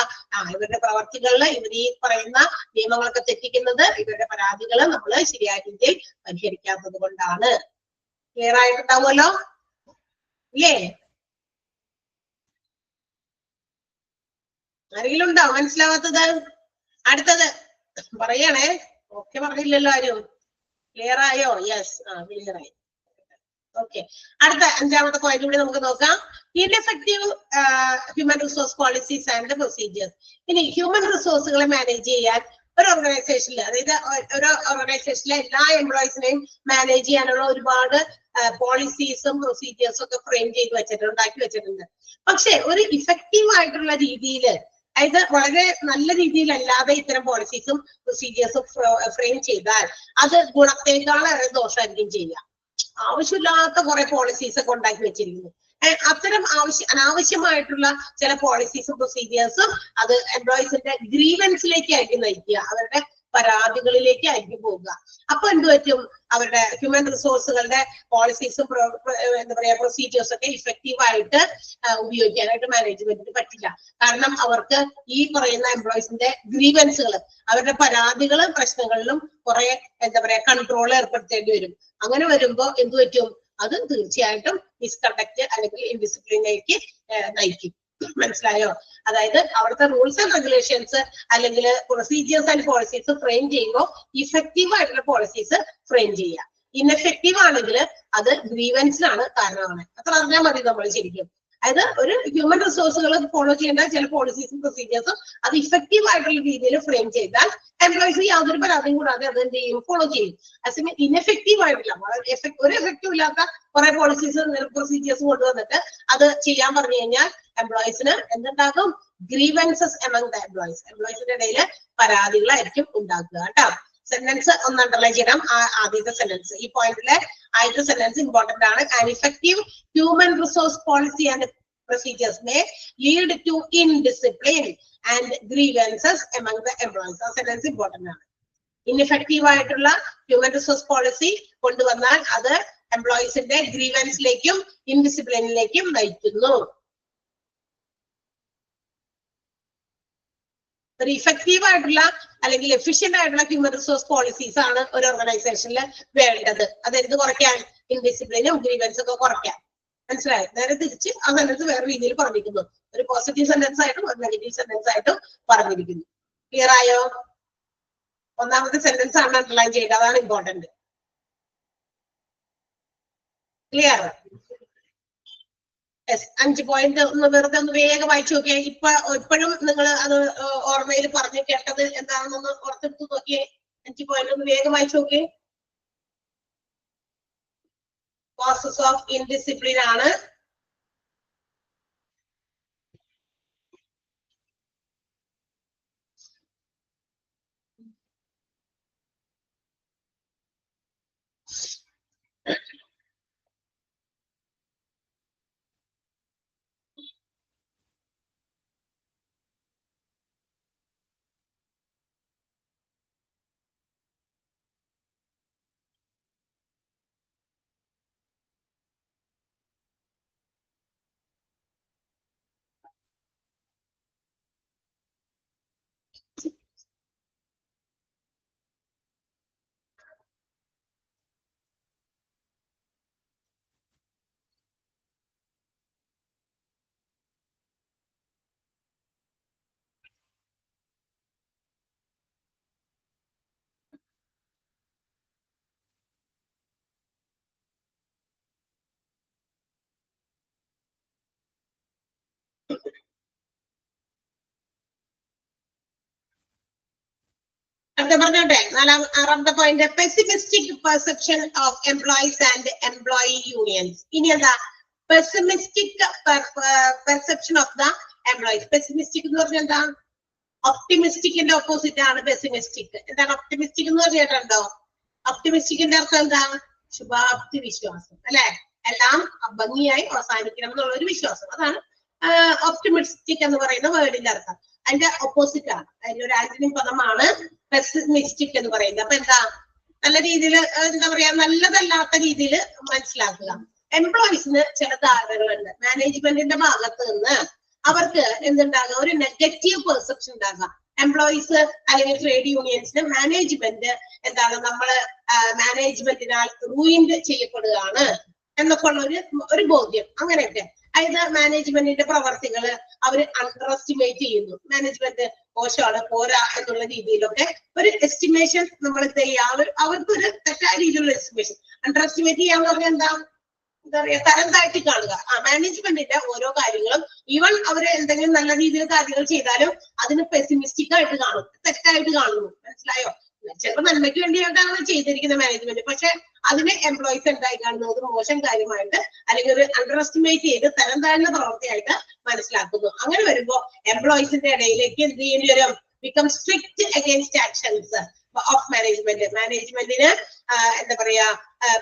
ഇവരുടെ പ്രവർത്തികളിൽ ഇവർ ഈ പറയുന്ന നിയമങ്ങളൊക്കെ തെറ്റിക്കുന്നത് ഇവരുടെ പരാതികൾ നമ്മൾ ശരിയായ രീതിയിൽ പരിഹരിക്കാത്തത് കൊണ്ടാണ്. ക്ലിയർ ആയിട്ടുണ്ടാവുമല്ലോ ഇല്ലേ? ആരെങ്കിലും ഉണ്ടോ മനസ്സിലാവാത്തത്? അടുത്തത് പറയണേ. ഓക്കെ പറഞ്ഞില്ലല്ലോ ആരും. ക്ലിയർ ആയോ? യെസ്, ക്ലിയർ ആയി. ഓക്കെ, അടുത്ത അഞ്ചാമത്തെ പോയിന്റ് കൂടി നമുക്ക് നോക്കാം. Ineffective human resource policies and procedures. ഇനി ഹ്യൂമൻ റിസോഴ്സുകളെ മാനേജ് ചെയ്യാൻ ഒരു ഓർഗനൈസേഷനിൽ, അതായത് ഒരു ഓർഗനൈസേഷനിലെ എല്ലാ എംപ്ലോയീസിനെയും മാനേജ് ചെയ്യാനുള്ള ഒരുപാട് പോളിസീസും പ്രൊസീജിയേഴ്സും ഒക്കെ ഫ്രെയിം ചെയ്ത് വെച്ചിട്ടുണ്ട്, ഉണ്ടാക്കി വെച്ചിട്ടുണ്ട്. പക്ഷെ ഒരു ഇഫക്റ്റീവ് ആയിട്ടുള്ള രീതിയിൽ, അതായത് വളരെ നല്ല രീതിയിലല്ലാതെ ഇത്തരം പോളിസീസും പ്രൊസീജിയേഴ്സും ഫ്രെയിം ചെയ്താൽ അത് ഗുണത്തേക്കാളേറെ ദോഷമായിരിക്കും ചെയ്യുക. ആവശ്യമില്ലാത്ത കുറെ പോളിസീസ് ഒക്കെ ഉണ്ടാക്കി വെച്ചിരിക്കുന്നു. അത്തരം അനാവശ്യമായിട്ടുള്ള ചില പോളിസീസും പ്രൊസീജിയേഴ്സും അത് എംപ്ലോയീസിന്റെ ഗ്രീവൻസിലേക്കായിരിക്കും നയിക്കുക, അവരുടെ പരാതികളിലേക്ക് ആയിരിക്കും പോകുക. അപ്പൊ എന്ത് പറ്റും, അവരുടെ ഹ്യൂമൻ റിസോഴ്സുകളുടെ പോളിസീസും എന്താ പറയാ പ്രൊസീജിയേഴ്സ് ഒക്കെ ഇഫക്റ്റീവ് ആയിട്ട് ഉപയോഗിക്കാനായിട്ട് മാനേജ്മെന്റിന് പറ്റില്ല. കാരണം അവർക്ക് ഈ പറയുന്ന എംപ്ലോയീസിന്റെ ഗ്രീവൻസുകൾ, അവരുടെ പരാതികളും പ്രശ്നങ്ങളിലും കുറെ എന്താ പറയാ കൺട്രോൾ ഏർപ്പെടുത്തേണ്ടി വരും. അങ്ങനെ വരുമ്പോ എന്ത് പറ്റും, അത് തീർച്ചയായിട്ടും മിസ്കണ്ടക്ട് അല്ലെങ്കിൽ ഇൻഡിസിപ്ലിനിലേക്ക് നയിക്കും. മനസ്സിലായോ? അതായത് അവിടുത്തെ റൂൾസ് ആൻഡ് റെഗുലേഷൻസ് അല്ലെങ്കിൽ പ്രൊസീജിയേഴ്സ് ആൻഡ് പോളിസീസ് ഫ്രെയിം ചെയ്യുമ്പോൾ ഇഫക്റ്റീവ് ആയിട്ടുള്ള പോളിസീസ് ഫ്രെയിം ചെയ്യുക. ഇൻഎഫക്റ്റീവ് ആണെങ്കിൽ അത് ഗ്രീവൻസിനാണ് കാരണമാണ്. അത്ര അറിഞ്ഞാൽ മതി നമ്മൾ ശരിക്കും. അതായത് ഒരു ഹ്യൂമൻ റിസോഴ്സുകൾ ഫോളോ ചെയ്യേണ്ട ചില പോളിസീസും പ്രൊസീജിയേഴ്സും അത് ഇഫക്റ്റീവ് ആയിട്ടുള്ള രീതിയിൽ ഫ്രെയിം ചെയ്താൽ എംപ്ലോയീസ് യാതൊരു പരാതിയും കൂടാതെ അത് എന്ത് ചെയ്യും, ഫോളോ ചെയ്യും. അതേസമയം ഇൻഎഫക്റ്റീവ് ആയിട്ടില്ല, ഒരു എഫക്റ്റീവ് ഇല്ലാത്ത കുറെ പോളിസീസ് പ്രൊസീജിയേഴ്സ് കൊണ്ടുവന്നിട്ട് അത് ചെയ്യാൻ പറഞ്ഞു കഴിഞ്ഞാൽ എംപ്ലോയീസിന് എന്തുണ്ടാകും, ഗ്രീവൻസസ് എമംഗ് ദ എംപ്ലോയീസിന്റെ ഇടയിൽ പരാതികളായിരിക്കും ഉണ്ടാക്കുക കേട്ടോ. സെന്റൻസ് ഒന്ന് അണ്ടർലൈൻ ചെയ്യണം. ആദ്യത്തെ സെന്റൻസ്, ഈ പോയിന്റിലെ ആദ്യത്തെ സെന്റൻസ് ഇമ്പോർട്ടന്റ് ആണ്. An effective human resource policy and procedures may lead to indiscipline and grievances among the employees. ആ സെന്റൻസ് ഇമ്പോർട്ടന്റ് ആണ്. ഇൻഎഫക്റ്റീവ് ആയിട്ടുള്ള ഹ്യൂമൻ റിസോഴ്സ് പോളിസി കൊണ്ടുവന്നാൽ അത് എംപ്ലോയീസിന്റെ ഗ്രീവൻസിലേക്കും ഇൻഡിസിപ്ലിനിലേക്കും നയിക്കുന്നു. ഒരു ഇഫക്റ്റീവ് ആയിട്ടുള്ള അല്ലെങ്കിൽ എഫിഷ്യന്റ് ആയിട്ടുള്ള ഹ്യൂമൻ റിസോഴ്സ് പോളിസീസ് ആണ് ഒരു ഓർഗനൈസേഷനിൽ വേണ്ടത്. അതെന്ത് കുറയ്ക്കാൻ? ഇൻഡിസിപ്ലിനും ഗ്രീവൻസ് ഒക്കെ കുറയ്ക്കാൻ. മനസ്സിലായോ? നേരെ തിരിച്ച് ആ സെന്റൻസ് വേറെ രീതിയിൽ പറഞ്ഞിരിക്കുന്നു. ഒരു പോസിറ്റീവ് സെന്റൻസ് ആയിട്ടും ഒരു നെഗറ്റീവ് സെന്റൻസ് ആയിട്ടും പറഞ്ഞിരിക്കുന്നു. ക്ലിയർ ആയോ? ഒന്നാമത്തെ സെന്റൻസ് ആണ് അണ്ടർലൈൻ ചെയ്യേണ്ടത്, അതാണ് ഇമ്പോർട്ടന്റ്. ക്ലിയർ? യെസ്. 5 പോയിന്റ് ഒന്ന് വെറുതെ ഒന്ന് വേഗം വായിച്ചു നോക്കിയേ. ഇപ്പോഴും നിങ്ങൾ അത് ഓർമ്മയിൽ പറഞ്ഞു കേട്ടത് എന്താണെന്നൊന്ന് ഓർത്തെടുത്ത് നോക്കിയേ. 5 പോയിന്റ് ഒന്ന് വേഗം വായിച്ചു നോക്കിയേ. കോസസ് ഓഫ് ഇൻഡിസിപ്ലിൻ ആണ്. അടുത്ത പറഞ്ഞോട്ടെ. 6ാമത്തെ point, pessimistic perception of employees and employee unions. ഇനി എന്താ? Pessimistic perception of the employees. Pessimistic എന്ന് പറഞ്ഞാൽ എന്താ? ഒപ്റ്റിമിസ്റ്റിക്കിന്റെ ഓപ്പോസിറ്റ് ആണ് പെസിമിസ്റ്റിക്. എന്താണ് ഒപ്റ്റിമിസ്റ്റിക് എന്ന് പറഞ്ഞിട്ടുണ്ടോ? ഒപ്റ്റിമിസ്റ്റിക്കിന്റെ അർത്ഥം എന്താ? ശുഭാപ്തി വിശ്വാസം, അല്ലെ? എല്ലാം ഭംഗിയായി അവസാനിക്കണം എന്നുള്ള ഒരു വിശ്വാസം. അതാണ് ഒപ്റ്റിമിസ്റ്റിക് എന്ന് പറയുന്ന വേർഡിന്റെ അർത്ഥം. അതിന്റെ ഓപ്പോസിറ്റ് ആണ്, അതിന്റെ ഒരു ആന്റണി പദമാണ് പെസിമിസ്റ്റിക് എന്ന് പറയുന്നത്. അപ്പൊ എന്താ? നല്ല രീതിയിൽ എന്താ പറയാ, നല്ലതല്ലാത്ത രീതിയിൽ മനസ്സിലാക്കുക. എംപ്ലോയീസിന് ചില ധാരണകളുണ്ട്. മാനേജ്മെന്റിന്റെ ഭാഗത്ത് നിന്ന് അവർക്ക് എന്തുണ്ടാകുക? ഒരു നെഗറ്റീവ് പെർസെപ്ഷൻ ഉണ്ടാകുക. എംപ്ലോയീസ് അല്ലെങ്കിൽ ട്രേഡ് യൂണിയൻസിന് മാനേജ്മെന്റ് എന്താണ്, നമ്മള് മാനേജ്മെന്റിനാൽ റൂയിൻഡ് ചെയ്യപ്പെടുകയാണ് എന്നൊക്കെ ഉള്ള ഒരു ബോധ്യം. അങ്ങനെയൊക്കെ. അതായത് മാനേജ്മെന്റിന്റെ പ്രവർത്തികള് അവര് അണ്ടർ എസ്റ്റിമേറ്റ് ചെയ്യുന്നു. മാനേജ്മെന്റ് മോശമാണ്, പോരാ എന്നുള്ള രീതിയിലൊക്കെ ഒരു എസ്റ്റിമേഷൻ നമ്മൾ എന്ത് ചെയ്യുക? അവർക്കൊരു തെറ്റായ രീതിയിലുള്ള എസ്റ്റിമേഷൻ. അണ്ടർ എസ്റ്റിമേറ്റ് ചെയ്യാന്ന് പറഞ്ഞാൽ എന്താ പറയാ? തരം താഴ്ത്തി കാണുക. മാനേജ്മെന്റിന്റെ ഓരോ കാര്യങ്ങളും ഈവൻ അവര് എന്തെങ്കിലും നല്ല രീതിയിൽ കാര്യങ്ങൾ ചെയ്താലും അതിന് പെസിമിസ്റ്റിക് ആയിട്ട് കാണും, തെറ്റായിട്ട് കാണുന്നു. മനസ്സിലായോ? ചിലപ്പോൾ നന്മയ്ക്ക് വേണ്ടിയിട്ടാണ് ചെയ്തിരിക്കുന്ന മാനേജ്മെന്റ്, പക്ഷെ അതിന് എംപ്ലോയീസ് എന്തായി കാണുന്നത് മോശം കാര്യമായിട്ട് അല്ലെങ്കിൽ ഒരു അണ്ടർ എസ്റ്റിമേറ്റ് ചെയ്ത് തരം താഴ്ന്ന പ്രവൃത്തിയായിട്ട് മനസ്സിലാക്കുന്നു. അങ്ങനെ വരുമ്പോ എംപ്ലോയീസിന്റെ ഇടയിലേക്ക് എന്ത് ചെയ്യേണ്ടി വരും? Become strict against actions of management. മാനേജ്മെന്റിന് എന്താ പറയാ,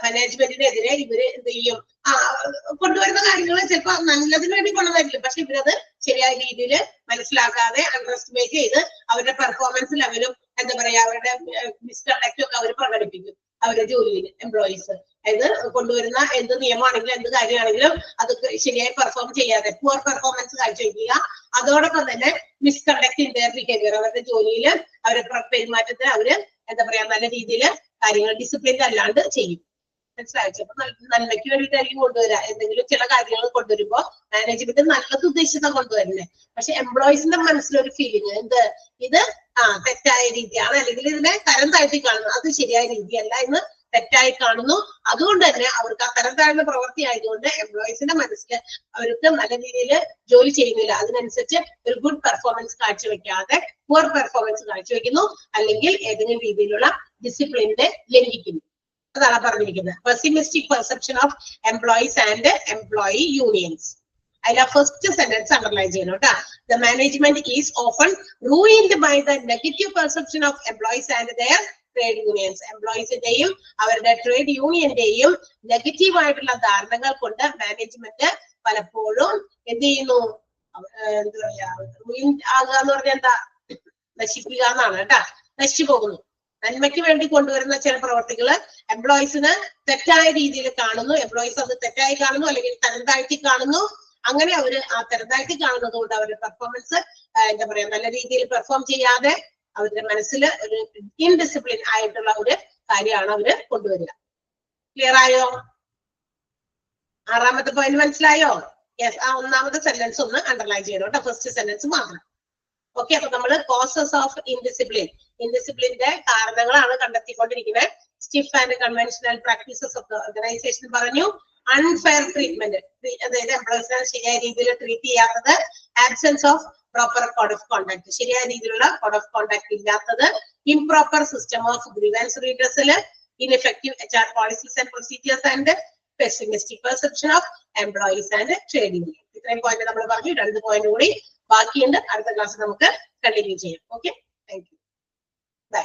മാനേജ്മെന്റിനെതിരെ ഇവര് എന്ത് ചെയ്യും? കൊണ്ടുവരുന്ന കാര്യങ്ങൾ ചിലപ്പോ നല്ലതിന് വേണ്ടി കൊണ്ടുവരില്ല, പക്ഷെ ഇവരത് ശരിയായ രീതിയിൽ മനസ്സിലാക്കാതെ അണ്ടർ എസ്റ്റിമേറ്റ് ചെയ്ത് അവരുടെ പെർഫോമൻസ് ലെവലും എന്താ പറയാ അവരുടെ മിസ്കണ്ടക്റ്റും ഒക്കെ അവർ പ്രകടിപ്പിക്കും അവരുടെ ജോലിയിൽ. എംപ്ലോയീസ് അതായത് കൊണ്ടുവരുന്ന എന്ത് നിയമമാണെങ്കിലും എന്ത് കാര്യമാണെങ്കിലും അത് ശരിയായി പെർഫോം ചെയ്യാതെ പുവർ പെർഫോമൻസ് കാഴ്ചവെക്കുക. അതോടൊപ്പം തന്നെ മിസ്കണ്ടക്ട് ഇൻ ദെയർ ബിഹേവിയർ, അവരുടെ ജോലിയിൽ അവരുടെ പെരുമാറ്റത്തിൽ അവര് എന്താ പറയാ നല്ല രീതിയിൽ കാര്യങ്ങൾ ഡിസിപ്ലിൻ അല്ലാണ്ട് ചെയ്യും. മനസ്സിലായോ? അപ്പൊ നന്മയ്ക്ക് വേണ്ടിയിട്ടായിരിക്കും കൊണ്ടുവരാ. എന്തെങ്കിലും ചില കാര്യങ്ങൾ കൊണ്ടുവരുമ്പോ മാനേജ്മെന്റ് നല്ലത് ഉദ്ദേശിച്ചാ കൊണ്ടുവരുന്നത്, പക്ഷെ എംപ്ലോയീസിന്റെ മനസ്സിലൊരു ഫീലിംഗ് എന്ത്? ഇത് തെറ്റായ രീതിയാണ്, അല്ലെങ്കിൽ ഇതിനെ തരം താഴ്ത്തി കാണുന്നു, അത് ശരിയായ രീതിയല്ല എന്ന് തെറ്റായി കാണുന്നു. അതുകൊണ്ട് തന്നെ അവർക്ക് ആ തരം താഴ്ന്ന പ്രവൃത്തി ആയതുകൊണ്ട് എംപ്ലോയീസിന്റെ മനസ്സിൽ അവർക്ക് നല്ല രീതിയിൽ ജോലി ചെയ്യുന്നില്ല. അതിനനുസരിച്ച് ഒരു ഗുഡ് പെർഫോമൻസ് കാഴ്ചവെക്കാതെ പുവർ പെർഫോമൻസ് കാഴ്ചവെക്കുന്നു, അല്ലെങ്കിൽ ഏതെങ്കിലും രീതിയിലുള്ള ഡിസിപ്ലിനെ ലംഘിക്കുന്നു. അതാണ് പറഞ്ഞിരിക്കുന്നത്. Pessimistic perception of employees and employee unions. അതിലെ ഫസ്റ്റ് സെന്റൻസ് അണ്ടർലൈൻ ചെയ്യണം കേട്ടോ. The management is often ruined by the negative perception of employees and their trade unions. എംപ്ലോയീസിന്റെയും അവരുടെ ട്രേഡ് യൂണിയന്റെയും നെഗറ്റീവ് ആയിട്ടുള്ള ധാരണകൾ കൊണ്ട് മാനേജ്മെന്റ് പലപ്പോഴും എന്ത് ചെയ്യുന്നു? എന്താ പറയാ, റൂയിൻ ആകുക എന്ന് പറഞ്ഞാൽ എന്താ? നശിപ്പിക്കുക എന്നാണ് കേട്ടാ. നശിച്ചു പോകുന്നു. നന്മയ്ക്ക് വേണ്ടി കൊണ്ടുവരുന്ന ചില പ്രവർത്തികള് എംപ്ലോയീസിന് തെറ്റായ രീതിയിൽ കാണുന്നു, എംപ്ലോയീസ് അത് തെറ്റായി കാണുന്നു അല്ലെങ്കിൽ തരം താഴ്ത്തി കാണുന്നു. അങ്ങനെ അവര് ആ തരം താഴ്ത്തി കാണുന്നത് കൊണ്ട് അവരുടെ പെർഫോമൻസ് എന്താ പറയാ നല്ല രീതിയിൽ പെർഫോം ചെയ്യാതെ അവരുടെ മനസ്സിൽ ഒരു ഇൻഡിസിപ്ലിൻ ആയിട്ടുള്ള ഒരു കാര്യമാണ് അവര് കൊണ്ടുവരിക. ക്ലിയർ ആയോ? ആറാമത്തെ പോയിന്റ് മനസ്സിലായോ? യെസ്. ആ ഒന്നാമത്തെ സെന്റൻസ് ഒന്ന് അണ്ടർലൈൻ ചെയ്തോ കേട്ടോ, ഫസ്റ്റ് സെന്റൻസ് മാത്രം. ഓക്കെ, അപ്പൊ നമ്മള് കോസസ് ഓഫ് ഇൻഡിസിപ്ലിൻ, ഇൻഡിസിപ്ലിന്റെ കാരണങ്ങളാണ് കണ്ടെത്തിക്കൊണ്ടിരിക്കുന്നത്. Stiff and conventional practices of the organisation പറഞ്ഞു. അൺഫെയർ ട്രീറ്റ്മെന്റ്, അതായത് എംപ്ലോയീസിനെ ശരിയായ രീതിയിൽ ട്രീറ്റ് ചെയ്യാത്തത്. Absence of proper code of contact, ശരിയായ രീതിയിലുള്ള കോഡ് ഓഫ് കോണ്ടാക്ട് ഇല്ലാത്തത്. Improper system of grievance redressal. Ineffective HR policies and procedures and pessimistic perception of employees and trade union. ഇത്രയും പോയിന്റ് നമ്മൾ പറഞ്ഞു. 2 പോയിന്റ് കൂടി ബാക്കിയുണ്ട്. അടുത്ത ക്ലാസ് നമുക്ക് കണ്ടിന്യൂ ചെയ്യാം. Okay, thank you, by.